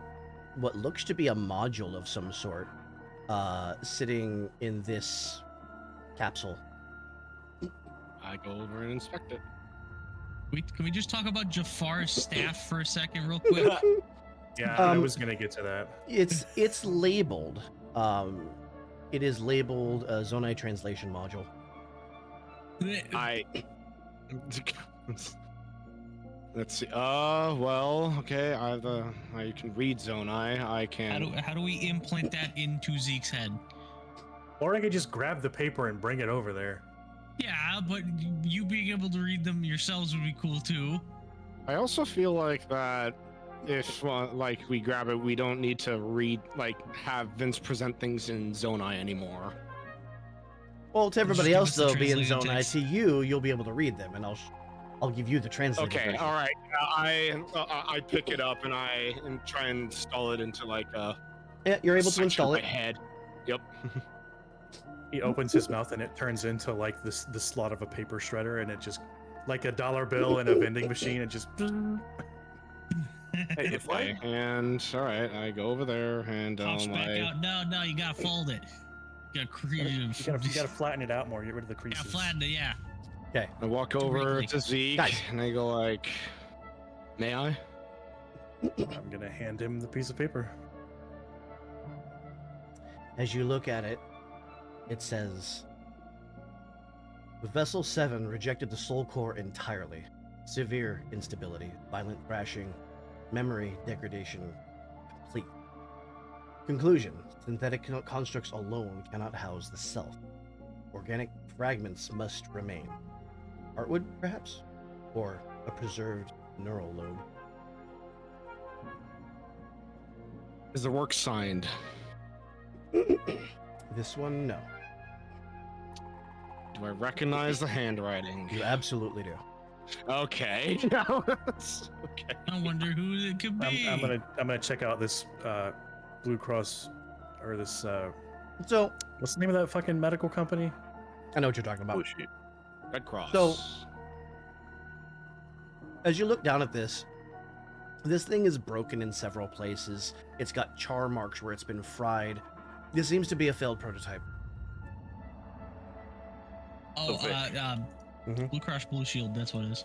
what looks to be a module of some sort, sitting in this capsule. I go over and inspect it. Can we just talk about Jafar's staff for a second, real quick? yeah, I Um, was gonna get to that. It's labeled. It is labeled a Zonai translation module. I. Let's see. Well, okay. I can read Zonai. I can. How do we implant that into Zeke's head? Or I could just grab the paper and bring it over there. Yeah, but you being able to read them yourselves would be cool too. I also feel like that if like we grab it, we don't need to have Vince present things in Zonai anymore. Well, to everybody give else us the though, being translated Zonai, text. to you, you'll be able to read them, and I'll give you the translated Okay, version. all right. I pick it up and I try and install it into like a. Yeah, you're able to section install of it. my head. Yep. He opens his mouth and it turns into like the slot of a paper shredder, and it just like a dollar bill in a vending machine. It just. Hey, if Okay, I and all right, I go over there and Pops back I. out. No, you gotta fold it. You You gotta flatten it out more. Get rid of the creases. flatten it. Yeah. I walk over wrinkly. to Zeke Guys. and I go like, "May I?" I'm gonna hand him the piece of paper. As you look at it, it says, Vessel 7 rejected the soul core entirely. Severe instability, violent crashing, memory degradation, complete. Conclusion, synthetic constructs alone cannot house the self. Organic fragments must remain. Heartwood, perhaps? Or a preserved neural lobe? Is the work signed? This one, no. Do I recognize the handwriting? You absolutely do. Okay. Okay. I wonder who it could be. I'm gonna check out this Blue Cross or this So what's the name of that fucking medical company? I know what you're talking about. Oh shit. Red Cross. So- As you look down at this thing is broken in several places. It's got char marks where it's been fried. This seems to be a failed prototype. Oh, Mhm. Blue Cross Blue Shield. That's what it is.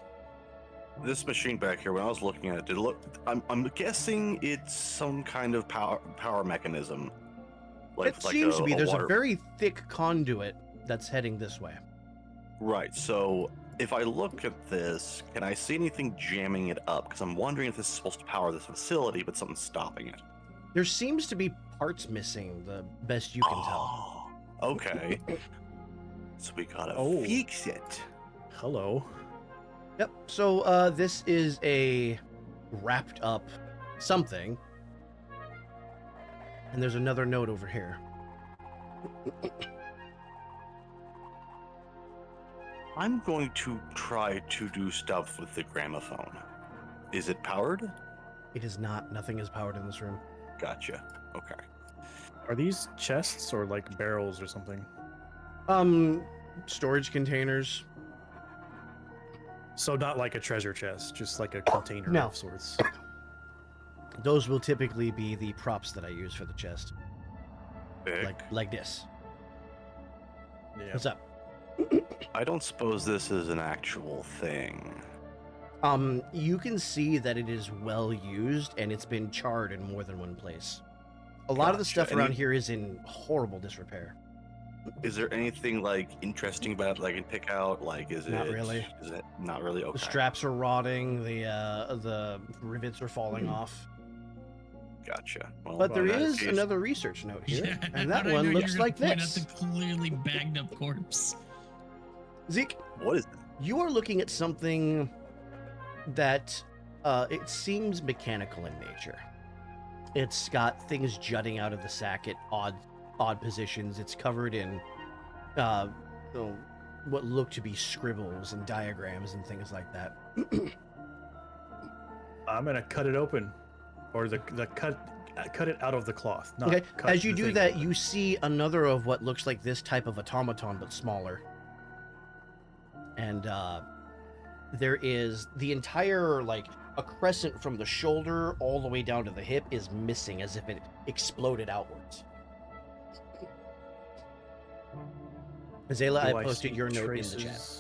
This machine back here, when I was looking at it, did it look? I'm guessing it's some kind of power mechanism. It seems to be. There's water- a very thick conduit that's heading this way. Right. So if I look at this, can I see anything jamming it up? Because I'm wondering if this is supposed to power this facility, but something's stopping it. There seems to be parts missing, the best you can tell. Oh, okay. So we gotta Oh. fix it. Hello. Yep. So this is a wrapped up something. And there's another note over here. I'm going to try to do stuff with the gramophone. Is it powered? It is not. Nothing is powered in this room. Gotcha. Okay. Are these chests or like barrels or something? Storage containers. So not like a treasure chest, just like a container No. of sorts. Those will typically be the props that I use for the chest. Big. Like this. Yeah. What's up? I don't suppose this is an actual thing. You can see that it is well used and it's been charred in more than one place. A lot of the Gotcha. stuff And around you- here is in horrible disrepair. Is there anything like interesting about it that I can pick out? Like, is Not it? really. Is it not really? Okay. The straps are rotting, the rivets are falling off. Gotcha. Well, But there in that is case- another research note here, Yeah, and how'd that I one know you looks were gonna like point this. Out the clearly bagged up corpse. Zeke, What is it? you are looking at something that it seems mechanical in nature. It's got things jutting out of the sack at odd positions. It's covered in what look to be scribbles and diagrams and things like that. I'm gonna cut it open, or cut it out of the cloth. Not Okay. cut As you the do thing that, open. you see another of what looks like this type of automaton, but smaller. And there is the entire, like, a crescent from the shoulder all the way down to the hip is missing, as if it exploded outwards. Zayla, Do I posted see your note in the chat. traces-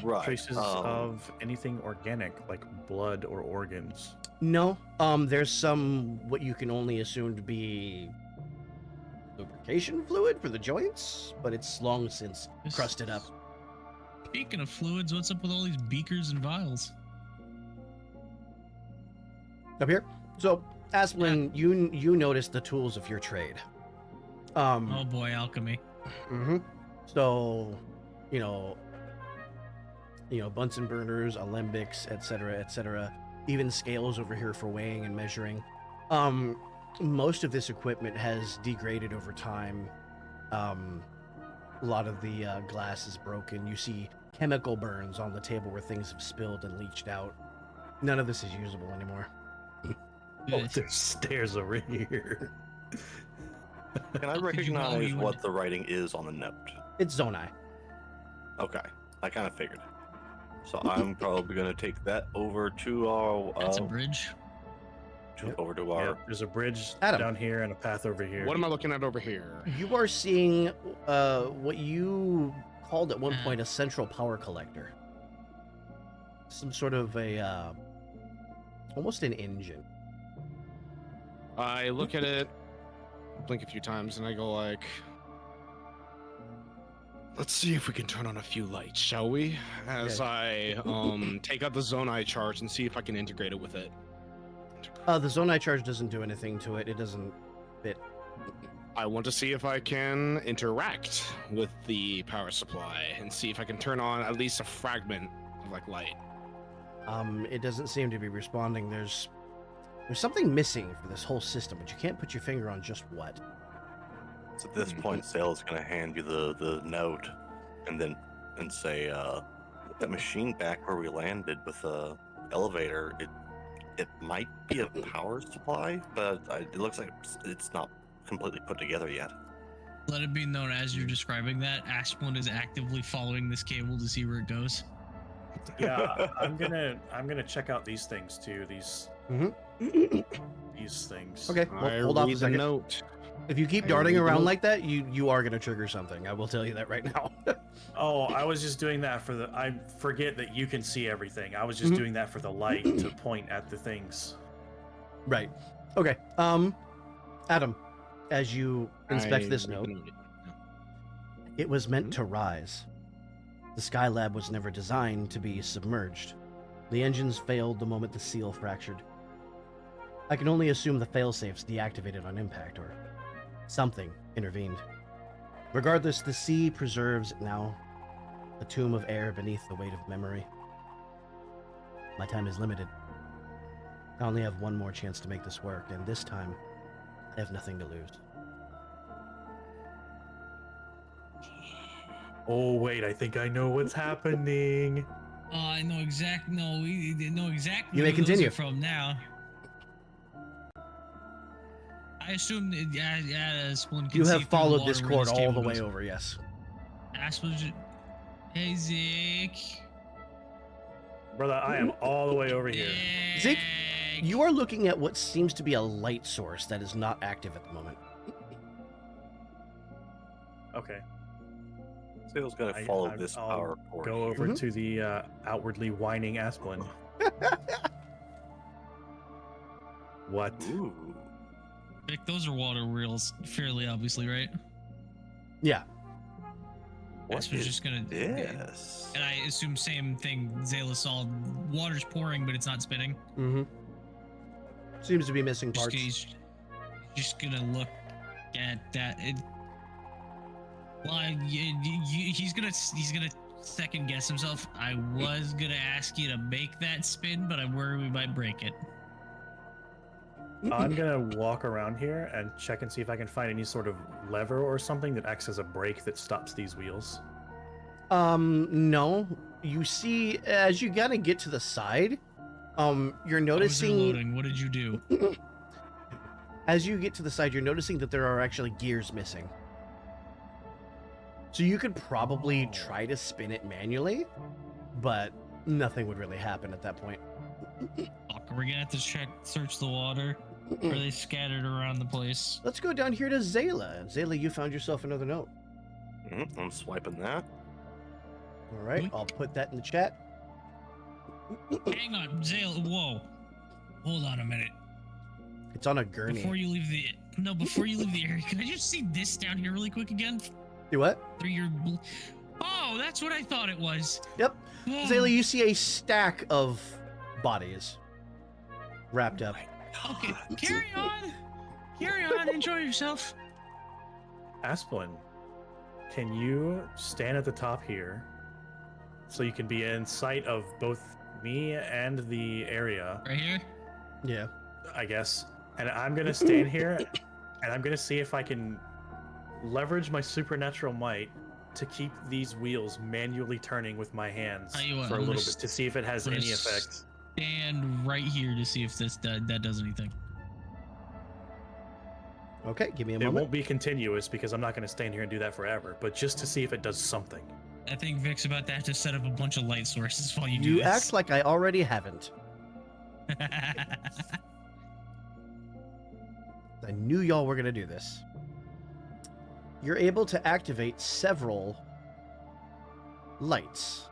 Right. Traces um, of anything organic, like blood or organs. No, there's some what you can only assume to be lubrication fluid for the joints, but it's long since crusted up. Speaking of fluids, what's up with all these beakers and vials? Up here. So, Asplin, you notice the tools of your trade. Oh boy, alchemy. Mhm. So, you know, Bunsen burners, alembics, etc., even scales over here for weighing and measuring. Most of this equipment has degraded over time. A lot of the glass is broken. You see chemical burns on the table where things have spilled and leached out. None of this is usable anymore. Oh, there's stairs over here. Can I Did you know recognize you what would- the writing is on the note? It's Zonai. Okay, I kind of figured. So I'm probably gonna take that over to our. That's a bridge. Over to Yeah, our. there's a bridge Adam. down here and a path over here. What am I looking at over here? You are seeing what you called at one point a central power collector. Some sort of a almost an engine. I look at it, blink a few times, and I go like, let's see if we can turn on a few lights, shall we? As I take out the Zonai charge and see if I can integrate it with it. The Zonai charge doesn't do anything to it. It doesn't fit. I want to see if I can interact with the power supply and see if I can turn on at least a fragment of like light. It doesn't seem to be responding. There's something missing for this whole system, but you can't put your finger on just what. So at this point, Sale's gonna hand you the note, and say, put that machine back where we landed with the elevator, it might be a power supply, but it looks like it's not completely put together yet. Let it be known as you're describing that, Asplin is actively following this cable to see where it goes. Yeah, I'm gonna check out these things too. These things. Okay, well, hold off a second. Note. If you keep I darting read the around note. like that, you are gonna trigger something. I will tell you that right now. Oh, I was just doing that for the. I forget that you can see everything. I was just doing that for the light to point at the things. Right. Okay. Adam, as you inspect this note, it was meant to rise. The Skylab was never designed to be submerged. The engines failed the moment the seal fractured. I can only assume the failsafes deactivated on impact, or something intervened. Regardless, the sea preserves it now, a tomb of air beneath the weight of memory. My time is limited. I only have one more chance to make this work, and this time, I have nothing to lose. Oh wait, I think I know what's happening. I know exactly. No, we know exactly. You may where those continue. are from now. I assume that Asplin can You see have through the followed water this where cord all cable the way goes. over, yes. Asplin, hey Zeke. Brother, I am all the way over here. Zeke, you are looking at what seems to be a light source that is not active at the moment. Okay. Sale's gonna follow this I'll power cord. Go over Mhm. to the outwardly whining Asplin. What? Ooh. Vic, those are water wheels, fairly obviously, right? Yeah. What Asplin's is just gonna. this? And I assume same thing. Zayla saw water's pouring, but it's not spinning. Mm-hmm. Seems to be missing Just, parts. he's just gonna look at that. He's gonna second guess himself. I was gonna ask you to make that spin, but I worry we might break it. I'm gonna walk around here and check and see if I can find any sort of lever or something that acts as a brake that stops these wheels. No. You see, as you gotta get to the side, you're noticing. Loading. What did you do? As you get to the side, you're noticing that there are actually gears missing. So you could probably try to spin it manually, but nothing would really happen at that point. Fuck, we're gonna have to search the water. Or are they scattered around the place? Let's go down here to Zayla. Zayla, you found yourself another note. I'm swiping that. All right, I'll put that in the chat. Hang on, Zayla. Whoa. Hold on a minute. It's on a gurney. Before you leave the area, can I just see this down here really quick again? Do what? Through your. Oh, that's what I thought it was. Yep. Whoa. Zayla, you see a stack of bodies wrapped up. Okay, carry on. Carry on. Enjoy yourself. Asplin, can you stand at the top here so you can be in sight of both me and the area, Right here. Yeah. I guess? And I'm gonna stand here and I'm gonna see if I can leverage my supernatural might to keep these wheels manually turning with my hands Tell you what, for a I'm little gonna bit to see if it has I'm gonna any effect. Stand right here to see if that does anything. Okay, give me a It moment. won't be continuous because I'm not going to stand here and do that forever, but just to see if it does something. I think Vic's about to have to set up a bunch of light sources while you do You this. act like I already haven't. I knew y'all were gonna do this. You're able to activate several lights.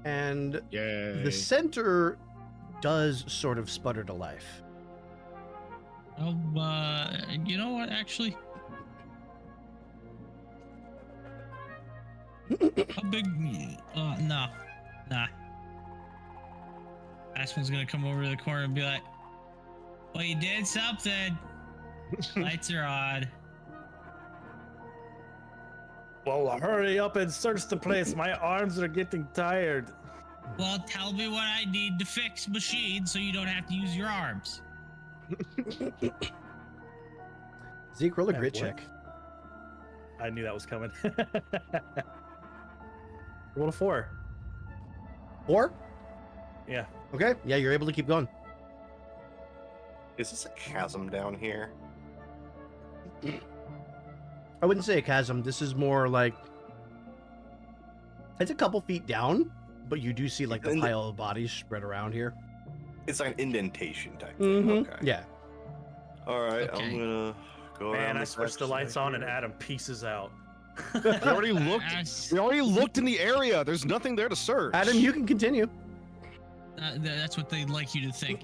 And Yay. the center does sort of sputter to life. Oh, you know what? Actually, how big? Nah. Aspen's gonna come over to the corner and be like, "Well, you did something. Lights are on." Well, hurry up and search the place. My arms are getting tired. Well, tell me what I need to fix machine so you don't have to use your arms. Zeke, roll a Yeah, grit what? check. I knew that was coming. Roll a 4. 4? Yeah. Okay. Yeah, you're able to keep going. Is this a chasm down here? I wouldn't say a chasm. This is more like it's a couple feet down, but you do see like the pile of bodies spread around here. It's like an indentation type thing. Okay. Yeah. All right, Okay. I'm gonna go. Man, around I this switched the backside lights on and here. Adam pieces out. We already looked. Ass- We already looked in the area. There's nothing there to search. Adam, you can continue. that's what they'd like you to think.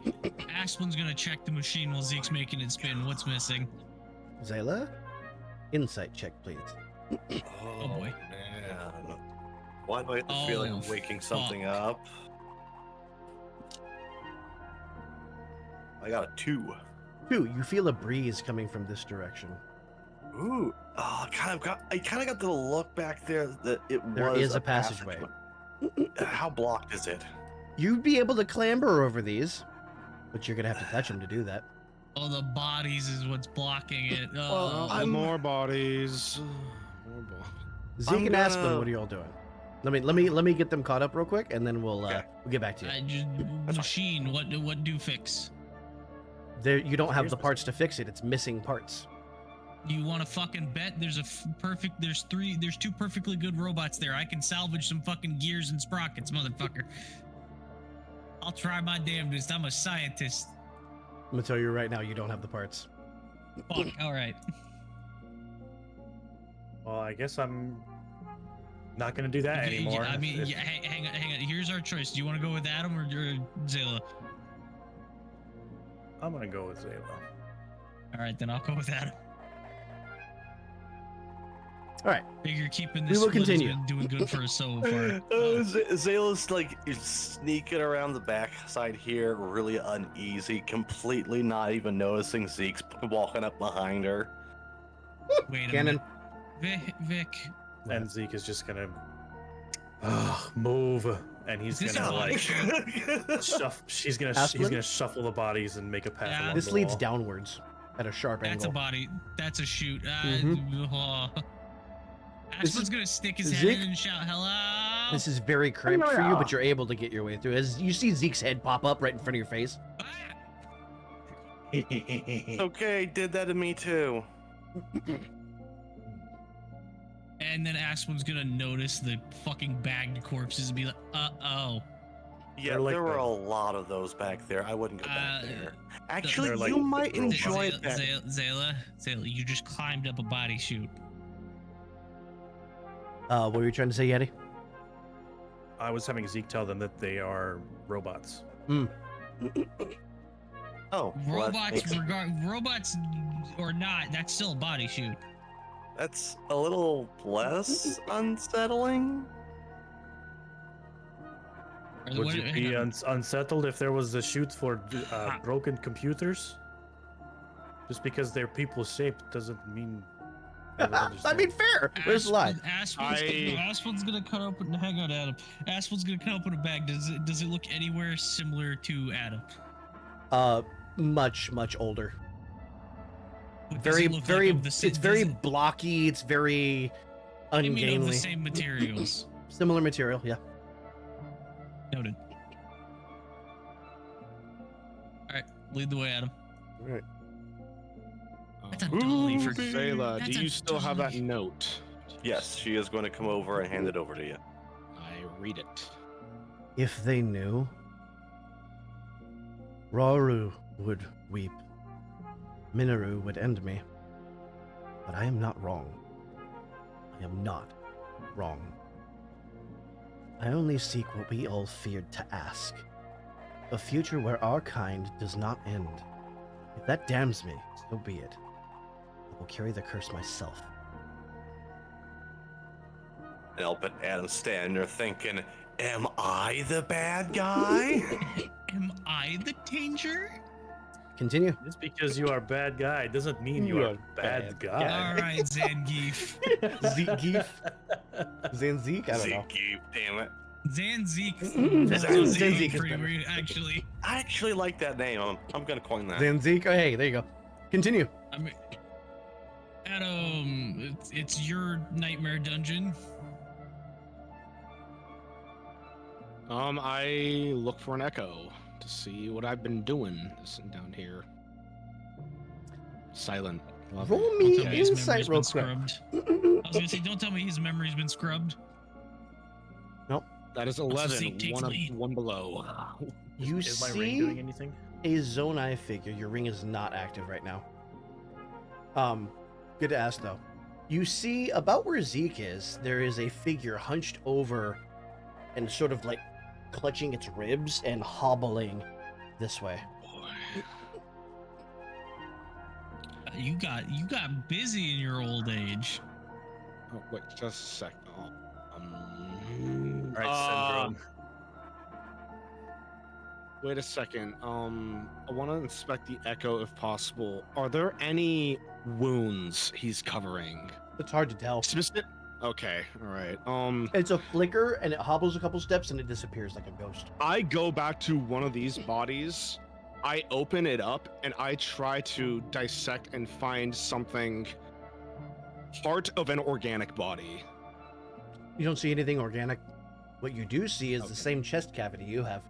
Aspen's gonna check the machine while Zeke's making it spin. What's missing? Zayla, insight check, please. Oh boy. Man. Why do I have the feeling I'm waking something up? I got a 2. 2, you feel a breeze coming from this direction. Ooh, I kind of got the look back there that There was is a passageway. How blocked is it? You'd be able to clamber over these, but you're gonna have to touch them to do that. Oh, the bodies is what's blocking it. Oh, More bodies. More Zeke I'm and Aspen, gonna- what are y'all doing? Let me get them caught up real quick, and then we'll get back to you. I just machine. What do fix? There, you don't have the parts to fix it. It's missing parts. You want to fucking bet? There's There's 2 perfectly good robots there. I can salvage some fucking gears and sprockets, motherfucker. I'll try my damnedest. I'm a scientist. I'm gonna tell you right now, you don't have the parts. Fuck. All right. Well, I guess I'm not gonna do that anymore. I mean, yeah, hang on. Here's our choice. Do you want to go with Adam or Zayla? I'm gonna go with Zayla. All right, then I'll go with Adam. All right. Figure keeping We this will split has continue. been doing good for us so far. Zayla's like sneaking around the backside here, really uneasy, completely not even noticing Zeke's walking up behind her. Wait a Cannon. minute. Vic. And Zeke is just gonna move, and he's Is this gonna a body like shoot? he's gonna Aspen? shuffle the bodies and make a path. Yeah. along This the leads wall. downwards at a sharp That's a angle. body. That's a shoot. Mhm. This Aspen's is- gonna stick his Zeke- head in and shout, "Hello!" This is very cramped for you, but you're able to get your way through. As you see Zeke's head pop up right in front of your face. Ah! Okay, did that to me too. And then Aspen's gonna notice the fucking bagged corpses and be like, "Uh-oh." Yeah, They're like there were the- a lot of those back there. I wouldn't go back there. Actually, they're like you might robots. enjoy that. Zayla, you just climbed up a body chute. What were you trying to say, Yeti? I was having Zeke tell them that they are robots. Oh, well, Robots or not, that's still a body chute. that's a little less unsettling. Or Would you hang be on. unsettled if there was a chute for broken computers? Just because they're people shaped doesn't mean. I mean, fair. Where's the lie? Aspen's gonna cut open. Hang on, Adam. Aspen's gonna cut open a bag. Does it look anywhere similar to Adam? Much older. Does Very, it look very. like of the sa- It's very does it- blocky. It's very I mean, of the ungainly. same materials. Similar material, yeah. Noted. All right, lead the way, Adam. All right. That's a dolly for Zayla, that's do a you still have that dolly. note? Yes, she is going to come over and hand it over to you. I read it. If they knew, Rauru would weep. Minoru would end me. But I am not wrong. I am not wrong. I only seek what we all feared to ask. A future where our kind does not end. If that damns me, so be it. I will carry the curse myself. And I'll bet Adam's standing there thinking, am I the bad guy? Am I the danger? Continue. Just because you are a bad guy doesn't mean you are a bad guy. All right, Zangief. Zangief? Zanzik? I don't know. Zeke, damn it. Zanzik. Zanzik is pretty better. weird, actually. I actually like that name. I'm going to coin that. Zanzik? Oh, hey, there you go. Continue. I mean, Adam, it's your nightmare dungeon. I look for an echo to see what I've been doing down here. Silent. Love Roll it. me Don't tell me his insight memory's real been quick. scrubbed. I was gonna say, don't tell me his memory's been scrubbed. That is Also, 11. Zeke takes lead. One below. You Is my ring doing anything? a Zonai figure. Your ring is not active right now. Good to ask though. You see about where Zeke is, there is a figure hunched over and sort of like clutching its ribs and hobbling this way. You got busy in your old age. Oh, wait, just a second. All right, Syndrome. Wait a second. I want to inspect the echo if possible. Are there any wounds he's covering? It's hard to tell. Specific. Okay, all right. It's a flicker and it hobbles a couple steps and it disappears like a ghost. I go back to one of these bodies. I open it up and I try to dissect and find something. Part of an organic body. You don't see anything organic. What you do see is Okay. the same chest cavity you have.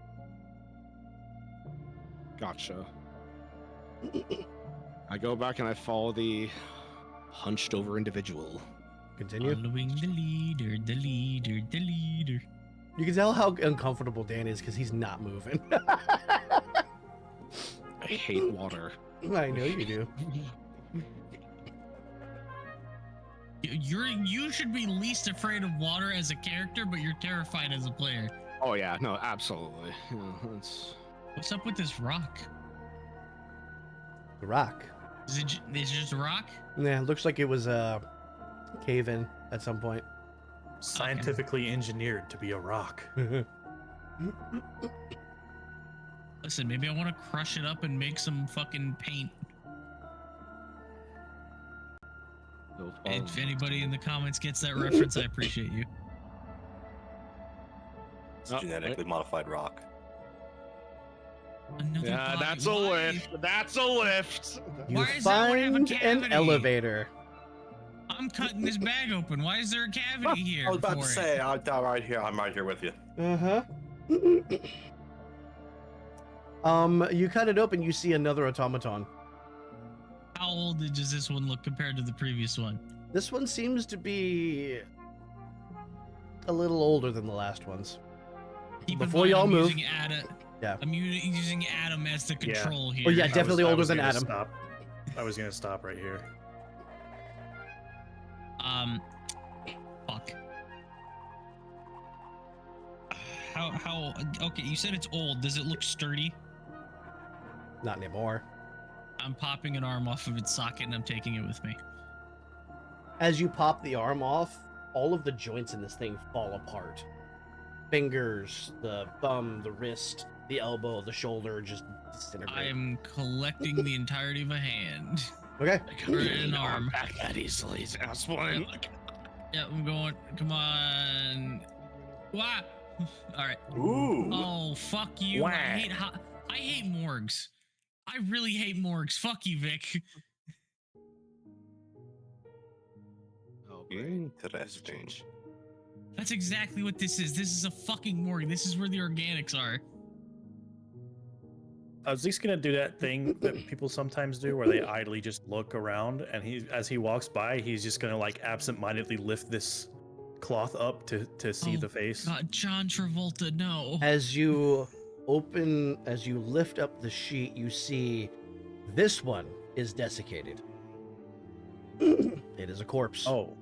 Gotcha. I go back and I follow the hunched over individual. Continue. Following the leader, the leader, the leader. You can tell how uncomfortable Dan is because he's not moving. I hate water. I know you do. You should be least afraid of water as a character, but you're terrified as a player. Oh yeah, no, absolutely. It's... What's up with this rock? The rock. Is it just a rock? Yeah, it looks like it was a cave-in at some point. Scientifically engineered to be a rock. Listen, maybe I want to crush it up and make some fucking paint. If anybody in the comments gets that reference, I appreciate you. It's genetically modified rock. Another Yeah, body. that's a Why? lift. That's a lift. You Why does that one have a find an cavity? elevator. I'm cutting this bag open. Why is there a cavity here? I was about to for it? say, I'm right here. I'm right here with you. You cut it open, you see another automaton. How old does this one look compared to the previous one? This one seems to be a little older than the last ones. Keep in Before mind, y'all I'm move- using Adam. Yeah. I'm using Adam as the control here. Oh yeah, definitely I older was than gonna Adam. Stop. I was gonna stop right here. Fuck. How? Okay, you said it's old. Does it look sturdy? Not anymore. I'm popping an arm off of its socket and I'm taking it with me. As you pop the arm off, all of the joints in this thing fall apart. Fingers, the thumb, the wrist, the elbow, the shoulder just disintegrate. I'm collecting the entirety of a hand. Okay. Or an arm. Back that easily, Asplin. Yeah, I'm going. Come on. Wah! Alright. Ooh. Oh, fuck you. Wah. I hate morgues. I really hate morgues. Fuck you, Vic. Interesting. That's exactly what this is. This is a fucking morgue. This is where the organics are. Zeke's gonna do that thing that people sometimes do, where they idly just look around, and as he walks by, he's just gonna like absent-mindedly lift this cloth up to see Oh, the face. God, John Travolta, no. As you lift up the sheet, you see this one is desiccated. It is a corpse. Oh.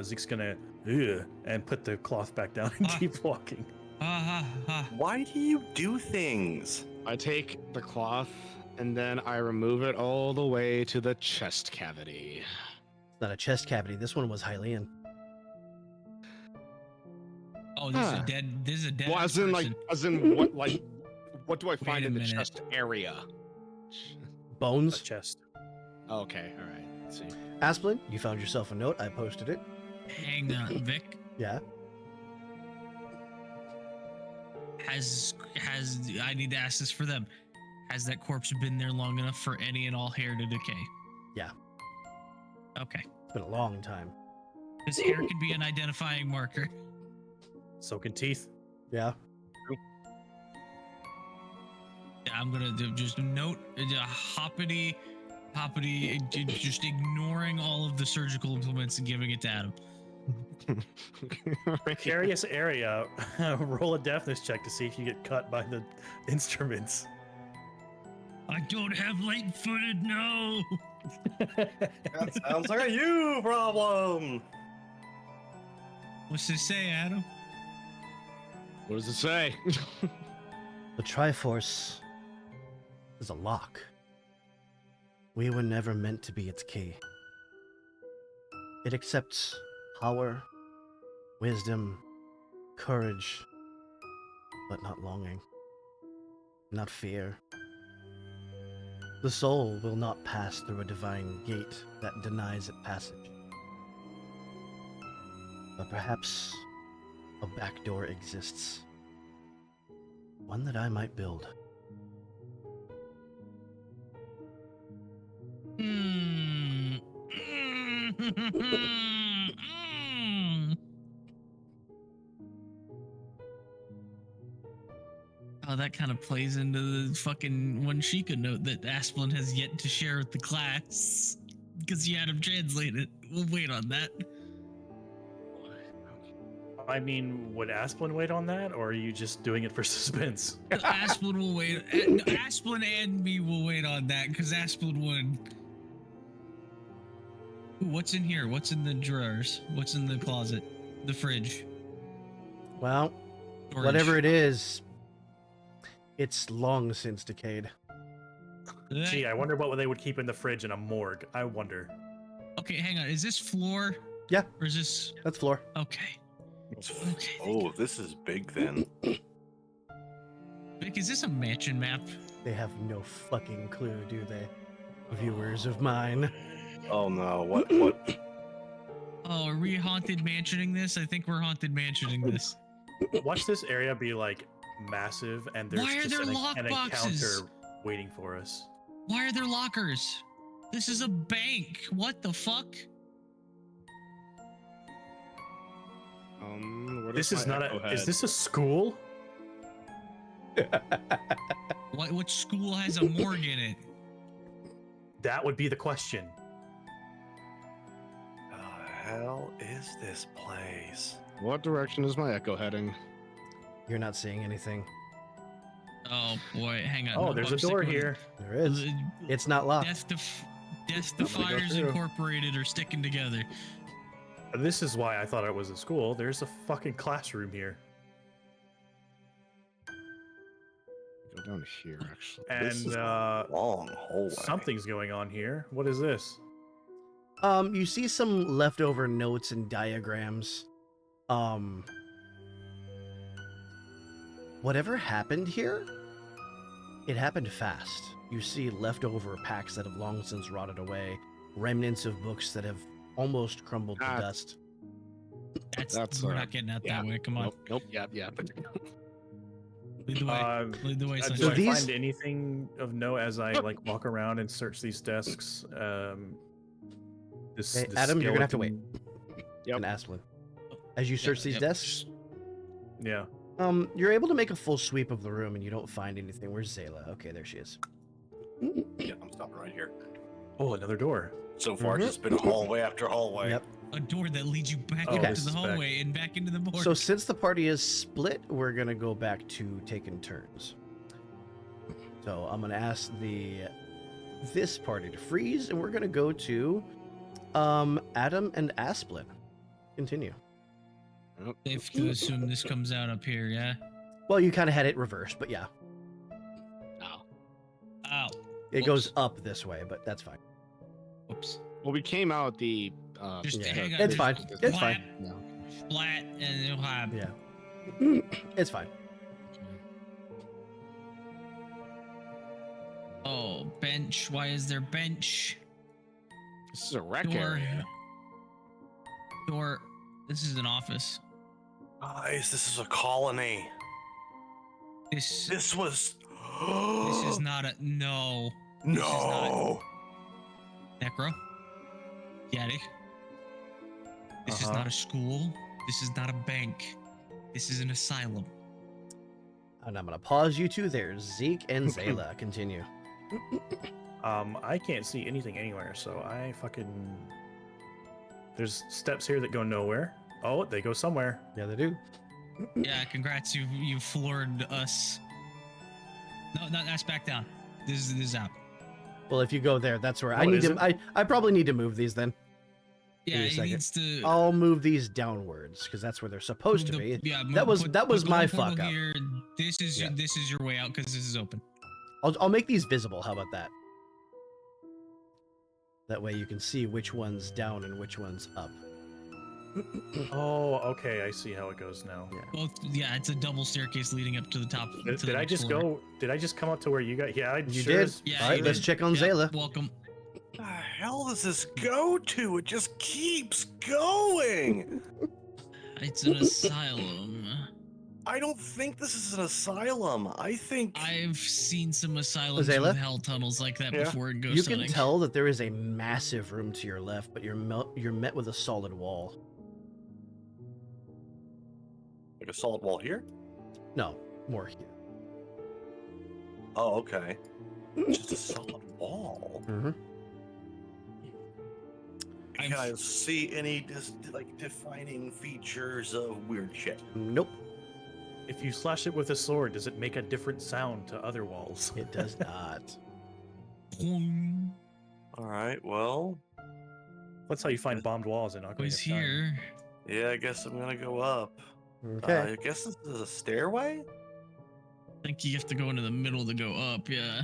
Zeke's gonna and put the cloth back down and keep walking. Why do you do things? I take the cloth and then I remove it all the way to the chest cavity. It's not a chest cavity. This one was Hylian. Oh, this is a dead. This is a dead. Well, as in what do I find a in the minute. chest area? A Bones. chest. Okay, all right. Let's see. Asplin, you found yourself a note. I posted it. Hang on, Vic. Yeah. Has I need to ask this for them? Has that corpse been there long enough for any and all hair to decay? Yeah. Okay. It's been a long time. Because hair can be an identifying marker. So can teeth. Yeah. Yeah, I'm gonna do just note hoppity, just ignoring all of the surgical implements and giving it to Adam. Precarious area. Roll a deafness check to see if you get cut by the instruments. I don't have light-footed. No. That sounds like a you problem. What's this say, Adam? What does it say? The Triforce is a lock. We were never meant to be its key. It accepts power, wisdom, courage, but not longing, not fear. The soul will not pass through a divine gate that denies it passage. But perhaps a back door exists. One that I might build. Oh, that kind of plays into the fucking one Sheikah note that Asplin has yet to share with the class. Because you had him translate it. We'll wait on that. I mean, would Asplin wait on that, or are you just doing it for suspense? Asplin will wait. Asplin and me will wait on that because Asplin would. Ooh, what's in here? What's in the drawers? What's in the closet? The fridge? Well, Storage. whatever it is, it's long since decayed. Gee, I wonder what they would keep in the fridge in a morgue. I wonder. Okay, hang on. Is this floor? Yeah. Or is this? That's floor. Okay. Okay. Oh, this is big then. Vic, is this a mansion map? They have no fucking clue, do they? Viewers of mine. Oh no, what? Oh, are we haunted mansioning this? I think we're haunted mansioning this. Watch this area be like massive, and there's Why are just there an lock boxes? encounter waiting for us. Why are there lockers? This is a bank. What the fuck? What This is my not echo a. Is head? this a school? Which school has a morgue in it? That would be the question. The hell is this place? What direction is my echo heading? You're not seeing anything. Oh boy, hang on. Oh, No, there's I'm a door sticking with- here. There is. It's not locked. Death go Defiers through. Incorporated are sticking together. This is why I thought it was a school. There's a fucking classroom here. Go down here, actually. This is And a long hallway. something's going on here. What is this? You see some leftover notes and diagrams. Whatever happened here, it happened fast. You see leftover packs that have long since rotted away, remnants of books that have almost crumbled to Ah. dust. That's, We're not getting out that way. Come on, Nope. Yep. lead the way. Lead the way, Do sunshine. I these- find anything of note as I like walk around and search these desks? This, Hey, this Adam, you're gonna have to wait. skeleton- Yep. And Asplin. As you search these yep. desks, Yeah. you're able to make a full sweep of the room and you don't find anything. Where's Zayla? Okay, there she is. Yeah, I'm stopping right here. Oh, another door. So far, it's just been hallway after hallway. Yep. A door that leads you back Oh, into this the is back. hallway and back into the morgue. So since the party is split, we're gonna go back to taking turns. So I'm gonna ask this party to freeze, and we're gonna go to Adam and Asplin. Continue. Safe to assume this comes out up here, yeah? Well, you kind of had it reversed, but yeah, Ow. it goes up this way, but that's fine. Oops. Well, we came out the. Just Yeah, hang on. it's just fine. It's splat, fine. No. Splat, and it'll have. Yeah, it's fine. Oh, bench. Why is there bench? This is a wreck Door. area. Door. This is an office. Guys, this is a colony. This This was. this is not a no. This is No. Necro. Yeti. This is Uh-huh. not a school. This is not a bank. This is an asylum. And I'm gonna pause you two there. Zeke and Zayla, continue. I can't see anything anywhere, so I fucking. There's steps here that go nowhere. Oh, they go somewhere. Yeah, they do. Yeah, congrats, you floored us. No, that's back down. This is out. Well, if you go there, that's where No, I it need isn't. to. I probably need to move these then. Yeah, me a it second. needs to. I'll move these downwards because that's where they're supposed to be. Yeah, that was put my the portal fuck up. here. This is Yeah. this is your way out because this is open. I'll make these visible. How about that? That way you can see which one's down and which one's up. Oh, okay. I see how it goes now. Yeah. Both. Yeah, it's a double staircase leading up to the top. to the Did I next just floor. go? Did I just come up to where you got? Yeah, I You sure did. as- Yeah. All right, you let's did. check on Yep, Zayla. Welcome. The hell does this go to? It just keeps going. It's an asylum. I don't think this is an asylum. I think I've seen some asylums Zayla? with hell tunnels like that Yeah. before in Ghost You can Hunting. tell that there is a massive room to your left, but you're met with a solid wall. like a solid wall here. No, more here. Oh, okay. Just a solid wall. Mm-hmm. Can I see any like defining features of weird shit? Nope, If you slash it with a sword, does it make a different sound to other walls? it does not. Boing. All right. Well, That's how you find bombed walls in Ocarina Was of Time. here. yeah. I guess I'm gonna go up. Okay. I guess this is a stairway. I think you have to go into the middle to go up. Yeah.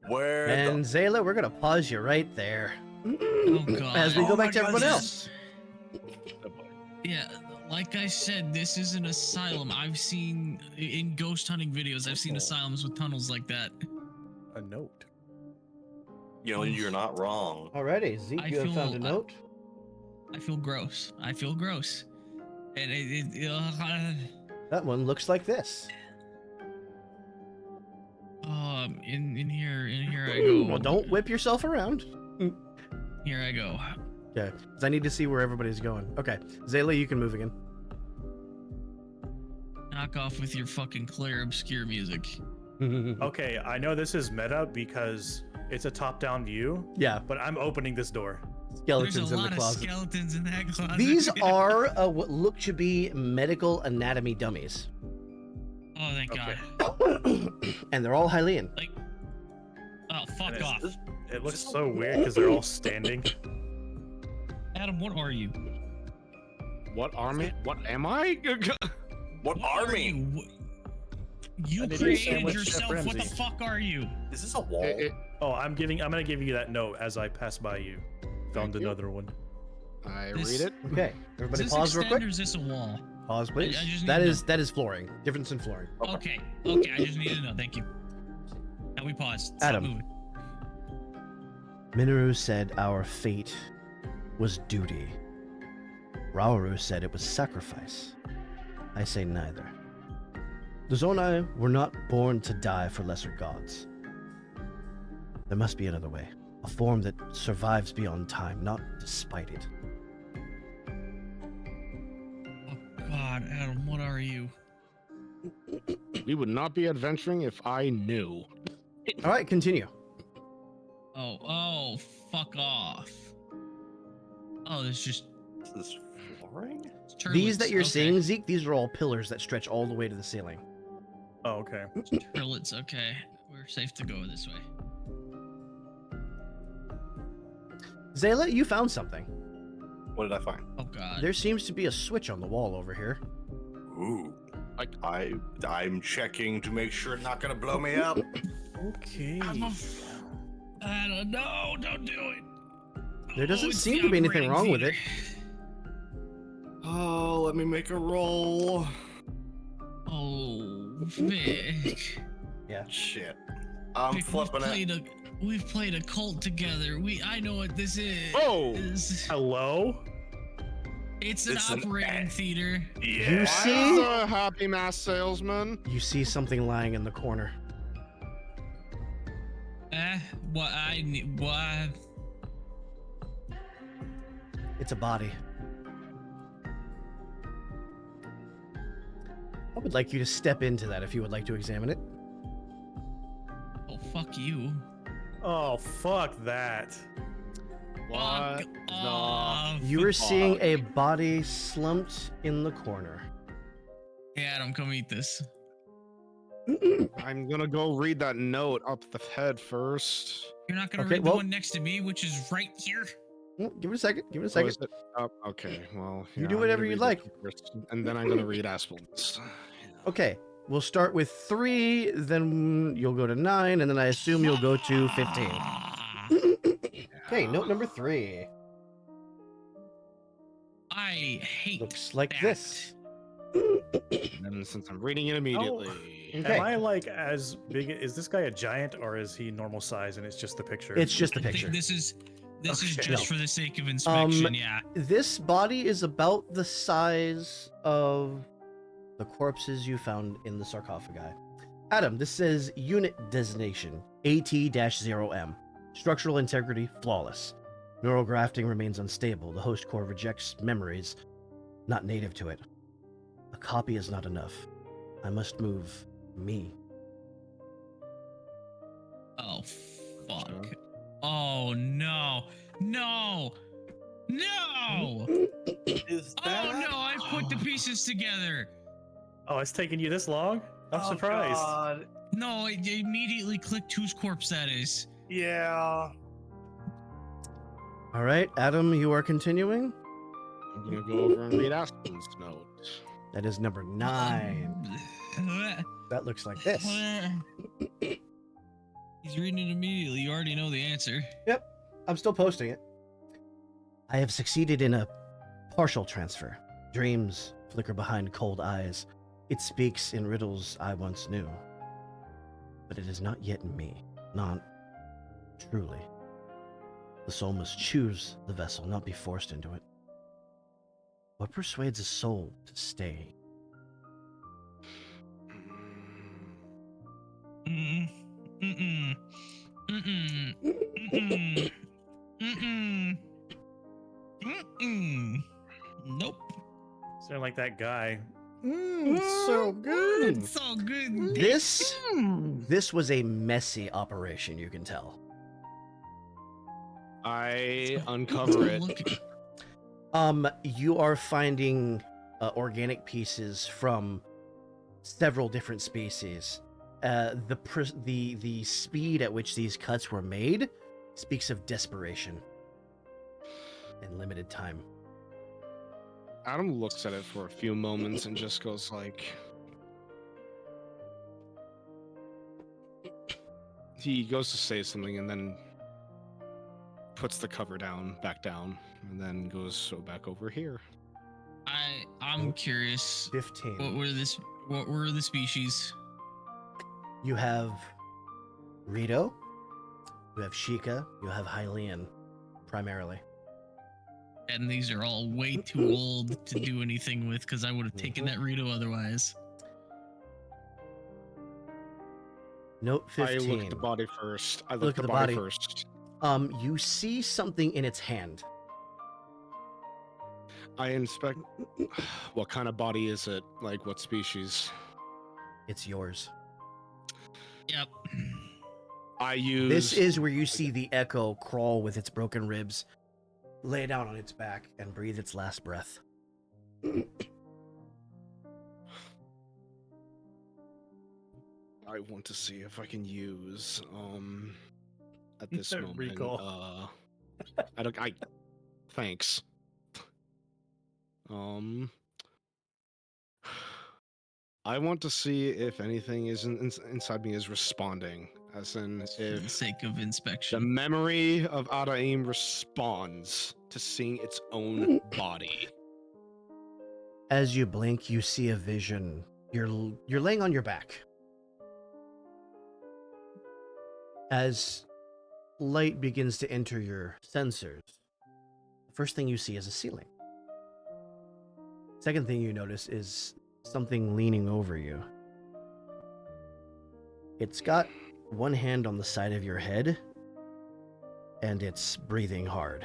Where? And Zayla, we're gonna pause you right there. Oh god. As we Oh go my back to God, everyone this else. Yeah, like I said, this is an asylum. I've seen in ghost hunting videos. I've seen asylums with tunnels like that. A note. You know, you're not wrong. Alrighty, Zeke, I you have found a feel- note. I feel gross. I feel gross. And That one looks like this. in here I go. Well, don't whip yourself around. Here I go. Okay, because I need to see where everybody's going. Okay, Zayla, you can move again. Knock off with your fucking clear obscure music. Okay, I know this is meta because it's a top-down view, Yeah, but I'm opening this door. skeletons There's a in the lot of closet. skeletons in that closet. These are what look to be medical anatomy dummies. Oh, thank Okay. God. And they're all Hylian. Oh, fuck And off. It looks so weird because they're all standing. Adam, what are you? What army? What am I? What army? You I did created sandwich Chef yourself. What the Ramsay. fuck are you? Is this a wall? Oh, I'm gonna give you that note as I pass by you. Found Thank you. another one. I This- read it. Okay, Is everybody this pause real extend quick. or is this a wall? Pause, please. I just need That to is flooring. Difference in flooring. Okay. Okay. I just need to know. Thank you. Now we pause. Stop Adam. moving. Minoru said our fate was duty. Raoru said it was sacrifice. I say neither. The Zonai were not born to die for lesser gods. There must be another way. A form that survives beyond time, not despite it. Oh God, Adam, what are you? We would not be adventuring if I knew. All right, continue. Oh, fuck off. Oh, there's just This is flooring? These that you're okay. seeing, Zeke, these are all pillars that stretch all the way to the ceiling. Oh, okay. Turlets, okay. We're safe to go this way. Zayla, you found something. What did I find? Oh God. There seems to be a switch on the wall over here. Ooh. I'm checking to make sure it's not gonna blow me up. Okay. I don't know. Don't do it. There doesn't it's seem the to be anything operating wrong with it. theater. Oh, let me make a roll. Oh, Vic. Shit. I'm Vic, flipping it. We've played a cult together. I know what this is. Oh! Hello? It's an It's an operating theater. You Why see? is a happy mask salesman? You see something lying in the corner. What I need? What? It's a body. I would like you to step into that if you would like to examine it. Oh, fuck you. Oh, fuck that. What? Fuck off. You are seeing a body slumped in the corner. Hey, Adam, come eat this. I'm gonna go read that note up the head first. You're not gonna Okay, read well- the one next to me, which is right here. Give it a second. Give it a Oh, second. is it up? Okay, well, You yeah, do I'm whatever gonna you read like. this first, and then I'm gonna read Asplin's. Okay, we'll start with 3, then you'll go to 9, and then I assume you'll go to 15. Ah, Okay, note number 3 I hate looks like that. this. And since I'm reading it immediately, Okay. Am I like as big? Is this guy a giant or is he normal size and it's just the picture? It's just the I think picture. this is Okay. just No. for the sake of inspection. Yeah. This body is about the size of the corpses you found in the sarcophagi. Adam, this says unit designation AT-0M. Structural integrity flawless. Neural grafting remains unstable. The host core rejects memories not native to it. A copy is not enough. I must move me. Oh fuck. Oh no. No. No. Is Oh no, I put the pieces together. Oh, it's taking you this long? I'm Oh, surprised. God. No, I immediately clicked whose corpse that is. Yeah. All right, Adam, you are continuing. I'm gonna go over and read Asplin's note. That is number 9. That looks like this. He's reading it immediately. You already know the answer. I'm still posting it. I have succeeded in a partial transfer. Dreams flicker behind cold eyes. It speaks in riddles I once knew. But it is not yet me. Not truly. The soul must choose the vessel, not be forced into it. What persuades a soul to stay? Mm-mm. Mm-mm. Mm-mm. Mm-mm. Mm-mm. Mm-mm. Nope. Sound like that guy. So good. It's so good. This was a messy operation, you can tell. I uncover it. Look, You are finding organic pieces from several different species. The speed at which these cuts were made speaks of desperation and limited time. Adam looks at it for a few moments and just goes like, he goes to say something and then puts the cover back down, and then goes back over here. I'm curious. 15. What were the species? You have Rito, you have Sheikah, you have Hylian, primarily. And these are all way too old to do anything with because I would have taken that Rito otherwise. Note 15. I look at the body first. I Look look at at the the body body. first. You see something in its hand. I inspect. What kind of body is it? Like, what species? It's yours. Yep. I use. This is where you see the echo crawl with its broken ribs, lay down on its back, and breathe its last breath. I want to see if I can use. At this moment. Recall. I don't. Thanks. I want to see if anything is inside me is responding, as in For the if sake of the inspection. memory of Adaim responds to seeing its own body. As you blink, you see a vision. You're laying on your back. As light begins to enter your sensors, the first thing you see is a ceiling. Second thing you notice is something leaning over you. It's got one hand on the side of your head, and it's breathing hard.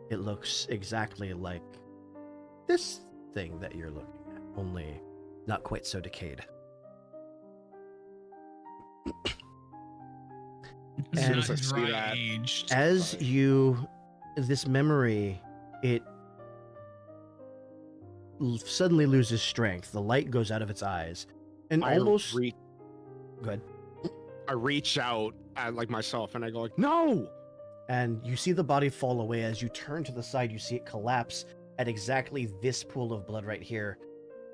It looks exactly like this thing that you're looking at, only not quite so decayed. It's And- not As I see dry that- aged. As Sorry. this memory, it suddenly loses strength. The light goes out of its eyes, and I almost. re- Go ahead. I reach out at like myself and I go like, no. And you see the body fall away. As you turn to the side, you see it collapse at exactly this pool of blood right here.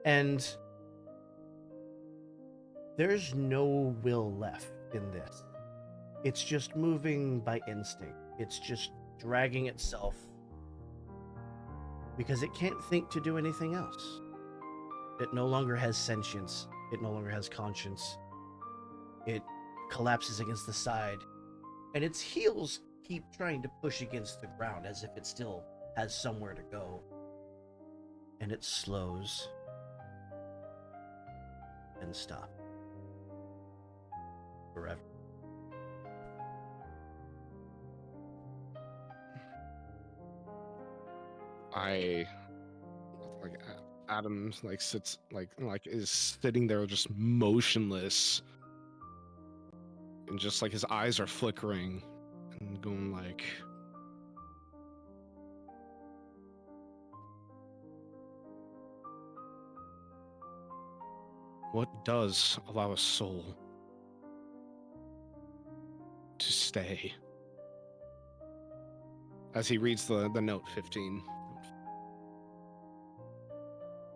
And there's no will left in this. It's just moving by instinct. It's just dragging itself because it can't think to do anything else. It no longer has sentience. It no longer has conscience. It collapses against the side, and its heels keep trying to push against the ground as if it still has somewhere to go. And it slows and stops forever. I like Adams like sits like is sitting there just motionless, and just like his eyes are flickering and going like, what does allow a soul to stay? As he reads the note 15.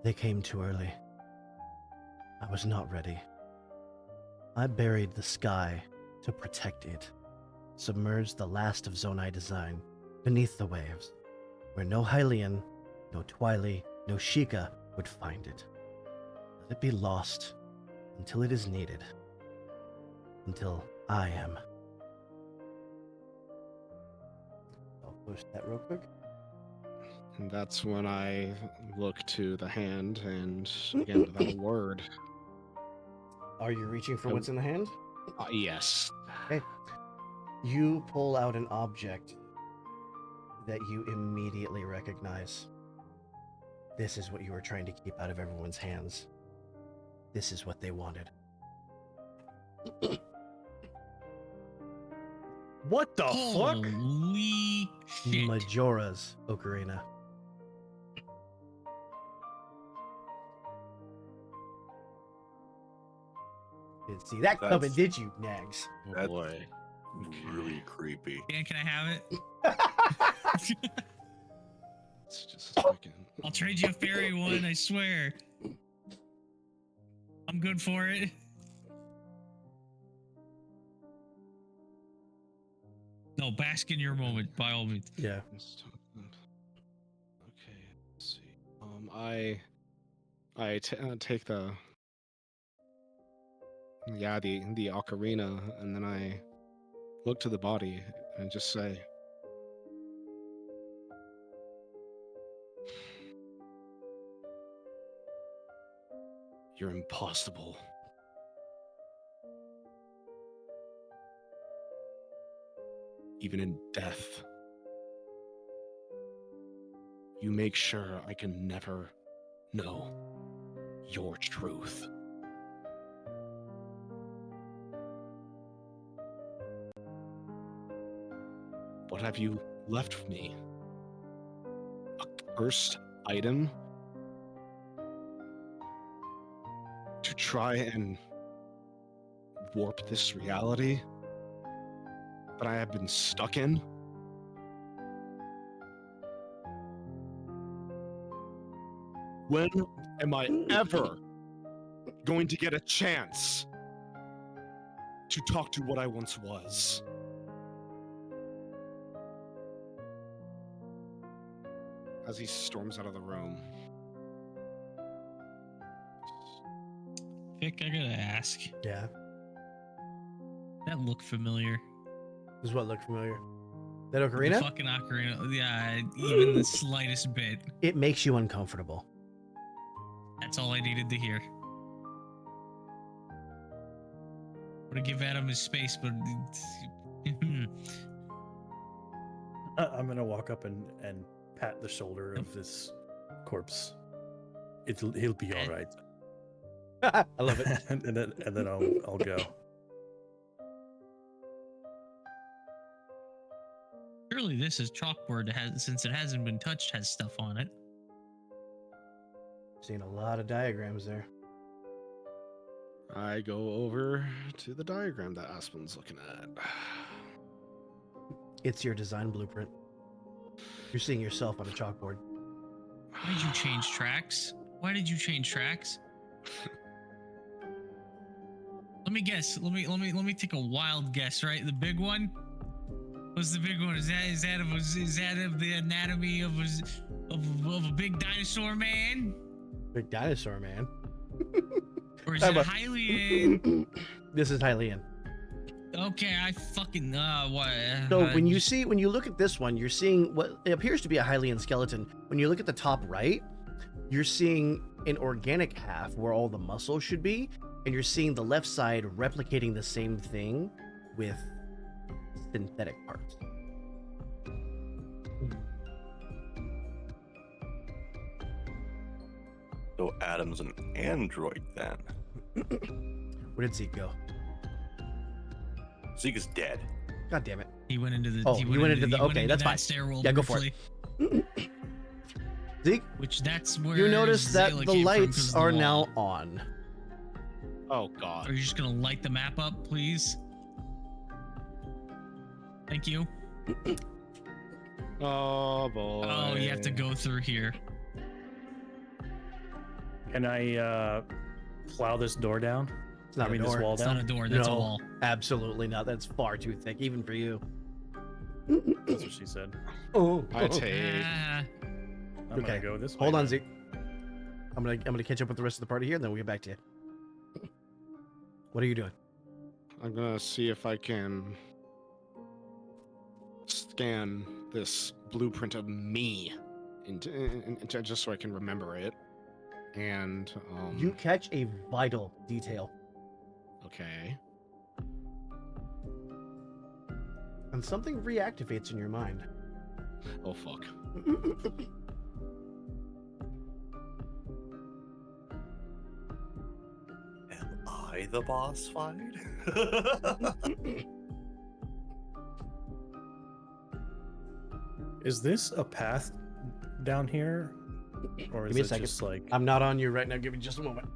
They came too early. I was not ready. I buried the sky to protect it, submerged the last of Zonai design beneath the waves, where no Hylian, no Twili, no Sheikah would find it. Let it be lost until it is needed, until I am. I'll push that real quick. And that's when I look to the hand, and again, without a word, Are you reaching for what's in the hand? yes. You pull out an object that you immediately recognize. This is what you were trying to keep out of everyone's hands. This is what they wanted. What the fuck? Holy shit. Majora's Ocarina. Didn't see that coming, That's- did you, Nags? Oh That's- boy. Really creepy. Dan, can I have it? It's just fucking. I'll trade you a fairy one, I swear. I'm good for it. No, bask in your moment, by all means. Yeah. Okay, let's see. Take the the ocarina, and then I look to the body and just say, "You're impossible." Even in death, you make sure I can never know your truth. What have you left me? A cursed item to try and warp this reality that I have been stuck in? When am I ever going to get a chance to talk to what I once was? As he storms out of the room. Vic, I gotta ask. Yeah. That look familiar. Does what look familiar? That The ocarina? fucking ocarina. Yeah, even the slightest bit. It makes you uncomfortable. That's all I needed to hear. Would have give Adam his space, but I'm gonna walk up and pat the shoulder of this corpse. He'll be all right. I love it. and then I'll go. Surely this is chalkboard that has, since it hasn't been touched, has stuff on it. Seeing a lot of diagrams there. I go over to the diagram that Aspen's looking at. It's your design blueprint. You're seeing yourself on a chalkboard. Why did you change tracks? Why did you change tracks? Let me guess. Let me take a wild guess. Right, the big one. What's the big one? Is that of the anatomy of a big dinosaur man? Big dinosaur man. Or is How it about- Hylian? This is Hylian. Okay, I fucking what? So when you look at this one, you're seeing what appears to be a Hylian skeleton. When you look at the top right, you're seeing an organic half where all the muscle should be, and you're seeing the left side replicating the same thing with synthetic parts. So Adam's an android then. Where did Zeke go? Zeke is dead. God damn it. he went into the. Oh, you went into the- he went okay, into that's that fine. stairwell Yeah, go for briefly, it. Zeke, Which that's where you notice that Zayla the came from 'cause lights of the are wall. now on. Oh God. Are you just gonna light the map up, please? Thank you. Oh boy. Oh, you have to go through here. Can I plow this door down? It's not I mean, a this door. wall It's not a down? door. That's No. a wall. Absolutely not. That's far too thick, even for you. That's what she said. Oh, I take. Ah, I'm Okay. gonna go this way. hold on, then. Zeke. I'm gonna catch up with the rest of the party here, and then we'll get back to you. What are you doing? I'm gonna see if I can scan this blueprint of me into just so I can remember it. And You catch a vital detail, okay. and something reactivates in your mind. Oh fuck. Am I the boss fight? Is this a path down here, or Give is me a it second. just like? I'm not on you right now. Give me just a moment.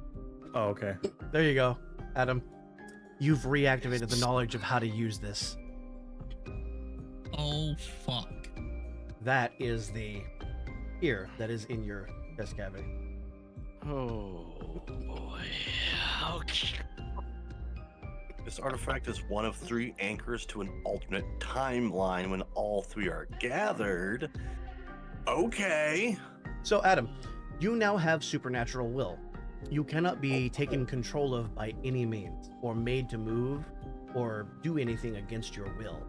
Oh, okay. There you go, Adam. You've reactivated the knowledge of how to use this. oh fuck. That is the ear that is in your chest cavity. Oh boy. Okay. This artifact is one of 3 anchors to an alternate timeline when all 3 are gathered. Okay. So, Adam, you now have supernatural will. You cannot be taken control of by any means, or made to move, or do anything against your will.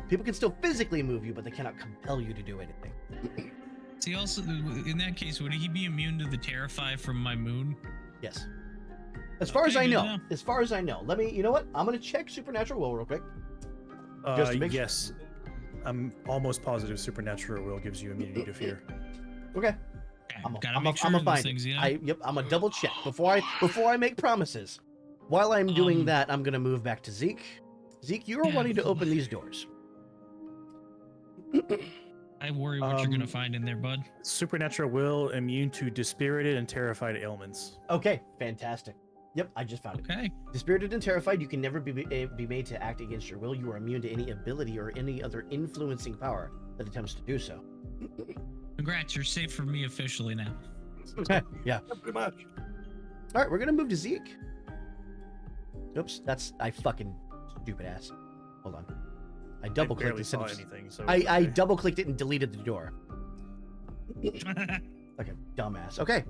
People can still physically move you, but they cannot compel you to do anything. See, also in that case, would he be immune to the terrify from my moon? Yes. As far as Okay, I good to know. know. As far as I know. You know what? I'm going to check supernatural will real quick. Just to make sure. Yes. I'm almost positive supernatural will gives you immunity to fear. Okay. Okay, I'm gotta make sure a those find things, it. you know? Yep, I'm a double check before I make promises. While I'm doing that, I'm gonna move back to Zeke. Zeke, you are Yeah. wanting to open these doors. I worry what you're gonna Um, find in there, bud. Supernatural will immune to dispirited and terrified ailments. Okay, fantastic. Yep, I just found it. Okay. Dispirited and terrified, you can never be made to act against your will. You are immune to any ability or any other influencing power that attempts to do so. Congrats, you're safe for me officially now. Okay, yeah. Yeah, pretty much. All right, we're gonna move to Zeke. Oops, I fucking stupid ass. Hold on. I double I barely clicked saw instead of. anything. So I it's okay. double clicked it and deleted the door. Like a dumbass. Okay.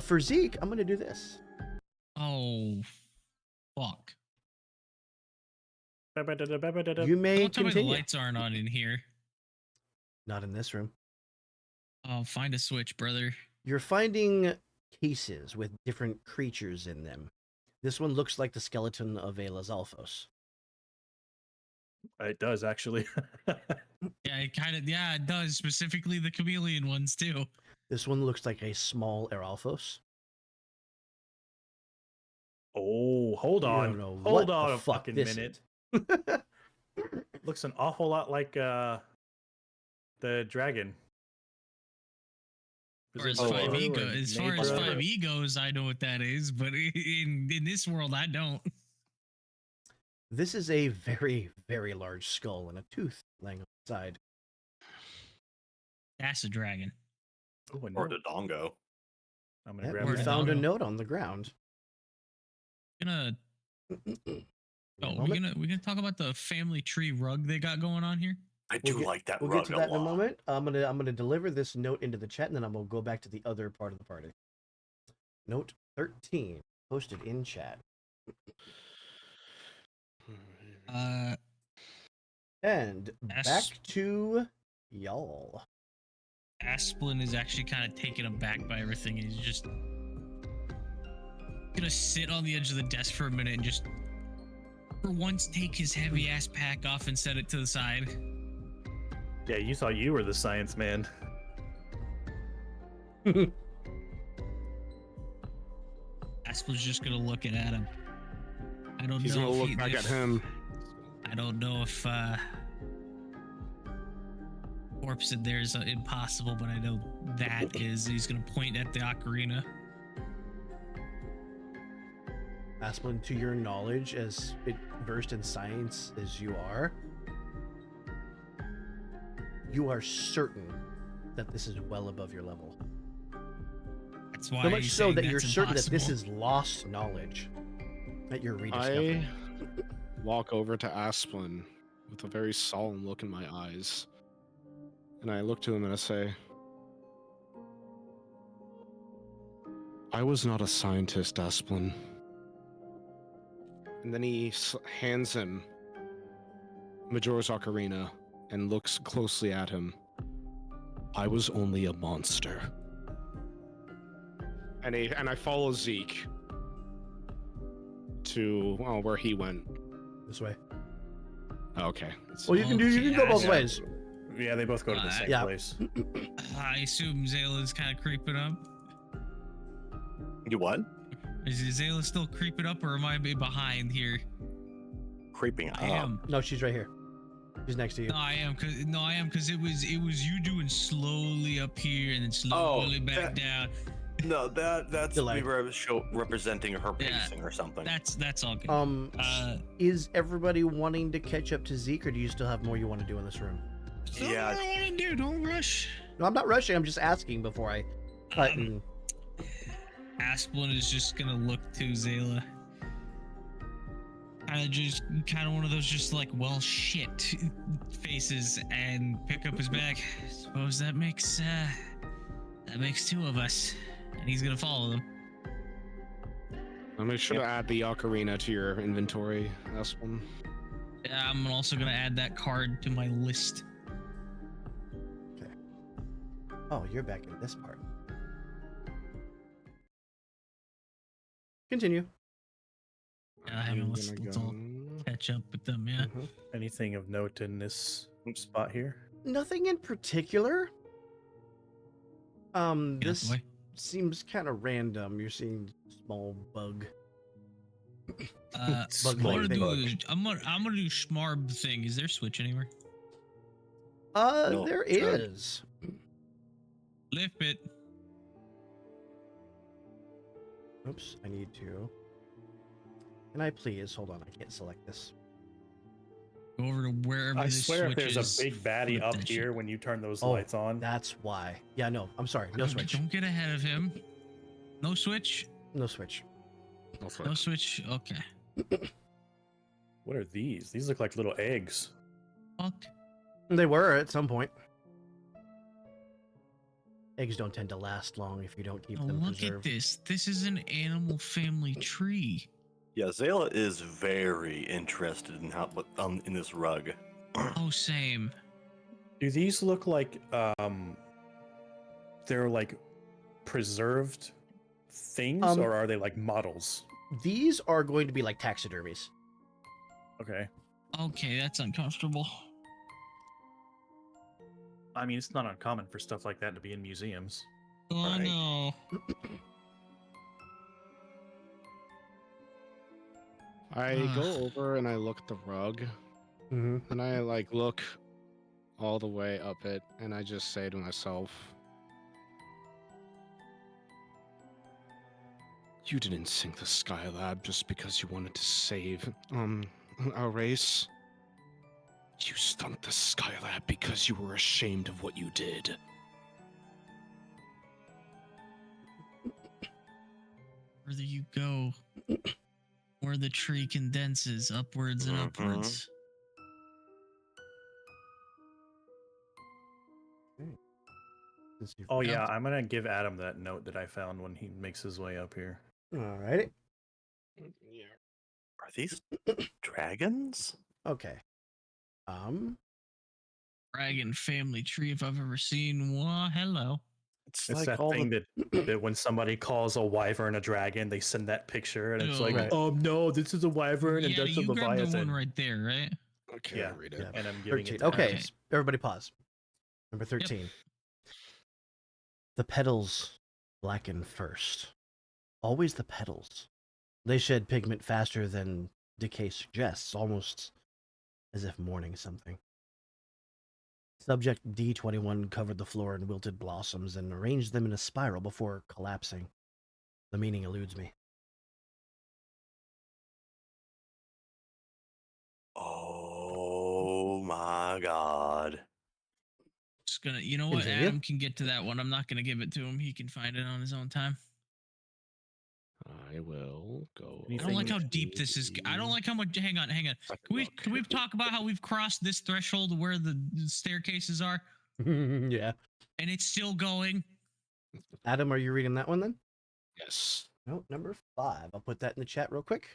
For Zeke, I'm gonna do this. oh, fuck. You may Don't tell me the continue. lights aren't on in here. Not in this room. Oh, find a switch, brother. You're finding cases with different creatures in them. This one looks like the skeleton of a Lazalfos. It does actually. Yeah, it does. Specifically the chameleon ones too. This one looks like a small Eralfos. Oh, hold You on. don't know Hold what on the a fuck fucking this minute. is. Looks an awful lot like the dragon. As Is far it as Toru ego, and as far as Nebra? 5e goes, I know what that is, but in this world, I don't. This is a very, very large skull and a tooth laying on the side. That's a dragon. Oh, a Or note. Dodongo. I'm gonna Yep, grab you Word that. found a Dodongo. note on the ground. Gonna One we're moment. gonna talk about the family tree rug they got going on here. I We'll do get- like that We'll rug get to that a in a lot. moment. I'm gonna deliver this note into the chat, and then I'm gonna go back to the other part of the party. Note 13 posted in chat. And back to y'all. Asplin is actually kind of taken aback by everything. He's just gonna sit on the edge of the desk for a minute and just, for once, take his heavy ass pack off and set it to the side. Yeah, you thought you were the science man. Asplin's just gonna look at him. I don't He's know gonna if look back at him. I don't know if corpse in there is impossible, but I know that is. He's gonna point at the ocarina. Asplin, to your knowledge, as versed in science as you are certain that this is well above your level. That's why So much he's so saying that you're that's certain that this impossible. is lost knowledge that you're rediscovering. I walk over to Asplin with a very solemn look in my eyes. And I look to him and I say, I was not a scientist, Asplin. And then he hands him Majora's Ocarina and looks closely at him. I was only a monster. And I follow Zeke to where he went. This way. Okay. Well, you can go both Okay, ways. Yeah, they both go to the same Yeah. place. I assume Zayla's kind of creeping up. You what? Is Zayla still creeping up, or am I behind here? Creeping up. I am. No, she's right here. She's next to you. No, I am because it was you doing slowly up here and then slowly back down. No, that's Delay. we were representing her Yeah. pacing or something. That's all good. Is everybody wanting to catch up to Zeke, or do you still have more you want to do in this room? Yeah. What I want to do, don't rush. No, I'm not rushing. I'm just asking before I cut. Um, Asplin is just gonna look to Zayla. Kind of one of those just like, well, shit faces, and pick up his bag. Suppose that makes two of us, and he's gonna follow them. I'll make sure to add the Ocarina to your inventory, Asplin. Yeah, I'm also gonna add that card to my list. Oh, you're back in this part. Continue. Let's all catch up with them. Yeah. Mhm. Anything of note in this spot here? Nothing in particular. Get out the This way. seems kind of random. You're seeing small bug. I'm Bug gonna light do. thing. I'm gonna do Schmarb thing. Is there a switch anywhere? No, There sure. is. Lift it. Oops, I need to. Can I please hold on? I can't select this. Go over to wherever I the swear, if switch there's is, a big baddie flip up that here shit. when you turn those Oh, lights on. That's why. Yeah, no. I'm sorry. No switch. Don't get ahead of him. No switch. No switch. No switch. Okay. What are these? These look like little eggs. Fuck. They were at some point. Eggs don't tend to last long if you don't keep Now them look preserved. at this. This is an animal family tree. Yeah, Zayla is very interested in how in this rug. Oh, same. Do these look like they're like preserved things, or are they like models? These are going to be like taxidermies. Okay. Okay, that's uncomfortable. I mean, it's not uncommon for stuff like that to be in museums. Oh Right. no. I go over and I look at the rug, Mm-hmm. and I like look all the way up it, and I just say to myself, "You didn't sink the Skylab just because you wanted to save our race. You stunk the Skylab because you were ashamed of what you did." Further you go, more the tree condenses upwards and upwards. Since you've- Oh yeah, I'm gonna give Adam that note that I found when he makes his way up here. Alrighty. Yeah. Are these dragons? Okay. Dragon family tree, if I've ever seen one. Hello. It's It's like that all thing the that when somebody calls a wyvern a dragon, they send that picture, and it's like, Right. no, this is a wyvern, and Yeah, that's a you grabbed the leviathan. one right there, right? Okay, Yeah. read it. Yeah. And I'm giving 13. it to Okay, Adam. everybody pause. Number 13. The petals blacken first. Always the petals. They shed pigment faster than decay suggests, almost as if mourning something. Subject D21 covered the floor in wilted blossoms and arranged them in a spiral before collapsing. The meaning eludes me. Oh my god. Just gonna, you know what? Continue. Adam can get to that one. I'm not gonna give it to him. He can find it on his own time. I will go. I don't like how deep this is. I don't like how much. Hang on. Can we talk about how we've crossed this threshold where the staircases are, Yeah. and it's still going? Adam, are you reading that one then? Yes. No, number 5. I'll put that in the chat real quick.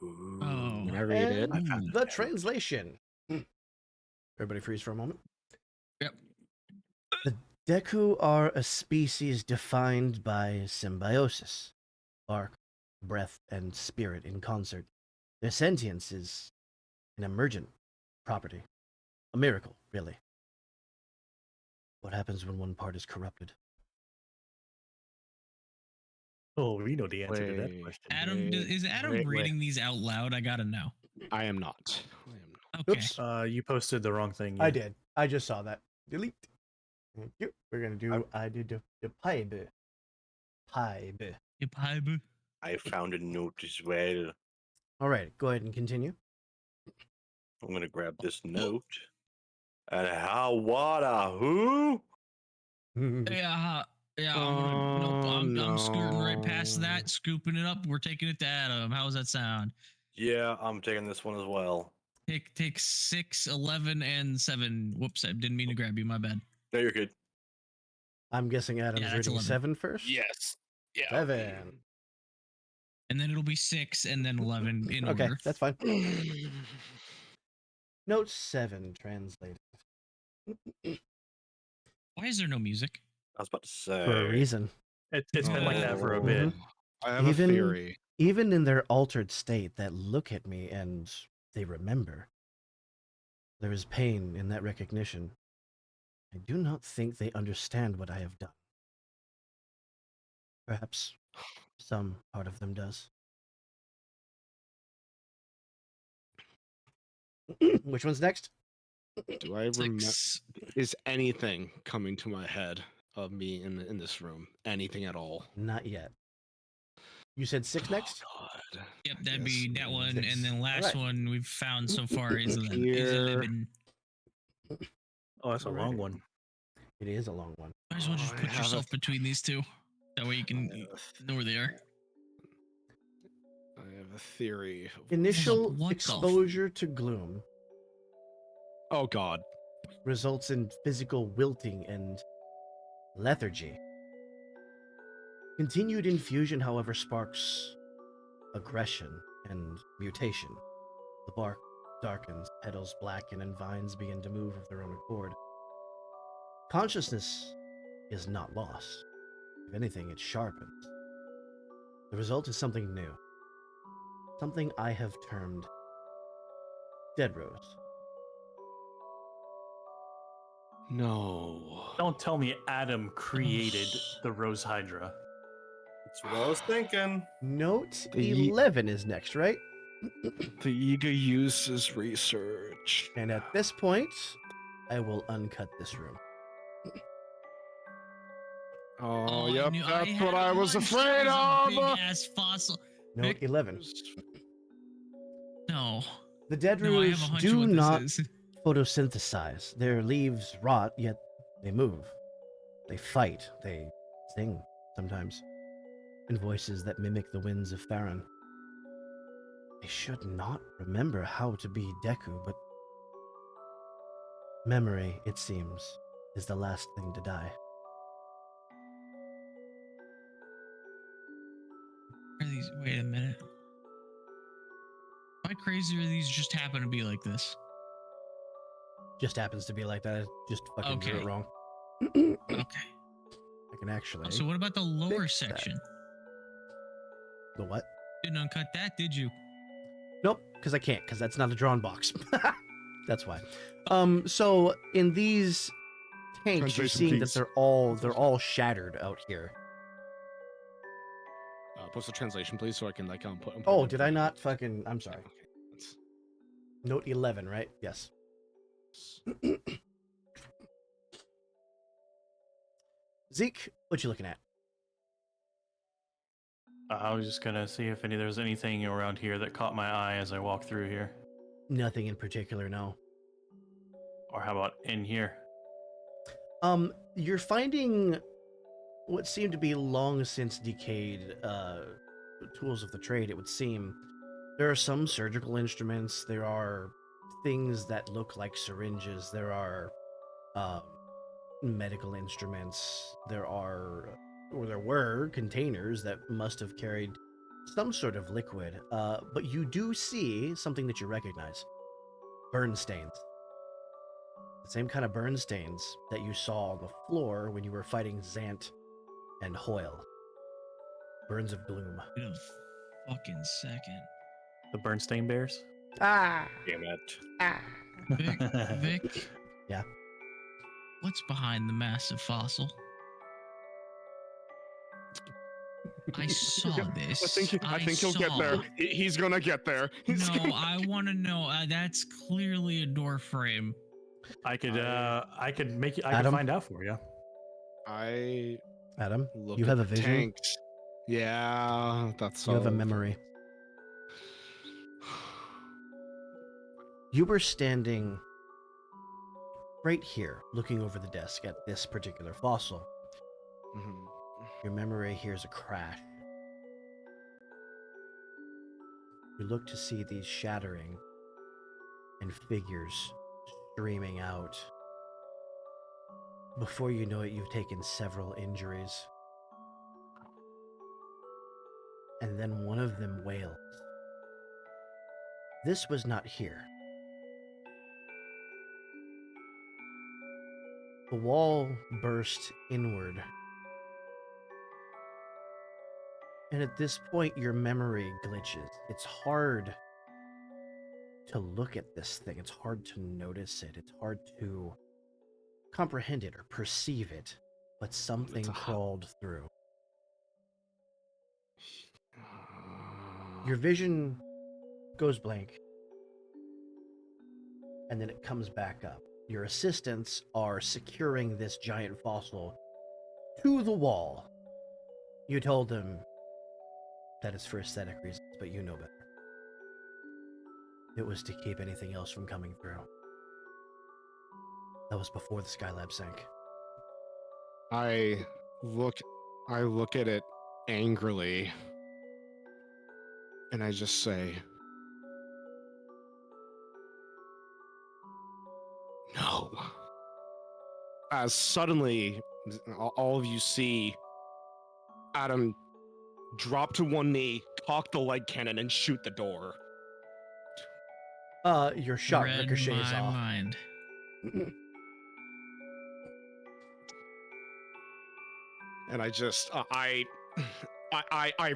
Ooh. Oh. I read it. And found the it. translation. Everybody freeze for a moment. Yep. The Deku are a species defined by symbiosis. Bark, breath, and spirit in concert. Their sentience is an emergent property. A miracle, really. What happens when one part is corrupted? Oh, we know the answer to that Wait. question. Adam, is Adam wait. reading these out loud? I gotta know. I am not. Okay. Oops. You posted the wrong thing. I yeah. did. I just saw that. Delete. Thank you. We're gonna do. I did the pibe. Pibe. Yep, hi, boo. I found a note as well. All right. Go ahead and continue. I'm gonna grab this note. And how, what, who? Yeah, I'm scooting right past that, scooping it up. We're taking it to Adam. How's that sound? Yeah, I'm taking this one as well. Take 6, 11, and 7. Whoops, I didn't mean to grab you. My bad. No, you're good. I'm guessing Adam's Yeah, that's reading 11. 7 first. Yes. Yeah. 7. And then it'll be 6 and then 11 in Okay, order. that's fine. Note 7 translated Why is there no music? I was about to say. for a reason. It's been like that for a bit. I have Even- a theory. Even in their altered state, that look at me and they remember. There is pain in that recognition. I do not think they understand what I have done. Perhaps some part of them does. Which one's next? Do I remember? 6. Is anything coming to my head of me in this room? Anything at all? Not yet. You said 6 next? Oh, God. Yep, that'd be that one. 6. And then last Alright. one we've found so far is 11. Here. Oh, that's a long Alrighty. one. It is a long one. Might as well just Oh, I put have yourself between these two. That way you can know where they are. I have a theory. Initial what the f- exposure to gloom Oh God. results in physical wilting and lethargy. Continued infusion, however, sparks aggression and mutation. The bark darkens, petals blacken, and vines begin to move of their own accord. Consciousness is not lost. If anything, it sharpens. The result is something new. Something I have termed Dead Rose. No. Don't tell me Adam created the Rose Hydra. That's what I was thinking. Note Ye- 11 is next, right? The Yiga uses research. And at this point, I will uncut this room. Oh, I yep, knew- that's had what a I was hunch afraid there was a of. big-ass fossil. Note Vic- 11. No. The dead No, I have a roos hunch do what not this is. photosynthesize. Their leaves rot, yet they move. They fight. They sing sometimes in voices that mimic the winds of Farron. They should not remember how to be Deku, but memory, it seems, is the last thing to die. Are these? Wait a minute. Why crazy are these just happen to be like this? Just happens to be like that. I just fucking drew Okay. it wrong. Okay. I can actually. So what about the lower fix that. section? The what? Didn't uncut that, did you? Nope, because I can't, because that's not a drawn box. That's why. So in these tanks, you're Translation, seeing please. that they're all shattered out here. Post a translation, please, so I can put. Oh, did I not fucking? I'm sorry. Okay. That's- Note 11, right? Yes. Zeke, what you looking at? I was just gonna see if there's anything around here that caught my eye as I walked through here. Nothing in particular, no. Or how about in here? You're finding what seem to be long since decayed tools of the trade, it would seem. There are some surgical instruments, there are things that look like syringes, there are medical instruments, there were containers that must have carried some sort of liquid, but you do see something that you recognize. Burn stains. The same kind of burn stains that you saw on the floor when you were fighting Zant and Hoyle. Burns of gloom. Wait a fucking second. The Bernstein Bears? Ah! Damn it. Ah! Vic? Yeah? What's behind the massive fossil? I saw this. I think he'll get there. He's gonna get there. He's No, gonna- I want to know. That's clearly a door frame. I could make it. I Adam? could find out for you. I Adam, look you at have a the vision. tanks. Yeah, that's You have a all. memory. You were standing right here, looking over the desk at this particular fossil. Mhm. Your memory hears a crash. You look to see these shattering and figures streaming out. Before you know it, you've taken several injuries. And then one of them wails. This was not here. The wall burst inward. And at this point, your memory glitches. It's hard to look at this thing. It's hard to notice it. It's hard to comprehend it or perceive it. But something It's a- crawled through. Your vision goes blank. And then it comes back up. Your assistants are securing this giant fossil to the wall. You told them that it's for aesthetic reasons, but you know better. It was to keep anything else from coming through. That was before the Skylab sank. I look at it angrily, and I just say, "No." As suddenly, all of you see Adam drop to one knee, cock the light cannon, and shoot the door. Your shot Read ricochets my off. mind. And I just, I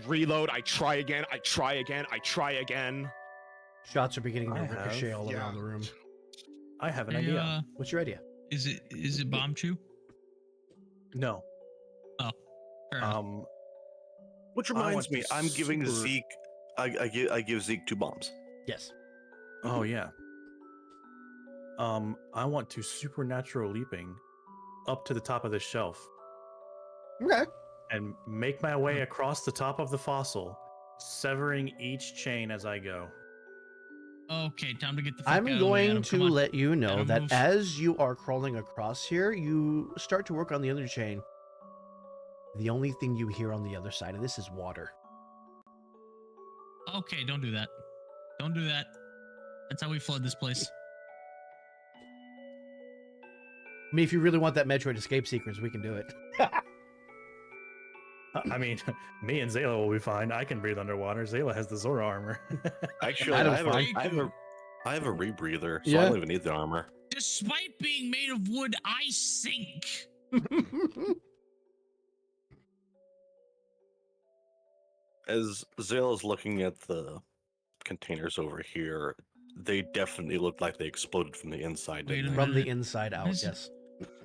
reload. I try again. I try again. I try again. Shots are beginning to I ricochet have- all yeah. around the room. I have an Hey, idea. What's your idea? is it bomb chew? No. Oh, fair enough. Which I reminds want me, the I'm giving super- Zeke I give Zeke 2 bombs. Yes. Oh yeah. I want to supernatural leaping up to the top of the shelf Okay. and make my way across the top of the fossil, severing each chain as I go. Okay, time to get the fuck I'm out of the way, going Adam. to Come on. let you know Adam, that move. as you are crawling across here, you start to work on the other chain. The only thing you hear on the other side of this is water. Okay, don't do that. Don't do that. That's how we flood this place. I mean, if you really want that Metroid escape sequence, we can do it. I mean, me and Zayla will be fine. I can breathe underwater. Zayla has the Zora armor. Actually, Adam's I fine. have a rebreather, so Yeah. I don't even need the armor. Despite being made of wood, I sink. As Zale's looking at the containers over here, they definitely look like they exploded from the inside. Wait Didn't a they? From the minute. inside out, Is it- yes.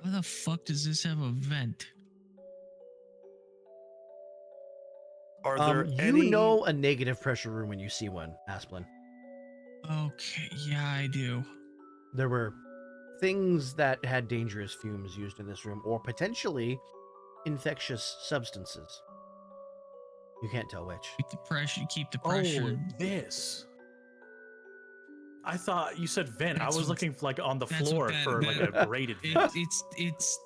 Why the fuck does this have a vent? Are there You any? know a negative pressure room when you see one, Asplin. Okay, yeah, I do. There were things that had dangerous fumes used in this room, or potentially infectious substances. You can't tell which. Keep the pressure. Keep the Oh, pressure. this. I thought you said vent. I That's was what- looking like on the that's floor what that- for like that- a braided vent. It's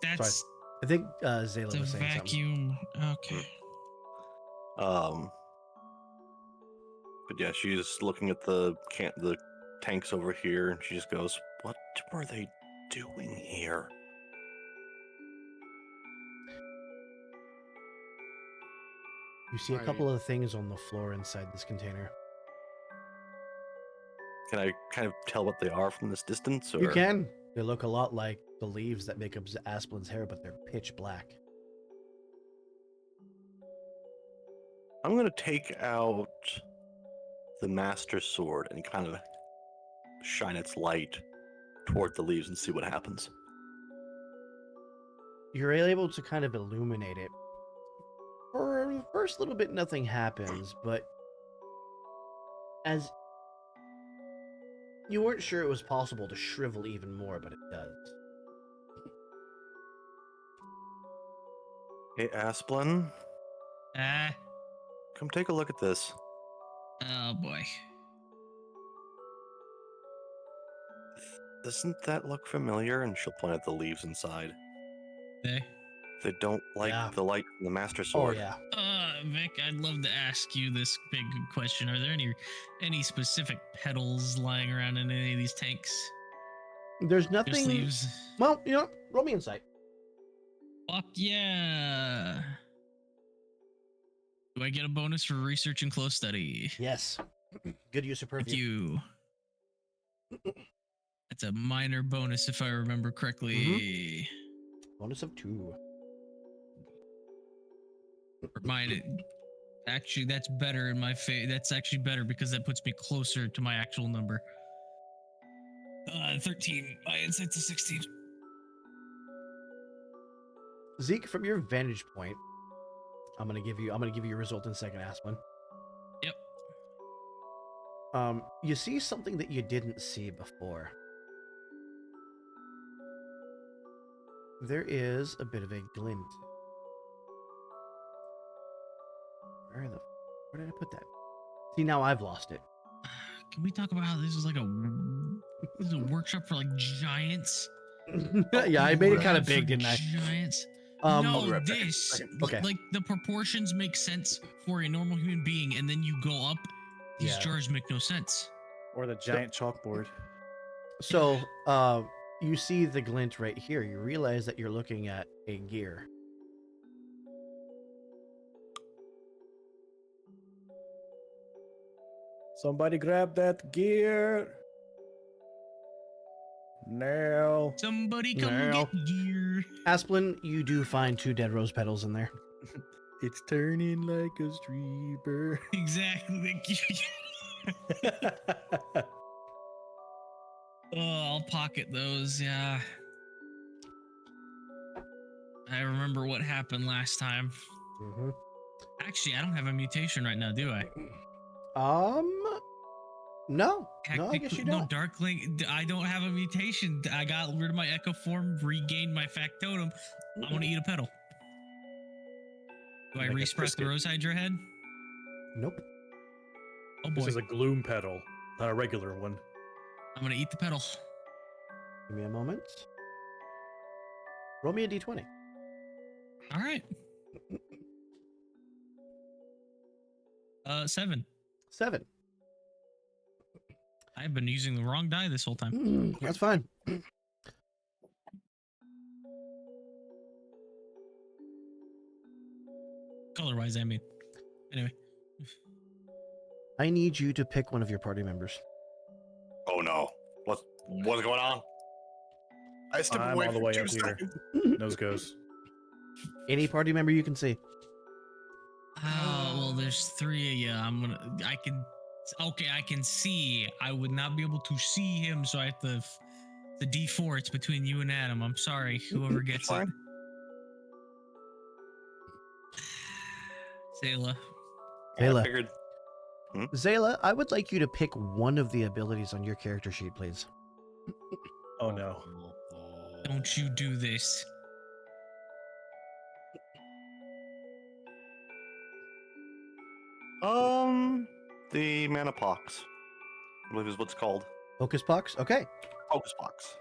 that's I think Zayla the was saying something. vacuum. Okay. But yeah, she's looking at the tanks over here, and she just goes, "What were they doing here?" You see a couple of things on the floor inside this container. Can I kind of tell what they are from this distance? Or? You can. They look a lot like the leaves that make up Asplin's hair, but they're pitch black. I'm gonna take out the Master Sword and kind of shine its light toward the leaves and see what happens. You're able to kind of illuminate it. For the first little bit, nothing happens, but as you weren't sure it was possible to shrivel even more, but it does. Hey, Asplin, Ah. come take a look at this. Oh boy. Doesn't that look familiar? And she'll point at the leaves inside. Hey. They don't like Yeah. the light from the Master Oh, Sword. yeah. Vic, I'd love to ask you this big question. Are there any specific petals lying around in any of these tanks? There's Just nothing. leaves. Well, you know, roll me insight. Fuck yeah. Do I get a bonus for research and close study? Yes. Good use of Thank perfume. you. That's a minor bonus if I remember correctly. Bonus of 2. Mine, actually, that's better in my that's actually better because that puts me closer to my actual number. 13. My insight's a 16. Zeke, from your vantage point, I'm gonna give you a result in a second, Asplin. Yep. You see something that you didn't see before. There is a bit of a glint. Where did I put that? See, now I've lost it. Can we talk about how this is like this is a workshop for like giants? Yeah, I made it kind Workshop of big, for didn't I? Giants. I'll be No, right back. this Okay. like the proportions make sense for a normal human being, and then you go up. These Yeah. jars make no sense. Or the giant chalkboard. So, you see the glint right here. You realize that you're looking at a gear. Somebody grab that gear. Now. Somebody come No. get gear. Asplin, you do find 2 dead rose petals in there. It's turning like a streamer. Exactly. Oh, I'll pocket those. Yeah. I remember what happened last time. Mm-hmm. Actually, I don't have a mutation right now, do I? No. No, I guess you No, don't. Darkling. I don't have a mutation. I got rid of my echo form, regained my factotum. I want to eat a petal. Do I Like a resprout the biscuit. rose hydra head? Nope. Oh boy. This is a gloom petal, not a regular one. I'm going to eat the petal. Give me a moment. Roll me a d20. All right. 7. 7. I've been using the wrong die this whole time. That's fine. Color-wise, I mean. Anyway. I need you to pick one of your party members. Oh no. What's going on? I step I'm away all the for way 2 up here. seconds. Nose goes. Any party member you can see. Oh, well, there's 3 of you. I can see. I would not be able to see him, so I have to, the D4, it's between you and Adam. I'm sorry, whoever gets it. Fine. Zayla. I Ayla. figured. Zayla, I would like you to pick one of the abilities on your character sheet, please. Oh no. Don't you do this. The mana pox, I believe is what's called. Focus box? Okay. Focus box.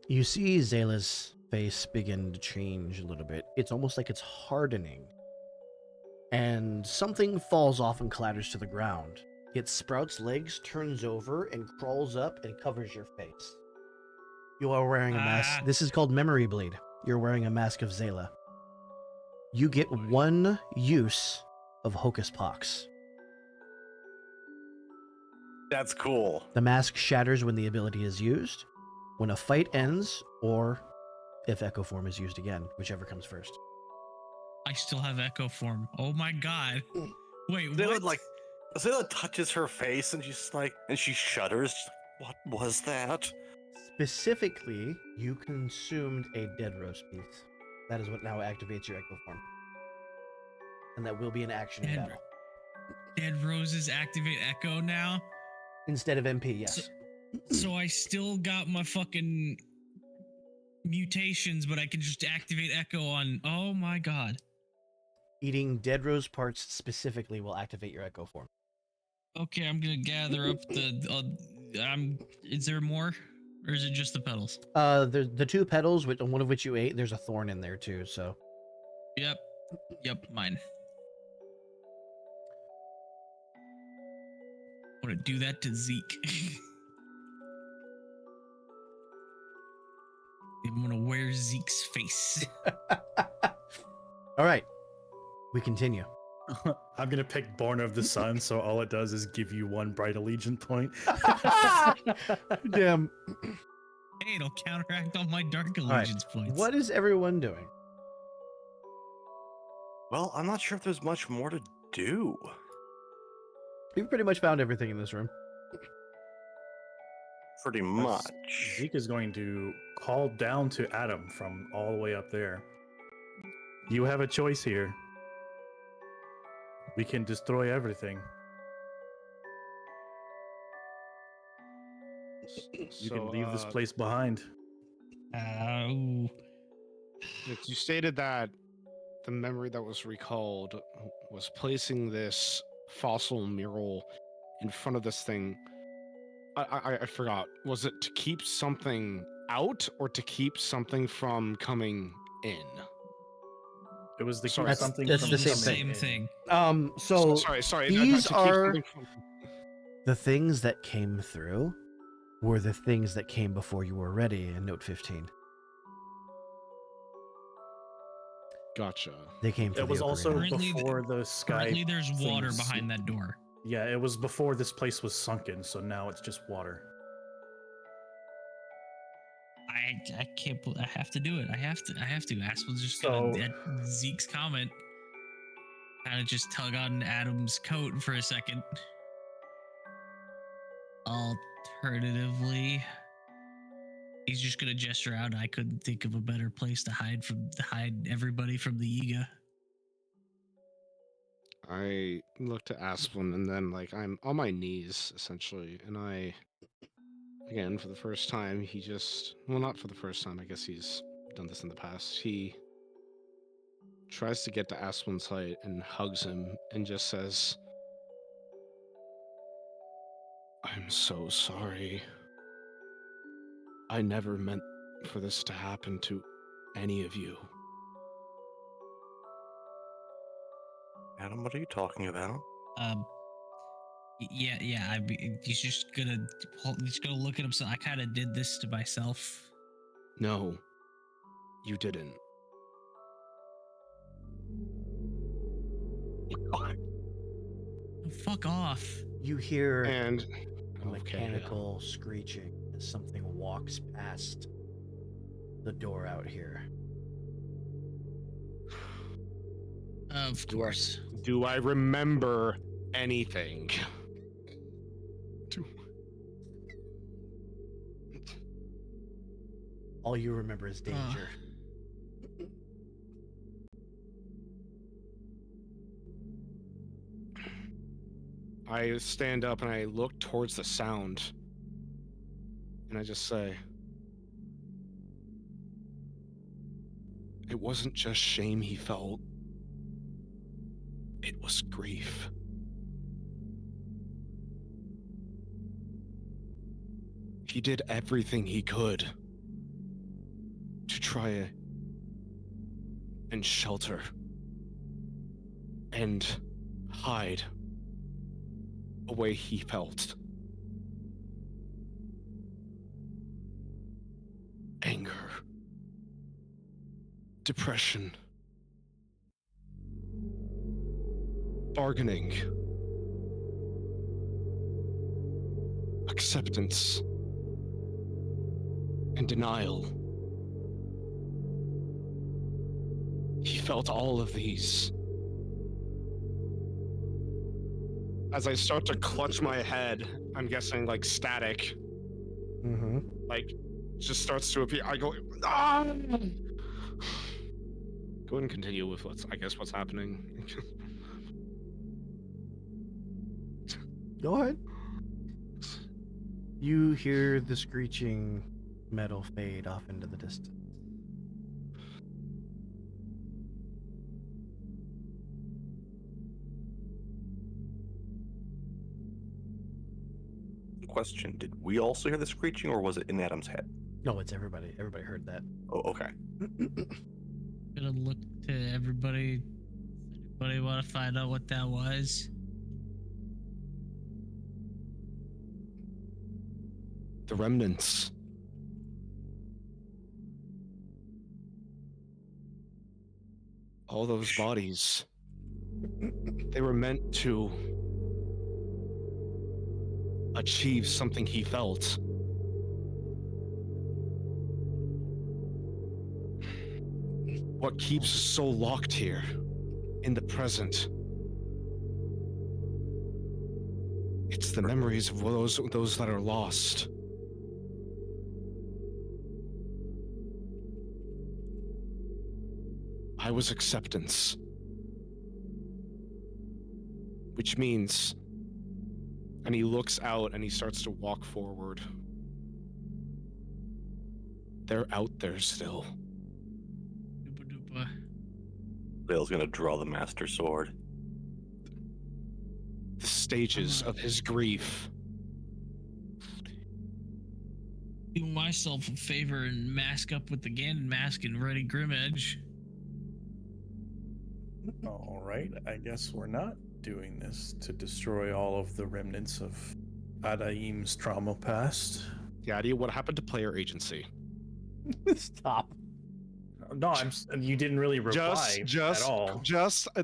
You see Zayla's face begin to change a little bit. It's almost like it's hardening. And something falls off and clatters to the ground. It sprouts legs, turns over, and crawls up and covers your face. You are wearing a mask. Ah. This is called Memory Bleed. You're wearing a mask of Zayla. You get 1 use of Hocus Pox. That's cool. The mask shatters when the ability is used, when a fight ends, or if Echo Form is used again, whichever comes first. I still have echo form. Oh my god. Wait, Zayla, what? Zayla touches her face and she's like, and she shudders. She's like, what was that? Specifically, you consumed a dead roast piece. That is what now activates your Echo Form. And that will be an action in battle. Dead roses activate echo now? Instead of MP, yes. So I still got my fucking mutations, but I can just activate echo on. Oh my god. Eating dead rose parts specifically will activate your Echo Form. Okay, I'm gonna gather up the. Is there more, or is it just the petals? The 2 petals, one of which you ate, there's a thorn in there too, so. Yep, mine. I want to do that to Zeke. I'm gonna wear Zeke's face. All right, we continue. I'm gonna pick Born of the Sun, so all it does is give you 1 bright allegiant point. Damn. Hey, it'll counteract all my dark right, allegiance points. What is everyone doing? Well, I'm not sure if there's much more to do. We've pretty much found everything in this room. Pretty much. Zeke is going to call down to Adam from all the way up there. You have a choice here. We can destroy everything. You can leave this place behind. Oh. You stated that the memory that was recalled was placing this fossil mural in front of this thing. I forgot. Was it to keep something out or to keep something from coming in? It was the Sorry, keep something that's from the same coming Same in. thing. So Sorry. these to keep are something from... the things that came through were the things that came before you were ready in Note 15. Gotcha. They came through It was the also ocarina. before the sky. Currently, there's water things- behind that door. Yeah, it was before this place was sunken, so now it's just water. I can't. I have to do it. I have to. Ass was just So- gonna. At Zeke's comment, kind of just tug on Adam's coat for a second. Alternatively, He's just gonna gesture out. I couldn't think of a better place to hide everybody from the Yiga. I look to Asplin, and then like I'm on my knees essentially, and I, again for the first time, he just, well, not for the first time. I guess he's done this in the past. He tries to get to Asplin's height and hugs him and just says, "I'm so sorry. I never meant for this to happen to any of you." Adam, what are you talking about? Yeah. He's just gonna look at himself. I kind of did this to myself. No, you didn't. Oh, fuck off. You hear And a okay, mechanical screeching as something walks past the door out here. Of course. do I remember anything? All you remember is danger. I stand up and I look towards the sound, and I just say, it wasn't just shame he felt, it was grief. He did everything he could to try and shelter and hide a way he felt. Anger, depression, bargaining, acceptance, and denial. He felt all of these. As I start to clutch my head, I'm guessing like static, Mm-hmm. like just starts to appear. I go, ah! Go ahead and continue with what's happening. Go ahead. You hear the screeching metal fade off into the distance. Question: did we also hear the screeching, or was it in Adam's head? No, it's everybody. Everybody heard that. Oh, okay. Gonna look to everybody. Anybody want to find out what that was? The remnants. All those bodies. They were meant to achieve something he felt. What keeps us so locked here in the present? It's the memories of those that are lost. I was acceptance. Which means, and he looks out and he starts to walk forward. They're out there still. Doopa. Dale's gonna draw the Master Sword. The stages of his grief. Do myself a favor and mask up with the Ganon mask and ready Grim Edge. All right, I guess we're not doing this to destroy all of the remnants of Adaim's trauma past. Yadi, what happened to player agency? Stop. No, you didn't really reply at all.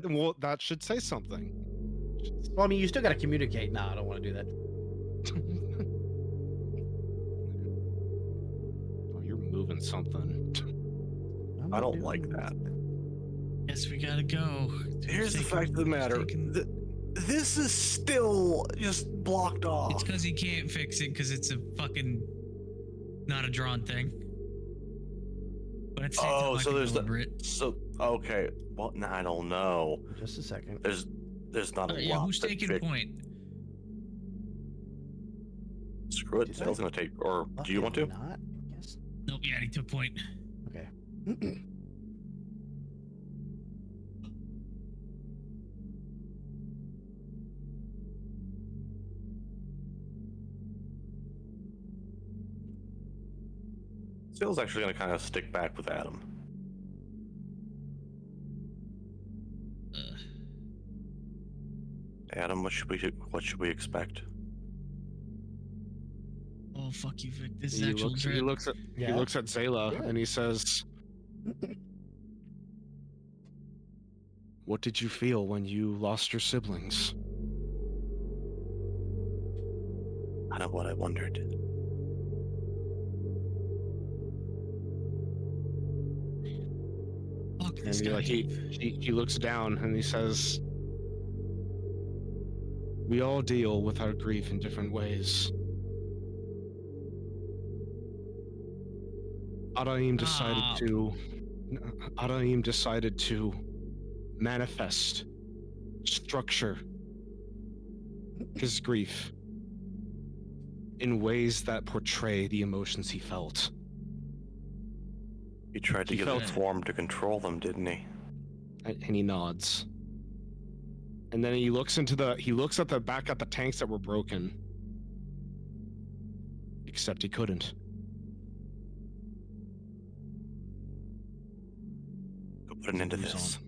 Well, that should say something. Well, I mean, you still got to communicate. No, I don't want to do that. Oh, you're moving something. I don't like that. Guess we gotta go. Here's the fact of the matter. This is still just blocked off. It's because he can't fix it because it's a fucking not a drawn thing. But it's Oh, so there's deliberate. okay. Well, nah, I don't know. Just a second. There's not a lot. Yeah, who's that taking Vic- point? Screw it. Did Zale's I? gonna take. Or do you want to? Not? I guess. Nope, yeah, he took point. Okay. Zale's actually gonna kind of stick back with Adam. Uh, Adam, what should we expect? oh, fuck you, Vic. This is He actual looks, dread. he looks at Yeah. he looks at Zayla Yeah. and he says, "What did you feel when you lost your siblings?" I know what I wondered. Fuck And this he, guy. like he looks down and he says, "We all deal with our grief in different ways. Adaim decided to manifest, structure his grief in ways that portray the emotions he felt. He tried to He use felt- a form to control them, didn't he? And he nods. And then he looks at the back at the tanks that were broken. Except he couldn't. Go put an end to Moves this. on.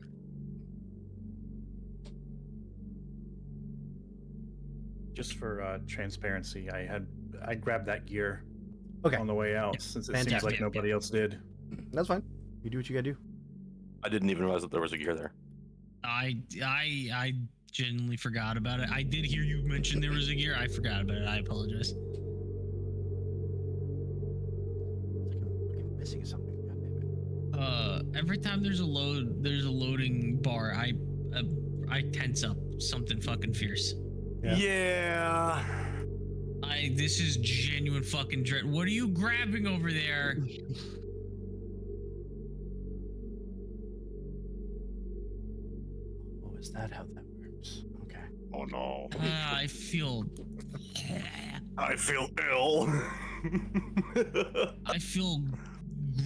Just for transparency, I grabbed that gear Okay. on the way out Yeah. since it Fantastic. seems like nobody else did. That's fine. You do what you gotta do. I didn't even realize that there was a gear there. I genuinely forgot about it. I did hear you mention there was a gear. I forgot about it. I apologize. It's like I'm fucking missing something. God damn it. Every time there's a loading bar, I tense up something fucking fierce. Yeah. This is genuine fucking dread. What are you grabbing over there? Oh, is that how that works? Okay. Oh no. I feel I feel ill. I feel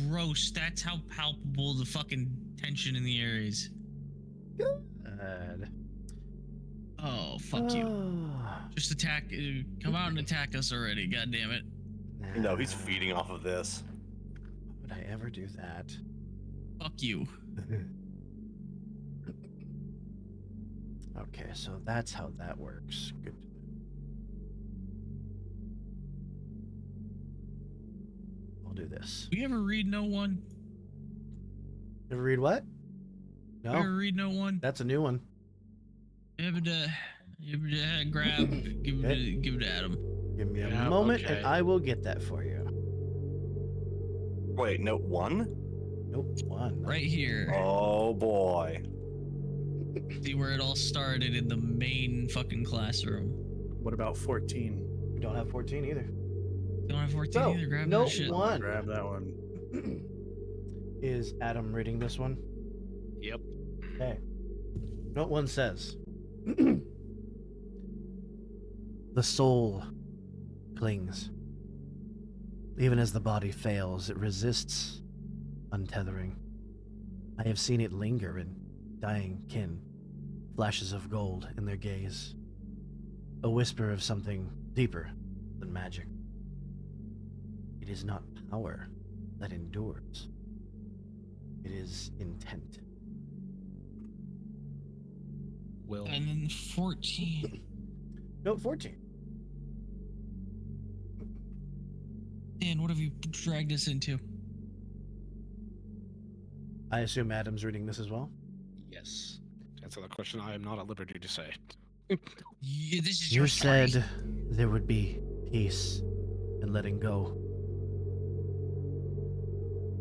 gross. That's how palpable the fucking tension in the air is. Good. Oh, fuck you. Just attack. Come out and attack us already. God damn it. No, he's feeding off of this. Would I ever do that? Fuck you. Okay, so that's how that works. Good. to know. I'll do this. You ever read No One? Ever read what? You ever No, read No One? that's a new one. You ever grab, give it to Adam. Give me a Yeah, moment okay. and I will get that for you. Wait, note 1? Nope, one. Right here. Oh boy. See where it all started in the main fucking classroom. What about 14? We don't have 14 either. Don't have 14 So, either. Grab note that shit. one Grab that one. is Adam reading this one. Yep. Okay. Note 1 says, the soul clings. Even as the body fails, it resists untethering. I have seen it linger in dying kin, flashes of gold in their gaze, a whisper of something deeper than magic. It is not power that endures, it is intent. Will. And then 14. Note 14. Dan, what have you dragged us into? I assume Adam's reading this as well. Yes. Answer the question I am not at liberty to say. Yeah, this is You your story. said there would be peace in letting go.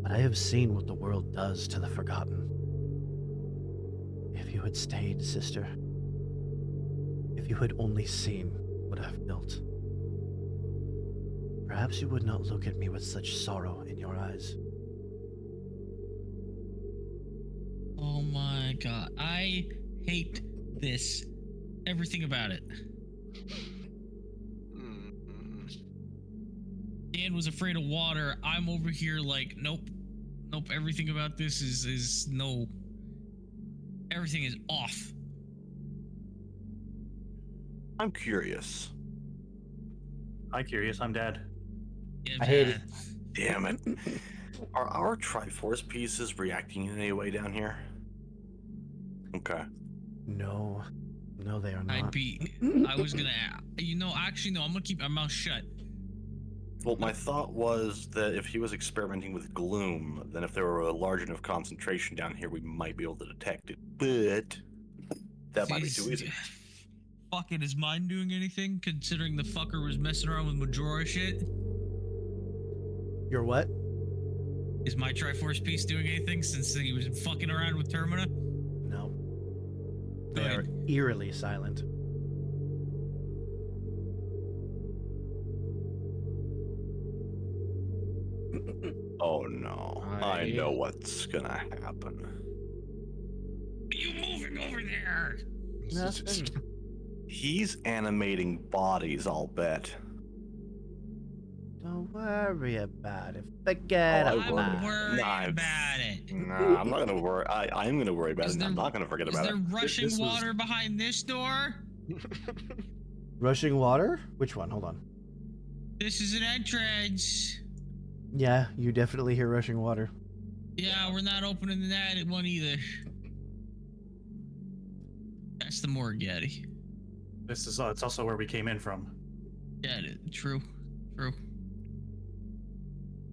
But I have seen what the world does to the forgotten. If you had stayed, sister. If you had only seen what I've built. Perhaps you would not look at me with such sorrow in your eyes. Oh my god. I hate this. Everything about it. Dan was afraid of water. I'm over here like, nope. Nope. Everything about this is no. Everything is off. I'm curious. I'm curious. I'm dead. Yeah, I hate it. man. Damn it. Are our Triforce pieces reacting in any way down here? Okay. No. No, they are not. I was gonna, actually, no, I'm gonna keep my mouth shut. Well, my thought was that if he was experimenting with gloom, then if there were a large enough concentration down here, we might be able to detect it. But that might be too easy. Fucking, is mine doing anything? Considering the fucker was messing around with Majora shit. Your what? Is my Triforce piece doing anything since he was fucking around with Termina? No. They are Good. eerily silent. Oh no. I know what's gonna happen. Are you moving over there? Nothing. He's animating bodies, I'll bet. Don't worry about it. Forget I about wouldn't. it. I'm worried Nah, about it. Nah, I'm not gonna worry. I'm gonna worry about Is it. And I'm there- not gonna forget Is about there it. rushing This was- water behind this door? Rushing water? Which one? Hold on. This is an entrance. Yeah, you definitely hear rushing water. Yeah, we're not opening that one either. That's the morgue, Yeti. This is it's also where we came in from. Yeah, true.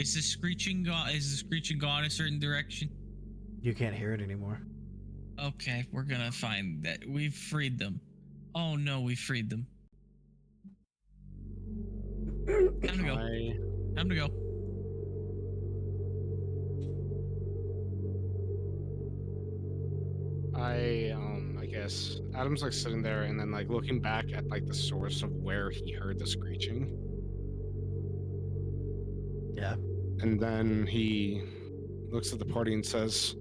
Is the screeching gone? Is the screeching gone a certain direction? You can't hear it anymore. Okay, we're gonna find that. We've freed them. Oh no, we freed them. Time to go. Time to go. I guess Adam's like sitting there and then like looking back at like the source of where he heard the screeching, Yeah. and then he looks at the party and says,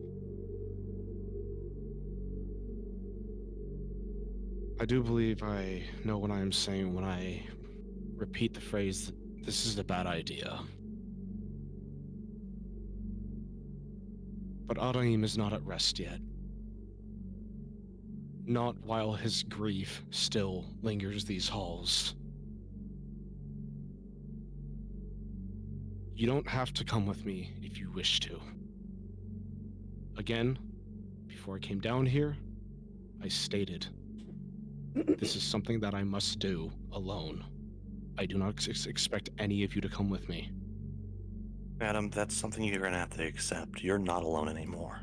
I do believe I know what I am saying when I repeat the phrase, this is a bad idea. But Arahim is not at rest yet. Not while his grief still lingers these halls. You don't have to come with me if you wish to. Again, before I came down here, I stated, this is something that I must do alone. I do not expect any of you to come with me. Adam, that's something you're gonna have to accept. You're not alone anymore.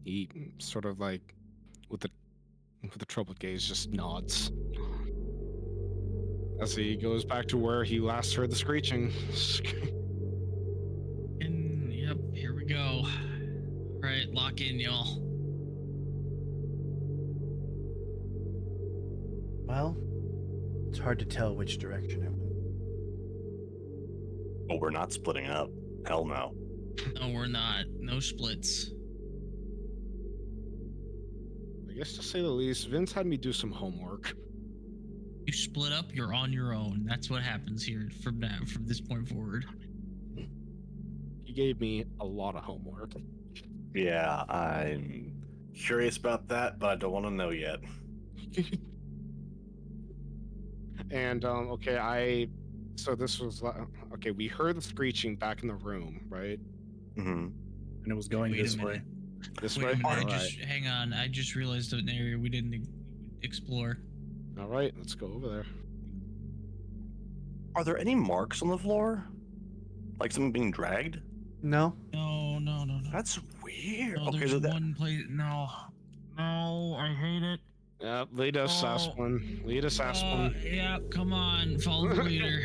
He sort of like, with the troubled gaze, just nods. As he goes back to where he last heard the screeching. And yep, here we go. All right, lock in, y'all. Well, it's hard to tell which direction it went. Oh, we're not splitting up. Hell no. No, we're not. No splits. I guess to say the least, Vince had me do some homework. You split up, you're on your own. That's what happens here from this point forward. He gave me a lot of homework. Yeah, I'm curious about that, but I don't want to know yet. And so this was okay. We heard the screeching back in the room, right? Mm-hmm. And it was going Wait a this way. minute. This Wait way. a minute. Alright. Hang on. I just realized an area we didn't explore. All right, let's go over there. Are there any marks on the floor? Like something being dragged? No? No. That's weird. No, Okay, there's so that, one place. No, I hate it. Yeah, lead us, Oh. Aspen. Lead us, Aspen. Yeah, come on, follow the leader.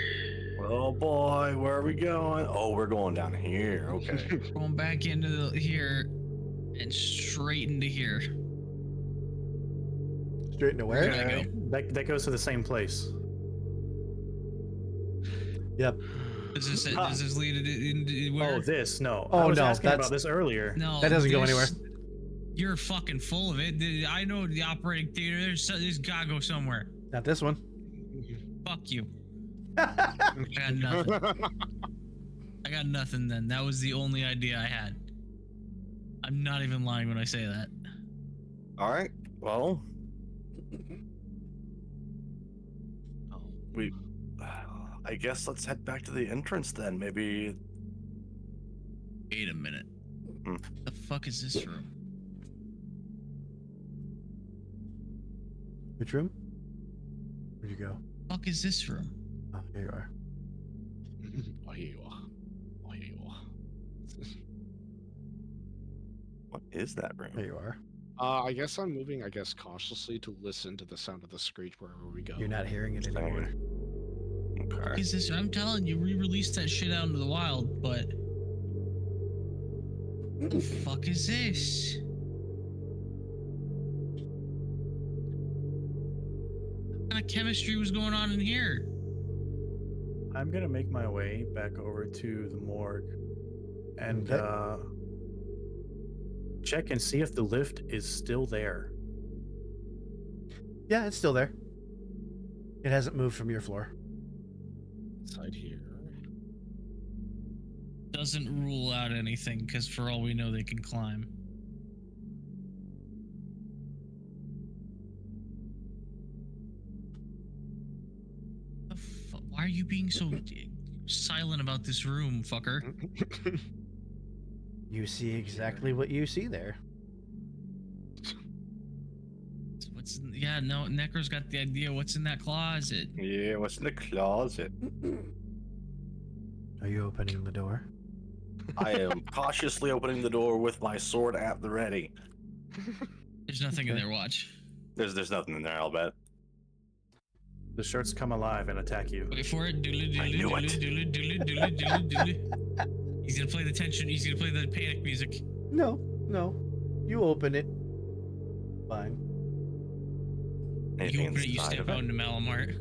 oh boy, where are we going? Oh, we're going down here. Okay. Going back into here and straight into here. Straight to where? Where'd I go? That goes to the same place. Yep. Does this lead in where? Oh, this no. Oh, I was no, asking that's- about this earlier. No, That doesn't go anywhere. You're fucking full of it. I know the operating theater. There's gotta go somewhere. Not this one. Fuck you. I got nothing. I got nothing then. That was the only idea I had. I'm not even lying when I say that. All right. Well, we. I guess let's head back to the entrance then. Maybe. Wait a minute. Hmm. The fuck is this room? Which room? Where'd you go? Fuck is this room? Oh, here you are. Oh, here you are. Oh, here you are. What is that room? There you are. I guess I'm moving, cautiously to listen to the sound of the screech wherever we go. You're not hearing it anymore. Fuck Okay. is this? I'm telling you, re-released that shit out into the wild, but what the fuck is this? What kind of chemistry was going on in here? I'm gonna make my way back over to the morgue and Okay. check and see if the lift is still there. Yeah, it's still there. It hasn't moved from your floor. Inside here. Doesn't rule out anything, because for all we know, they can climb. Why are you being so silent about this room, fucker? You see exactly what you see there. Yeah, no, Necro's got the idea. What's in that closet? Yeah, what's in the closet? Are you opening the door? I am cautiously opening the door with my sword at the ready. There's nothing in there, watch. There's nothing in there, I'll bet. The shirts come alive and attack you. Wait for it. I knew it. He's gonna play the tension. He's gonna play the panic music. No, no. You open it. Fine. Anything You open it, you inside step of it? out into Malamart.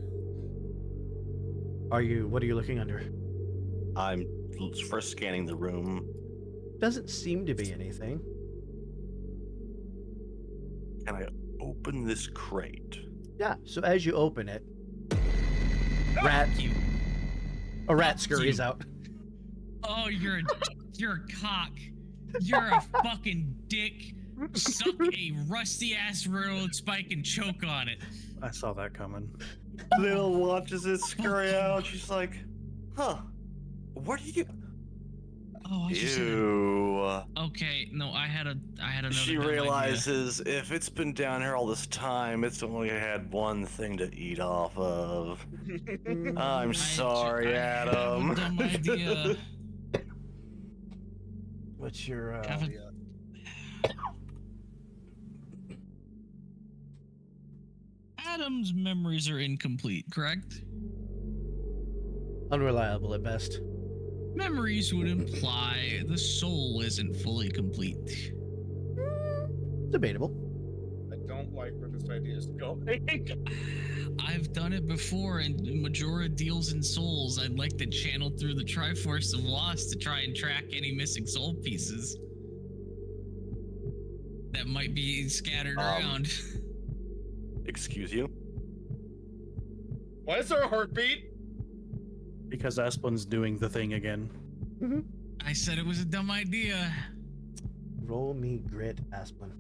What are you looking under? I'm first scanning the room. Doesn't seem to be anything. Can I open this crate? Yeah, so as you open it, a rat scurries you. out. Oh, you're a cock. You're a fucking dick. Suck a rusty ass railroad spike and choke on it. I saw that coming. Lil watches it scurry out. She's like, huh, what are you? Oh, I just said, Ew. okay, no, I had another. She dumb idea. realizes if it's been down here all this time, it's only had one thing to eat off of. I'm sorry, I have a Adam. dumb idea. What's your Have a- Adam's memories are incomplete, correct? unreliable at best? Memories would imply the soul isn't fully complete. Debatable. I don't like where this idea is going. I've done it before, and Majora deals in souls. I'd like to channel through the Triforce of Lost to try and track any missing soul pieces that might be scattered around. Excuse you? Why is there a heartbeat? Because Aspen's doing the thing again. I said it was a dumb idea. Roll me grit, Aspen.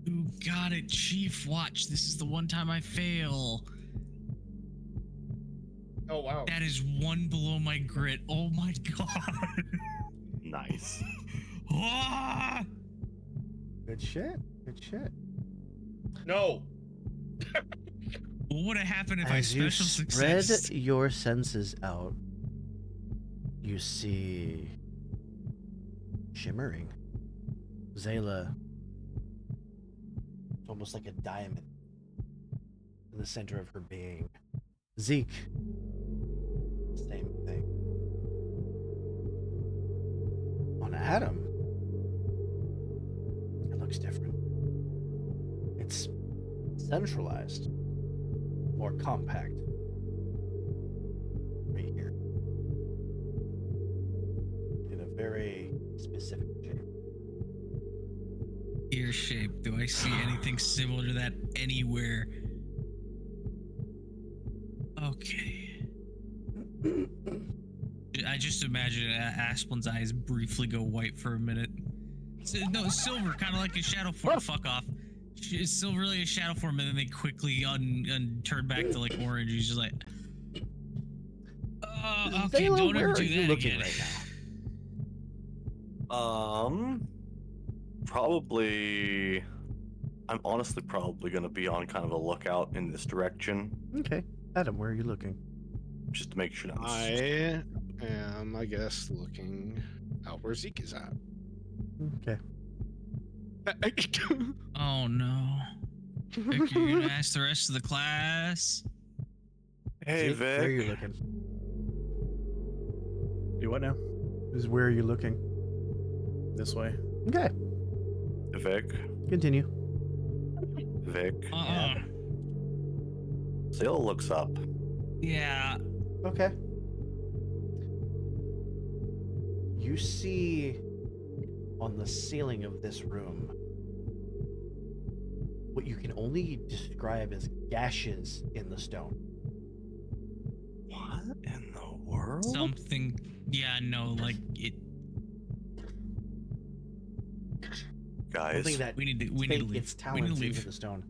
Who got it, Chief? Watch, this is the one time I fail. Oh wow. That is one below my grit. Oh my god. Nice. Ah! Good shit. Good shit. No. What would have happened if I As you special spread success? your senses out, you see shimmering. Zayla, almost like a diamond in the center of her being. Zeke, same thing. On Adam, it looks different. It's centralized, more compact. Right here. In a very specific shape. Ear shape. Do I see anything similar to that anywhere? Okay. I just imagine Asplin's eyes briefly go white for a minute. No, silver, kind of like a shadow form. Fuck off. It's still really a shadow form, and then they quickly turn back to like orange. He's just like, okay, Zayla, don't where ever are do you that looking again. right now? Probably. I'm honestly probably going to be on kind of a lookout in this direction, Okay. Adam, where are you looking? just to make sure I'm. I am, I guess, looking out where Zeke is at. Okay. Oh no. Vic, you're gonna ask the rest of the class? Hey, Zeke, where are you Vic. looking? Do what now? Where are you looking? This way. Okay. Vic. Continue. Vic. Uh-uh. Zayla looks up. Yeah. Okay. You see on the ceiling of this room what you can only describe as gashes in the stone. What in the world? Something. Yeah, no, like it. Guys, Something that We need to sank leave. its We need to talons into leave. the stone.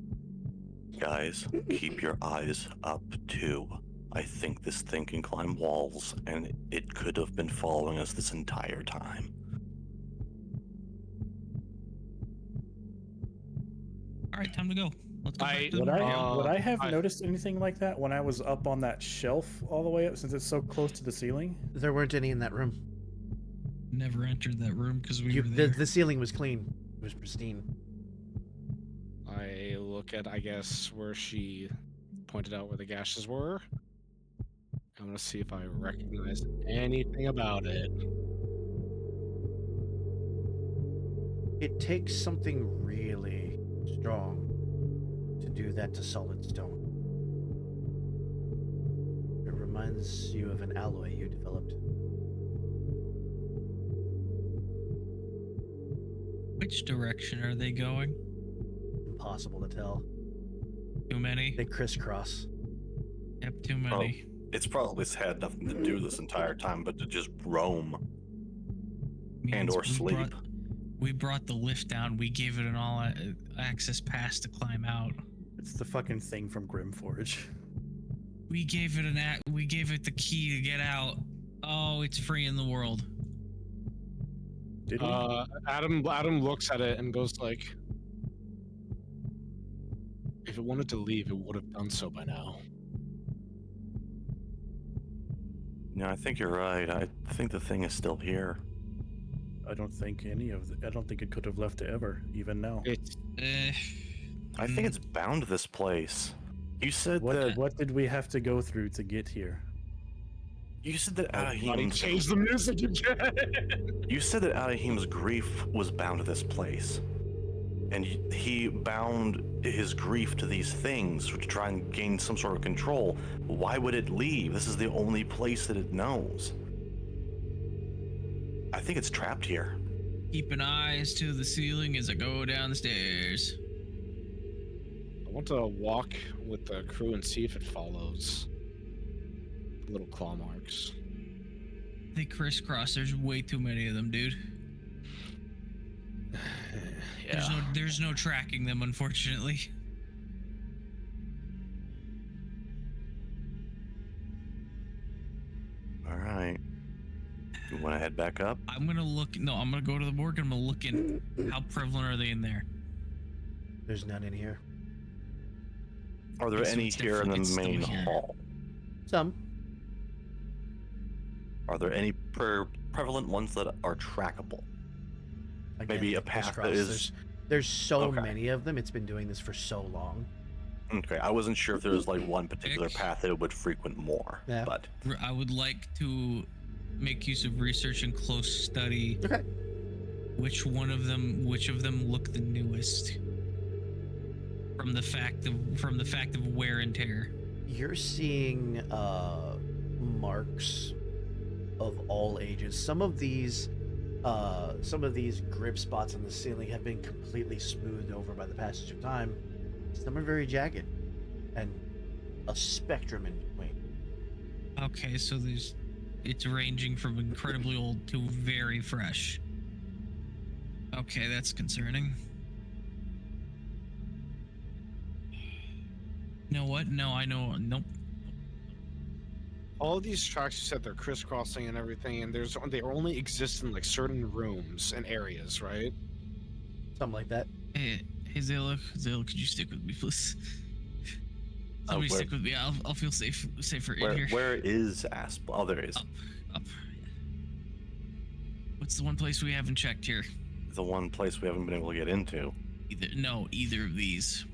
guys, keep your eyes up too. I think this thing can climb walls, and it could have been following us this entire time. All right, time to go. Let's go back to the Would I room. would I have noticed anything like that when I was up on that shelf all the way up, since it's so close to the ceiling? There weren't any in that room. Never entered that room because we were The, there. the ceiling was clean. It was pristine. I look at, I guess, where she pointed out where the gashes were. I'm gonna see if I recognize anything about it. It takes something really strong to do that to solid stone. It reminds you of an alloy you developed. Which direction are they going? Impossible to tell. Too many? They crisscross. Yep, too many. It's probably had nothing to do this entire time but to just roam and Means or we sleep. We brought the lift down. We gave it an all-access pass to climb out. It's the fucking thing from Grimforge. We gave it we gave it the key to get out. Oh, it's free in the world. Did we? Adam looks at it and goes like, if it wanted to leave, it would have done so by now. Yeah, I think you're right. I think the thing is still here. I don't think I don't think it could have left ever, even now. It's I think it's bound to this place. You said What that what did we have to go through to get here? you said that Buddy, change Alahim's the music again. you said that Alahim's grief was bound to this place. And he bound his grief to these things to try and gain some sort of control. Why would it leave? This is the only place that it knows. I think it's trapped here. Keeping eyes to the ceiling as I go down the stairs. I want to walk with the crew and see if it follows. Little claw marks. They crisscross. There's way too many of them, dude. Yeah. There's no tracking them, unfortunately. All right. You want to head back up? I'm gonna go to the morgue and I'm gonna look in. How prevalent are they in there? There's none in here. Are there So any it's here in different- it's the still main here. hall? Some. Are there any prevalent ones that are trackable? Again, Maybe a they path that crisscross. is- There's so Okay. many of them. It's been doing this for so long. Okay, I wasn't sure if there was like one particular Vic? path that it would frequent more. Yeah. But I would like to make use of research and close study. Okay. Which of them look the newest? from the fact of wear and tear. You're seeing marks of all ages. Some of these grip spots on the ceiling have been completely smoothed over by the passage of time. Some are very jagged, and a spectrum in between. Okay, so it's ranging from incredibly old to very fresh. Okay, that's concerning. You know what? No, I know. Nope. All of these tracks, you said they're crisscrossing and everything, and they only exist in like certain rooms and areas, right? Something like that. Hey, Zayla, could you stick with me, please? Somebody stick with me. I'll feel safer in here. Where is Asp? Oh, there is. Up. What's the one place we haven't checked here? The one place we haven't been able to get into. Either of these.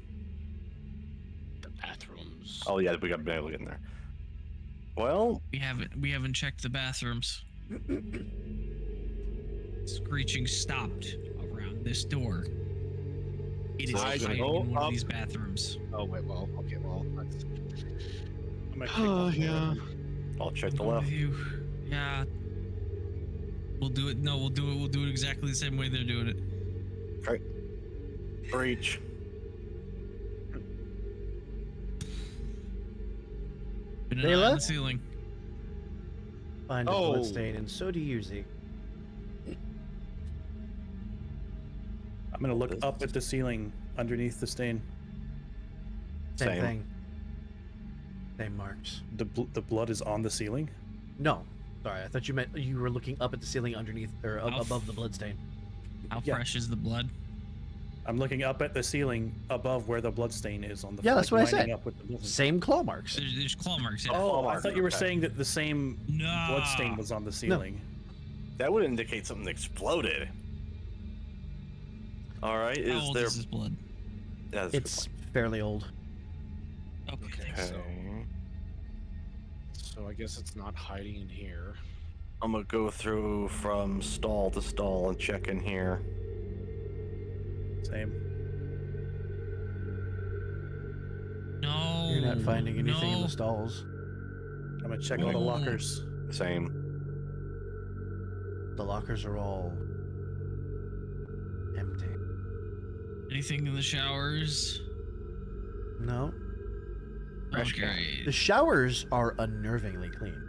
The bathrooms. Oh yeah, we got to be able to get in there. Well, We haven't checked the bathrooms. Screeching stopped around this door. It is I hiding go in one up. of these bathrooms. Oh wait, well, okay, well. I'm gonna Oh kick yeah. I'll check I'm the going left. with you. Yeah. We'll do it. No, we'll do it. We'll do it exactly the same way they're doing it. Okay. Breach. Put an eye Layla? on the ceiling. Find a Oh. bloodstain, and so do you, Zeke. I'm gonna look up at the ceiling underneath the stain. Same thing. Same marks. The blood is on the ceiling. No, sorry, I thought you meant you were looking up at the ceiling underneath or How above the bloodstain. How Yeah. fresh is the blood? I'm looking up at the ceiling above where the blood stain is on the. Yeah, that's what I lining said. Up with the blood stain. Same claw marks. There's claw marks. Yeah. Oh, I mark, thought you were okay. saying that the same No. blood stain was on the ceiling. That would indicate something exploded. All right, How is old there? is this blood? Yeah, that's a good It's fairly old. Okay. Okay, thanks. point. so I guess it's not hiding in here. I'm gonna go through from stall to stall and check in here. Same. No. You're not finding anything in no. the stalls. I'm gonna check all the Oh. lockers. Same. The lockers are all empty. Anything in the showers? No. Fresh Okay. The showers are unnervingly clean.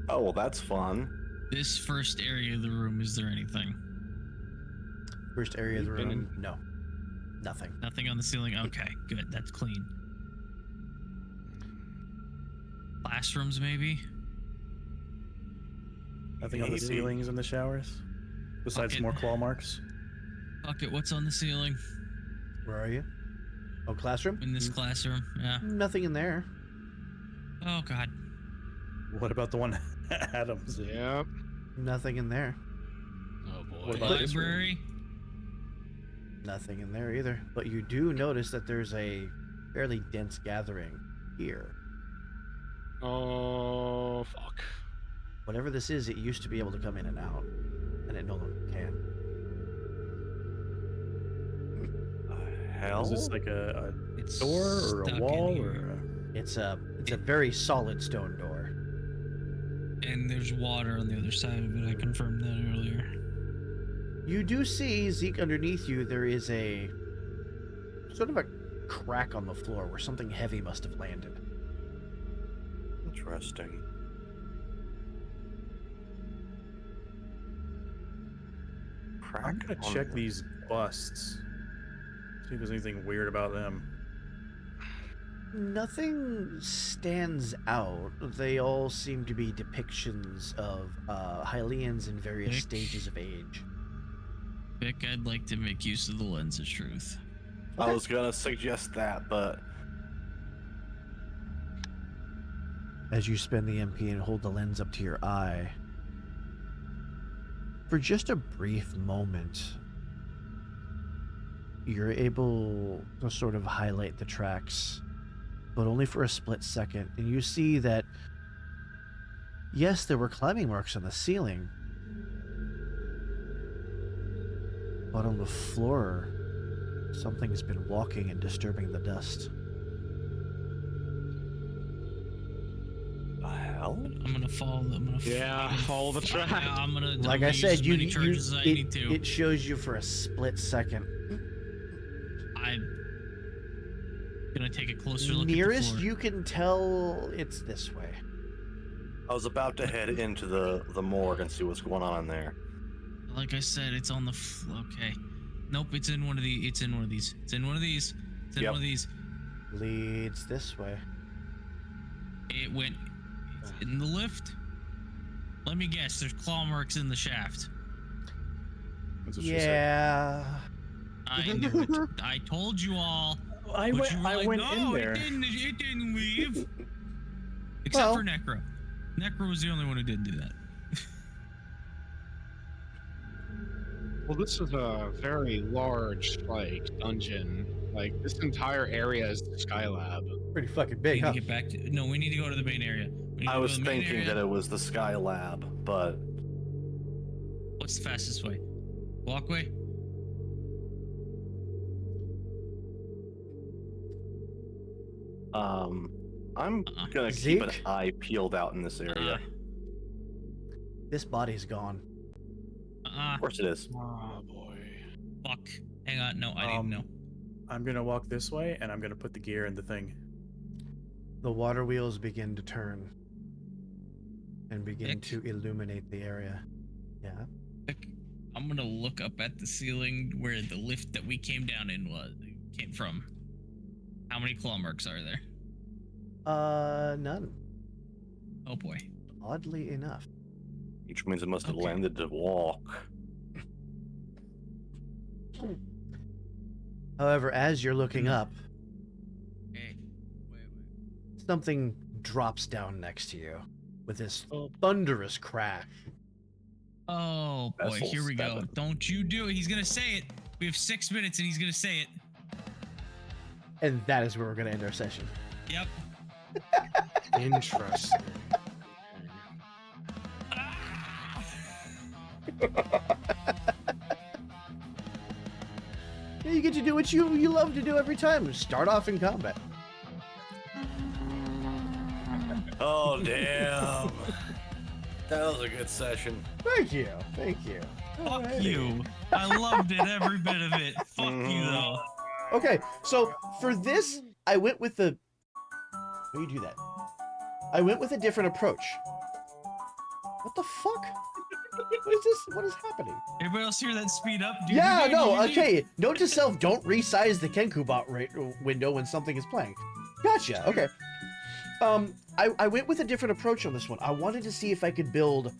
Oh well, that's fun. This first area of the room, is there anything? First area of the We've been room, no. Nothing. Nothing on the ceiling? Okay, good. That's clean. Classrooms, maybe? Nothing on the Maybe. ceilings in the showers. Besides Okay. more claw marks. Fuck it, what's on the ceiling Where are you? Oh, classroom? in this classroom? Yeah. Nothing in there. Oh, God. What about the one Adams? Yep. Nothing in there. Oh boy. What about this room? Library? Nothing in there either. But you do notice that there's a fairly dense gathering here. Oh fuck. Whatever this is, it used to be able to come in and out, and it no longer can. Hell. Is this like a It's door or stuck a in wall here. or? It's a very solid stone door. And there's water on the other side of it. I confirmed that earlier. You do see, Zeke, underneath you, there is a sort of a crack on the floor where something heavy must have landed. Interesting. Crack I'm gonna on check the- these busts. See if there's anything weird about them. Nothing stands out. They all seem to be depictions of Hylians in various Nick? stages of age. Vic, I'd like to make use of the lens of truth. I was gonna suggest that, but As you spin the MP and hold the lens up to your eye, for just a brief moment, you're able to sort of highlight the tracks, but only for a split second. And you see that, yes, there were climbing marks on the ceiling, but on the floor, Something's been walking and disturbing the dust. The hell? I'm gonna follow. Follow the track. I'm gonna. Like I'm I gonna use said, as many charges as I need it, to. it shows you for a split second. I'm gonna take a closer look at the Nearest floor. you can tell, it's this way. I was about to head into the morgue and see what's going on in there. Like I said, it's on the. Okay. Nope. It's in one of the. It's in one of these. It's in one of these. It's in Yep. one of these. Leads this way. It went. It's in the lift. Let me guess. There's claw marks in the shaft. That's what she said. Yeah. I knew it. I told you all. I But went. you were I like, went no, in there. It didn't leave. Except Well- for Necro. Necro was the only one who didn't do that. Well, this is a very large, like, dungeon. Like, this entire area is the Skylab. Pretty fucking We big, need huh? to get back to. No, we need to go to the main area. We need I to go was to the main thinking area. that it was the Sky Lab, but What's the fastest way? Walkway? I'm Uh-uh. gonna keep an Zeke? eye peeled out in this area. This body's gone. Of course it is. Oh, boy. Fuck. Hang on. No, I didn't know. I'm gonna walk this way, and I'm gonna put the gear in the thing. The water wheels begin to turn and begin Nick? to illuminate the area. Yeah. I'm gonna look up at the ceiling where the lift that we came down in came from. How many claw marks are there? None. Oh boy. Oddly enough. Which means it must have Okay. landed to walk. However, as you're looking up, Hey. Wait. something drops down next to you with this Oh. thunderous crash. Oh boy, Vessel here we go. seven. Don't you do it. He's gonna say it. We have 6 minutes and he's gonna say it. And that is where we're going to end our session. Yep. Interesting. Ah! Yeah, you get to do what you love to do every time. Start off in combat. Oh damn! That was a good session. Thank you. Thank you. Fuck Alrighty. you. I loved it, every bit of it. Fuck you Mhm. though. Okay, so for this, I went with the... Why do you do that? I went with a different approach. What the fuck? What is this? What is happening? Everybody else hear that speed up? Do Yeah, you- no, do you- okay. Note to self, don't resize the Kenkubot window when something is playing. Gotcha, okay. I went with a different approach on this one. I wanted to see if I could build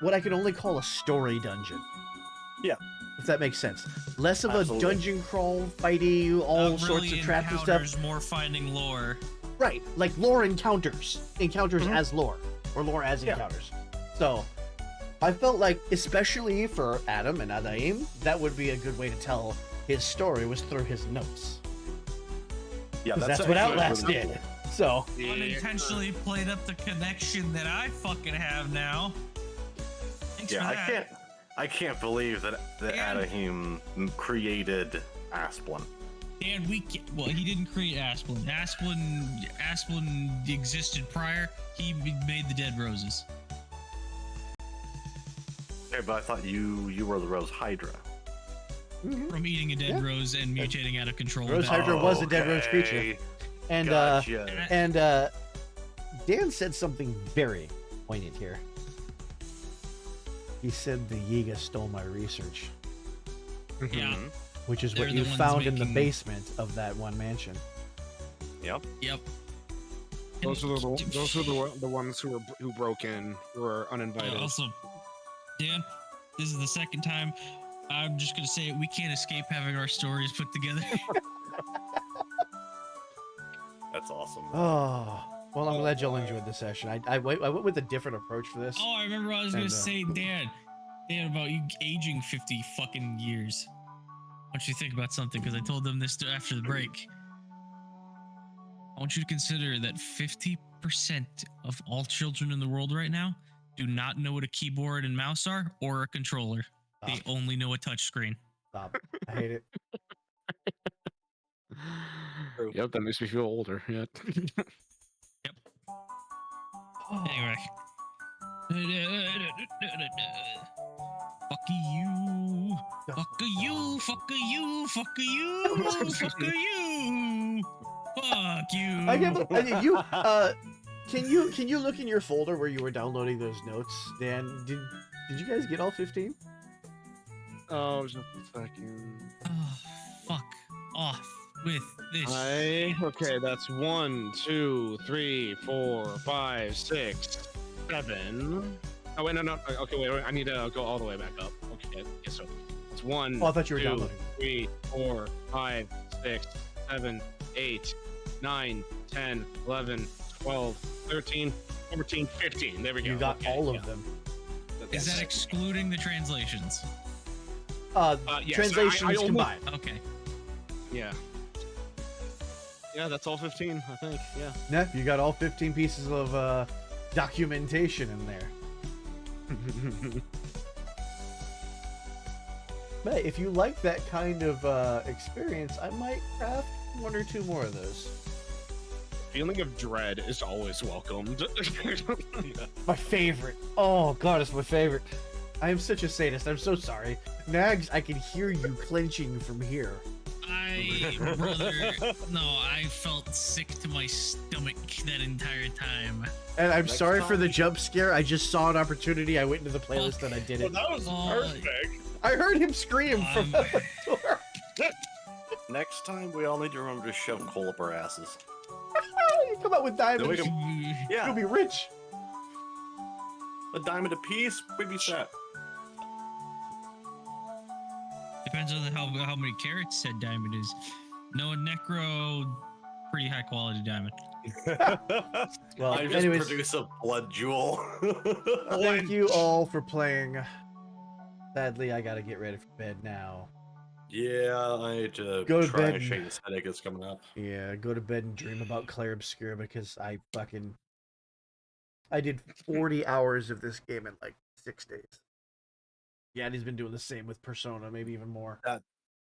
what I could only call a story dungeon. Yeah. If that makes sense. Less of Absolutely. a dungeon crawl, fighty, all Not sorts really of traps and stuff. encounters, more finding lore. Right, like lore encounters. Encounters Mhm. as lore. Or lore as Yeah. encounters. So, I felt like, especially for Adam and Adaim, that would be a good way to tell his story was through his notes. Yeah, Because that's what actually Outlast really did. So, Unintentionally played up the connection that I fucking have now. Thanks Yeah, for that. I can't believe that Dan. Adahim created Asplin. Dan, well, he didn't create Asplin. Asplin existed prior. He made the Dead Roses. Okay, but I thought you were the Rose Hydra. From eating a dead Yeah. rose and mutating out of control. Rose Hydra was a dead rose creature. Okay, And gotcha. Dan said something very poignant here. He said the Yiga stole my research, Yeah. Mhm. which is They're what the you ones found in the making- basement of that one mansion. Yep. Yep. Those are the ones who broke in, who were uninvited. Also, Dan, this is the second time. I'm just gonna say it. We can't escape having our stories put together. That's awesome. Oh, well, I'm glad y'all enjoyed the session. I went with a different approach for this. Oh, I remember I was gonna And, say, Dan, about you aging 50 fucking years. I want you to think about something because I told them this after the break. I want you to consider that 50% of all children in the world right now do not know what a keyboard and mouse are or a controller. They only know a touchscreen. Stop. I hate it. Yep, that makes me feel older. Yeah. Anyway. Fuck you. Fuck you. Fuck you. Fuck you. Fuck you. Fuck you. I can't believe you. Can you look in your folder where you were downloading those notes, Dan? Did you guys get all 15? Oh, just a second. Oh, fuck off with this. Okay, that's 1, 2, 3, 4, 5, 6, 7. Oh wait, no. Okay, wait. I need to go all the way back up. Okay, yeah, so it's 1. Oh, I thought you were 2, downloading. 3, 4, 5, 6, 7, 8, 9, 10, 11, 12, 13, 14, 15. There we go. You got Okay, all yeah. of them. Is that excluding the translations? Yes, Translations I almost- combined. Okay. Yeah. Yeah, that's all 15, I think. Yeah. Yeah, you got all 15 pieces of documentation in there. But if you like that kind of experience, I might craft 1 or 2 more of those. Feeling of dread is always welcomed. My favorite. Oh god, it's my favorite. I am such a sadist. I'm so sorry. Nags, I can hear you clenching from here. I felt sick to my stomach that entire time. And I'm Next sorry for the time. jump scare. I just saw an opportunity. I went into the playlist and I did it. that was perfect. I heard him scream from the door. Next time, we all need to remember to shove coal up our asses. You come out with diamonds. Then we You'll Yeah, be rich. a diamond apiece, we'd be set. Depends on how many carats said diamond is. No necro, pretty high quality diamond. Well, I just anyways, produce a blood jewel. thank you all for playing. Sadly, I gotta get ready for bed now. Yeah, I need to Go to try bed. and shake this headache that's coming up. Yeah, go to bed and dream about Claire Obscura because I did 40 hours of this game in like 6 days. Yeah, and he's been doing the same with Persona, maybe even more.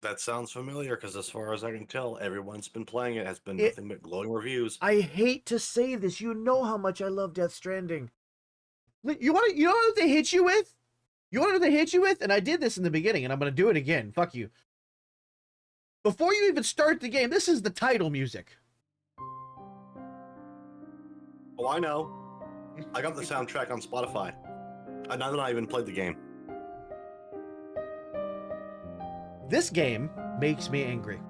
That sounds familiar, because as far as I can tell, everyone's been playing it, has been It- nothing but glowing reviews. I hate to say this. You know how much I love Death Stranding. You know what they hit you with? You want to know what they hit you with? And I did this in the beginning, and I'm going to do it again. Fuck you. Before you even start the game, this is the title music. Oh, I know. I got the soundtrack on Spotify. And now that I even played the game. This game makes me angry.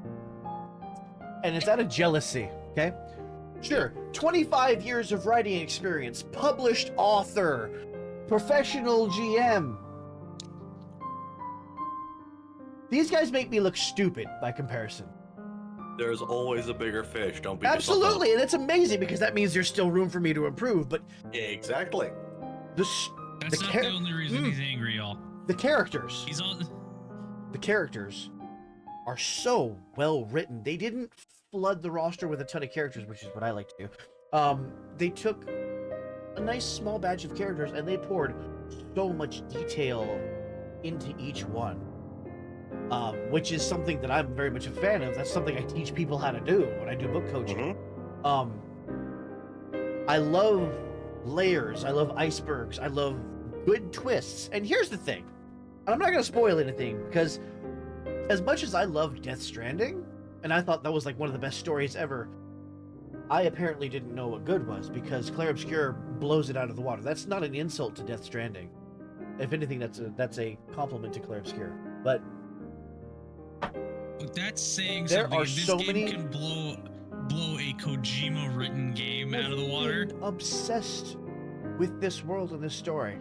And it's out of jealousy, okay? Sure, 25 years of writing experience, published author, professional GM. These guys make me look stupid by comparison. There's always a bigger fish. Don't be Absolutely, and it's amazing because that means there's still room for me to improve, but Exactly. That's not the only reason he's angry, y'all. the characters. He's on. The characters are so well written. They didn't flood the roster with a ton of characters, which is what I like to do. They took a nice small batch of characters and they poured so much detail into each one, which is something that I'm very much a fan of. That's something I teach people how to do when I do book coaching. I love layers. I love icebergs. I love good twists. And here's the thing. I'm not going to spoil anything because as much as I loved Death Stranding, and I thought that was like one of the best stories ever, I apparently didn't know what good was because Claire Obscura blows it out of the water. That's not an insult to Death Stranding. If anything, that's a compliment to Claire Obscura. But That's saying there something. are This so game many can blow a Kojima written game out of the water. been obsessed with this world and this story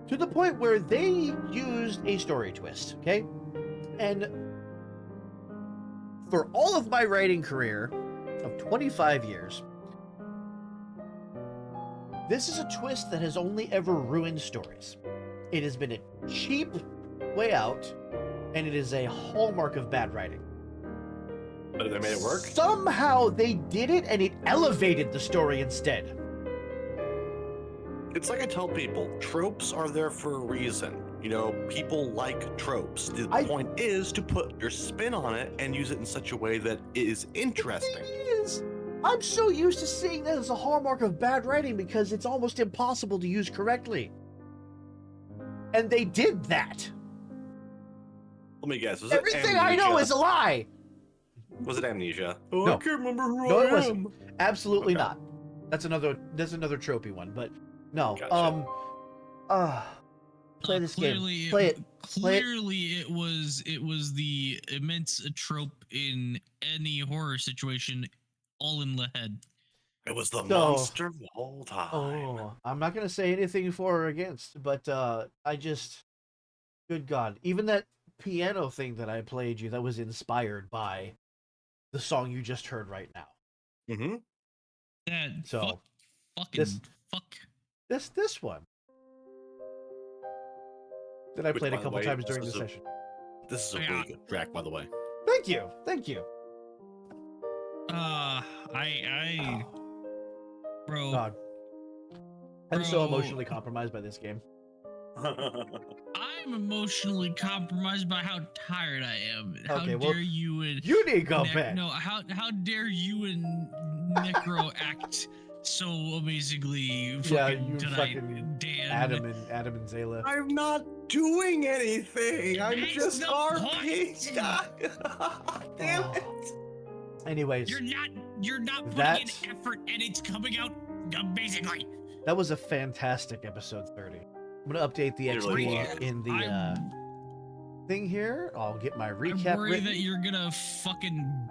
to the point where they used a story twist, okay? And for all of my writing career of 25 years, this is a twist that has only ever ruined stories. It has been a cheap way out, and it is a hallmark of bad writing. But they made it work. Somehow they did it, and it elevated the story instead. It's like I tell people, tropes are there for a reason. You know, people like tropes. The point is to put your spin on it and use it in such a way that it is interesting. It is. I'm so used to seeing that as a hallmark of bad writing because it's almost impossible to use correctly. And they did that. Let me guess. Was Everything it I know Amnesia? is a lie. Was it Amnesia? Oh, No. I can't remember who No, I it wasn't. am. Absolutely Okay. not. That's another tropey one, but no. Gotcha. Play this clearly, game. Play it. Play it. Clearly, it was the immense trope in any horror situation, all in the head. It was the So- monster the whole time. Oh, I'm not gonna say anything for or against, but good God, even that piano thing that I played you that was inspired by the song you just heard right now. Mm-hmm. That So, fucking this- fuck. This one that I Which, played a by the couple way, times this during the is a- session. This is a really good track, by the way. Thank you, thank you. Bro, God, I'm so Bro. emotionally compromised by this game. I'm emotionally compromised by how tired I am. How Okay, well, dare you and You need to go bed. No, how dare you and Necro act so amazingly fucking Yeah, you tonight, fucking Dan. Adam and Zayla. I'm not doing anything. I'm That's just the RP. Damn Oh. it. Anyways, You're not putting That- in effort, and it's coming out amazingly. that was a fantastic episode 30. I'm gonna update the It really XP was. in the I'm thing here. I'll get my I recap worry written. that you're gonna fucking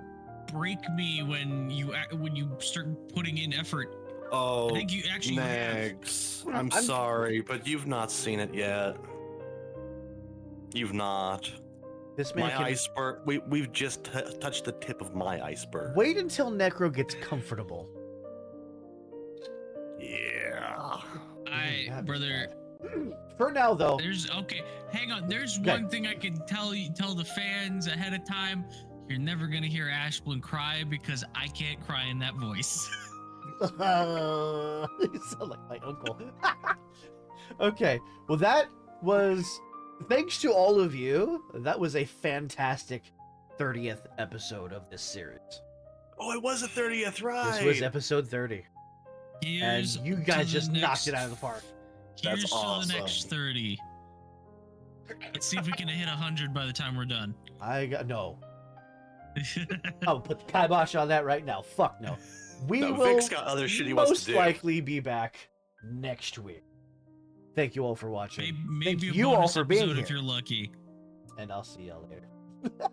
break me when you start putting in effort. Oh, I think you actually have. Negs. I'm I'm- sorry, but you've not seen it yet. You've not. This man My can iceberg. We've just touched the tip of my iceberg. wait until Necro gets comfortable. Yeah. That was Brother, bad. For now, though, hang on. There's Okay. one thing I can tell the fans ahead of time. You're never gonna hear Ashblin cry because I can't cry in that voice. you sound like my uncle. Okay, well that was thanks to all of you. That was a fantastic 30th episode of this series. Oh, it was a 30th, right? This was episode 30, Here's and you to guys the just knocked next- it out of the park. That's Here's to awesome. the next 30. Let's see if we can hit 100 by the time we're done. I got no. I'll put the kibosh on that right now. Fuck no. We No, will Vic's got other shit he wants most to do. likely be back next week. Thank you all for watching. Maybe Thank a you all bonus for being episode here. if you're lucky. And I'll see y'all later.